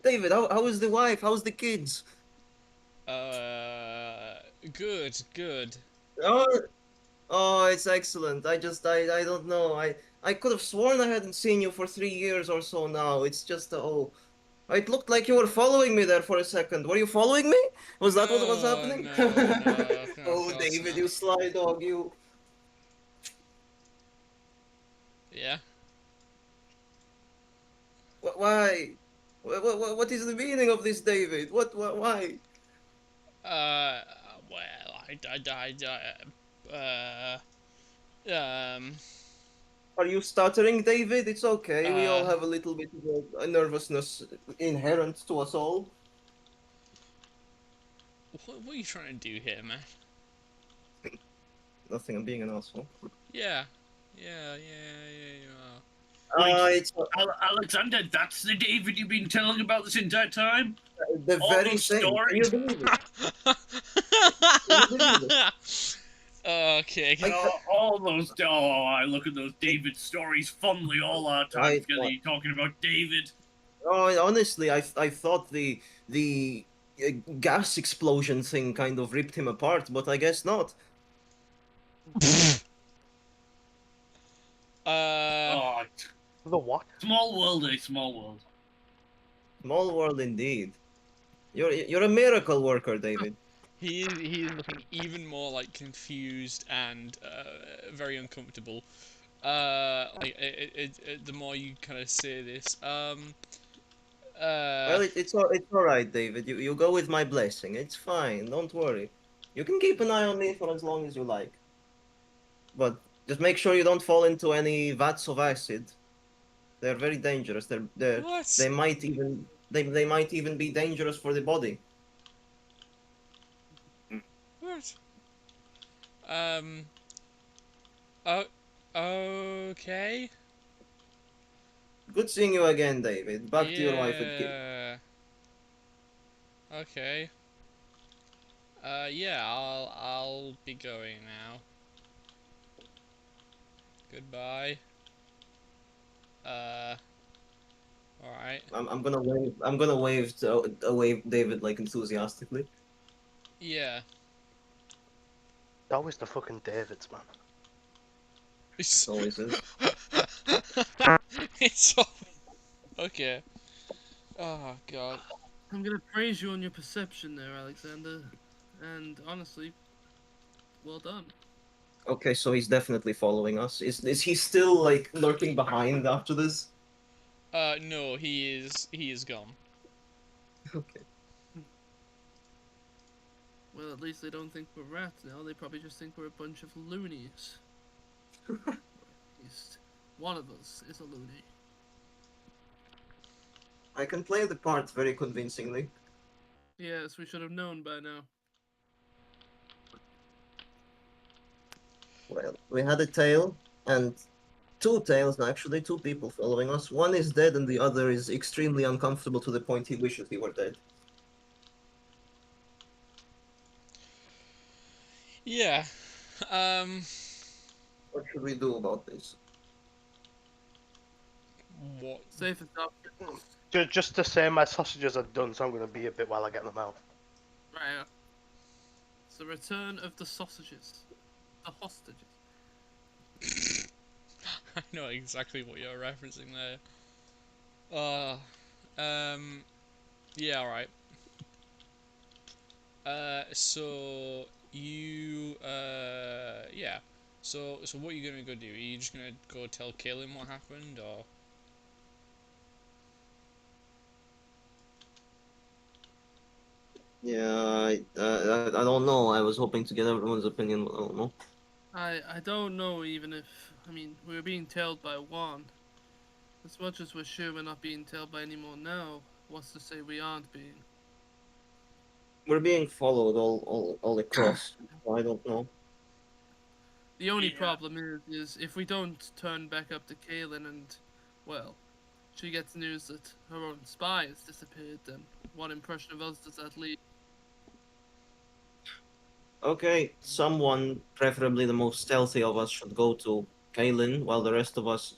David, how is the wife? How's the kids? Good, good. Oh, oh, it's excellent. I don't know. I could have sworn I hadn't seen you for 3 years or so now. It's just, oh, it looked like you were following me there for a second. Were you following me? Was that what was No, happening? no, of Oh, course David, not. you sly dog, you. Yeah. Why? What is the meaning of this, David? Why? Uh, well, um, Are you stuttering, David? It's okay. We all uh, have a little bit of a nervousness inherent to us all. what are you trying to do here, man? Nothing. I'm being an asshole. Yeah, yeah, you are. Wait, It's Alexander, that's the David you've been telling about this entire time? the All very those same. Can you stories? believe it? Can you believe it? Okay. All those. Oh, I look at those David stories fondly all our time. I- Together, you talking about David? Oh, honestly, I thought the gas explosion thing kind of ripped him apart, but I guess not. Oh, The what? small world, eh? Small world. Small world indeed. You're a miracle worker, David. He is looking even more like confused and very uncomfortable. The more you kind of say this, Well, it's all right, David. You go with my blessing. It's fine. Don't worry. You can keep an eye on me for as long as you like, but just make sure you don't fall into any vats of acid. They're very dangerous. what? They might even be dangerous for the body. What? Um. Oh. Okay. Good seeing you again, David. Back to your wife and kid. Yeah. Okay. Yeah. I'll be going now. Goodbye. Uh. All right. I'm gonna wave away David like enthusiastically. Yeah. It's always the fucking Davids, man. It's Always is. it's all... okay. Oh god. I'm gonna praise you on your perception there, Alexander. And honestly, well done. Okay, so he's definitely following us. Is he still like lurking behind after this? No, he is gone. Okay. Well, at least they don't think we're rats now. They probably just think we're a bunch of loonies. At least one of us is a loony. I can play the part very convincingly. Yes, we should have known by now. Well, we had a tail and two tails actually, two people following us. One is dead and the other is extremely uncomfortable to the point he wishes he were dead. Yeah. What should we do about this? What? Safest option. Just to say, my sausages are done, so I'm gonna be a bit while I get them out. Right. It's the return of the sausages. The hostages. I know exactly what you're referencing there. Yeah, alright. So you yeah. So what are you gonna go do? Are you just gonna go tell Kaylin what happened, or? Yeah, I don't know. I was hoping to get everyone's opinion, but I don't know. I don't know even if, I mean, we were being tailed by one. As much as we're sure we're not being tailed by any more now, what's to say we aren't being? We're being followed all across. I don't know. The only Yeah. problem is if we don't turn back up to Kaylin and, well, she gets news that her own spy has disappeared, then what impression of us does that leave? Okay, someone, preferably the most stealthy of us, should go to Kaylin while the rest of us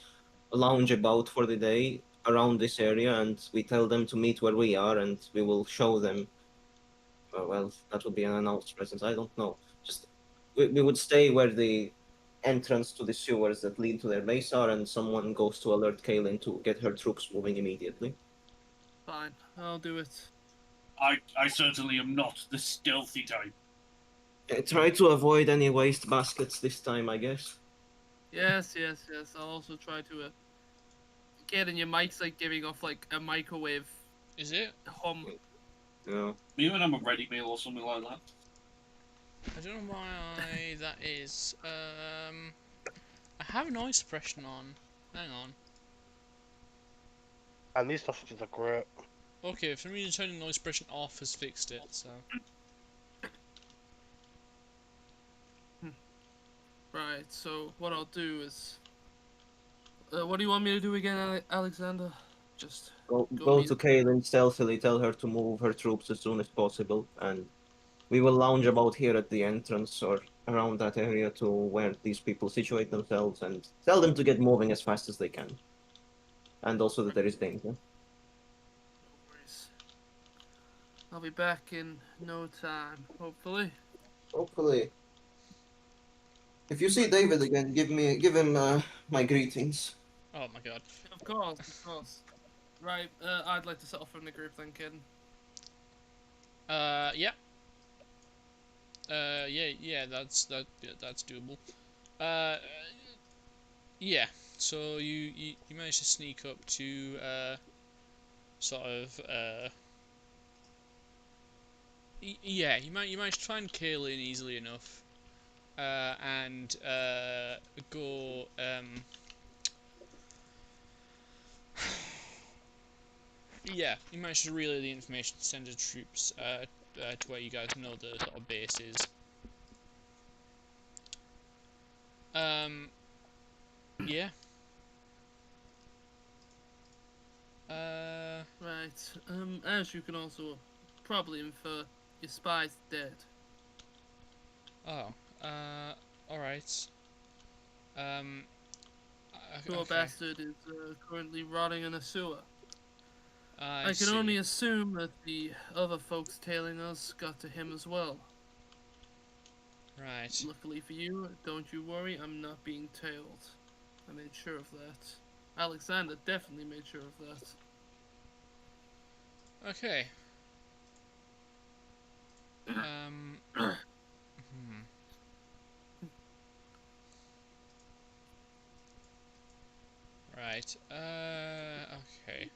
lounge about for the day around this area, and we tell them to meet where we are, and we will show them well, that would be an announced presence. I don't know. Just we would stay where the entrance to the sewers that lead to their base are, and someone goes to alert Kaylin to get her troops moving immediately. Fine, I'll do it. I certainly am not the stealthy type. Try to avoid any waste baskets this time, I guess. Yes. I'll also try to. Get in your mic's like giving off like a microwave Is it? hum. Yeah. Maybe when I'm a ready meal or something like that. I don't know why that is. I have noise suppression on. Hang on. And these sausages are great. Okay, for me, turning noise suppression off has fixed it. So. Right. So what I'll do is. What do you want me to do again, Alexander? Just Go meet- to Kaylin stealthily, tell her to move her troops as soon as possible, and we will lounge about here at the entrance or around that area to where these people situate themselves and tell them to get moving as fast as they can. And also that there is danger. No worries. I'll be back in no time, hopefully. Hopefully. If you see David again, give him my greetings. Oh my god. Of course. Right. I'd like to settle from the group then, kid. Yeah. Yeah, that's doable. Yeah. So you managed to sneak up to sort of yeah, you managed to find Kaylin easily enough, and go yeah, you managed to relay the information to send the troops to where you guys know the sort of base is. Yeah. Right. As you can also probably infer, your spy's dead. Oh. Alright. Poor Okay. bastard is currently rotting in a sewer. I can see. only assume that the other folks tailing us got to him as well. Right. Luckily for you, don't you worry, I'm not being tailed. I made sure of that. Alexander definitely made sure of that. Okay. Right. Okay.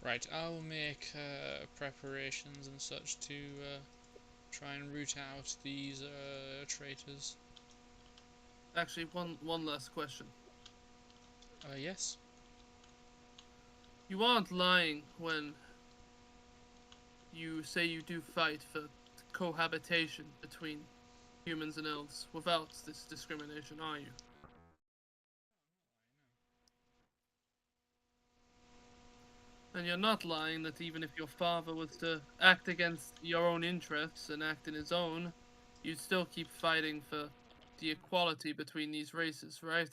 Right. I'll make preparations and such to try and root out these traitors. Actually, one last question. Yes. You aren't lying when you say you do fight for cohabitation between humans and elves without this discrimination, are you? And you're not lying that even if your father was to act against your own interests and act in his own, you'd still keep fighting for the equality between these races, right?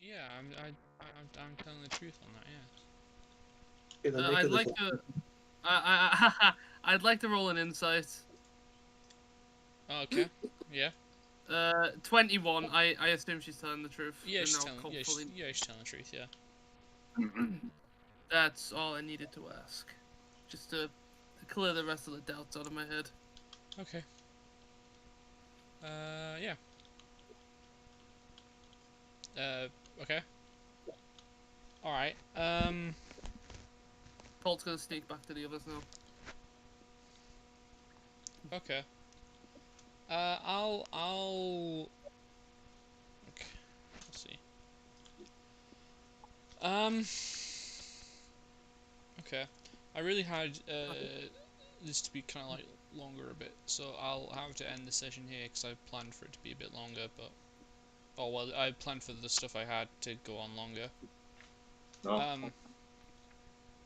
Yeah. I'm telling the truth on that. I'd like to. I'd like to roll an insight. Yeah. Okay. Yeah. 21. I assume she's telling the truth. Yeah. and She's I'll telling. call Yeah. fully- She's telling the truth. Yeah. That's all I needed to ask. Just to clear the rest of the doubts out of my head. Okay. Yeah. Okay. Alright. Colt's gonna sneak back to the others now. Okay. Okay. Let's see. Okay. I really had this to be kind of like longer a bit, so I'll have to end the session here because I planned for it to be a bit longer, but oh well, I planned for the stuff I had to go on longer. No,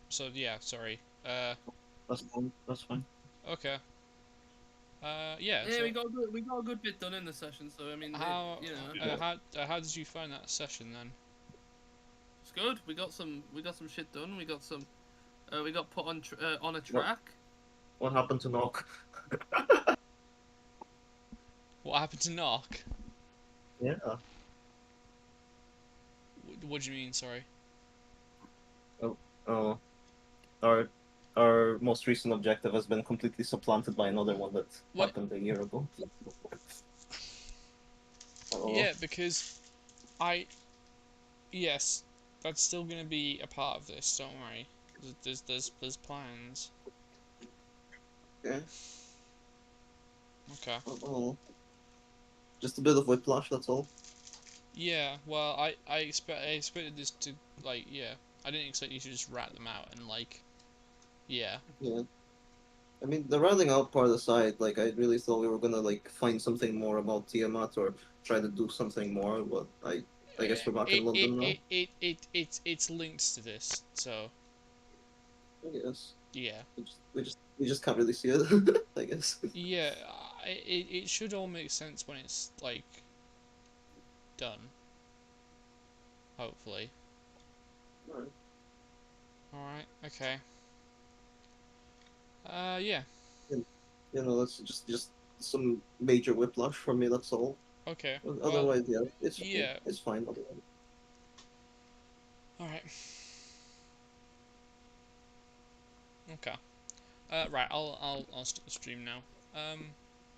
So yeah, sorry. that's fine. That's fine. Okay. Yeah. Yeah, So we got a good bit done in the session. So I mean, how you know, how did you find that session then? it's good. We got some shit done. We got some We got put on a track. What happened to Knock? What happened to Knock? Yeah. What do you mean? Sorry. Oh, our most recent objective has been completely supplanted by another one that What? happened a year ago. Oh, Yeah, because yes, that's still gonna be a part of this. Don't worry. There's plans. okay. Okay. Oh, just a bit of whiplash. That's all. Yeah. Well, I expected this to like yeah. I didn't expect you to just rat them out and like yeah. Yeah. I mean, the rounding out part aside, like I really thought we were gonna like find something more about Tiamat or try to do something more, but I guess we're back in London now. It's linked to this. So I guess yeah. we just can't really see it. I guess. Yeah. It should all make sense when it's like done. Hopefully. Alright. Alright, okay. Yeah. That's just some major whiplash for me. That's all. Okay. But Well, otherwise, yeah, yeah. it's fine. Otherwise. Alright. Okay. Right, I'll stop the stream now.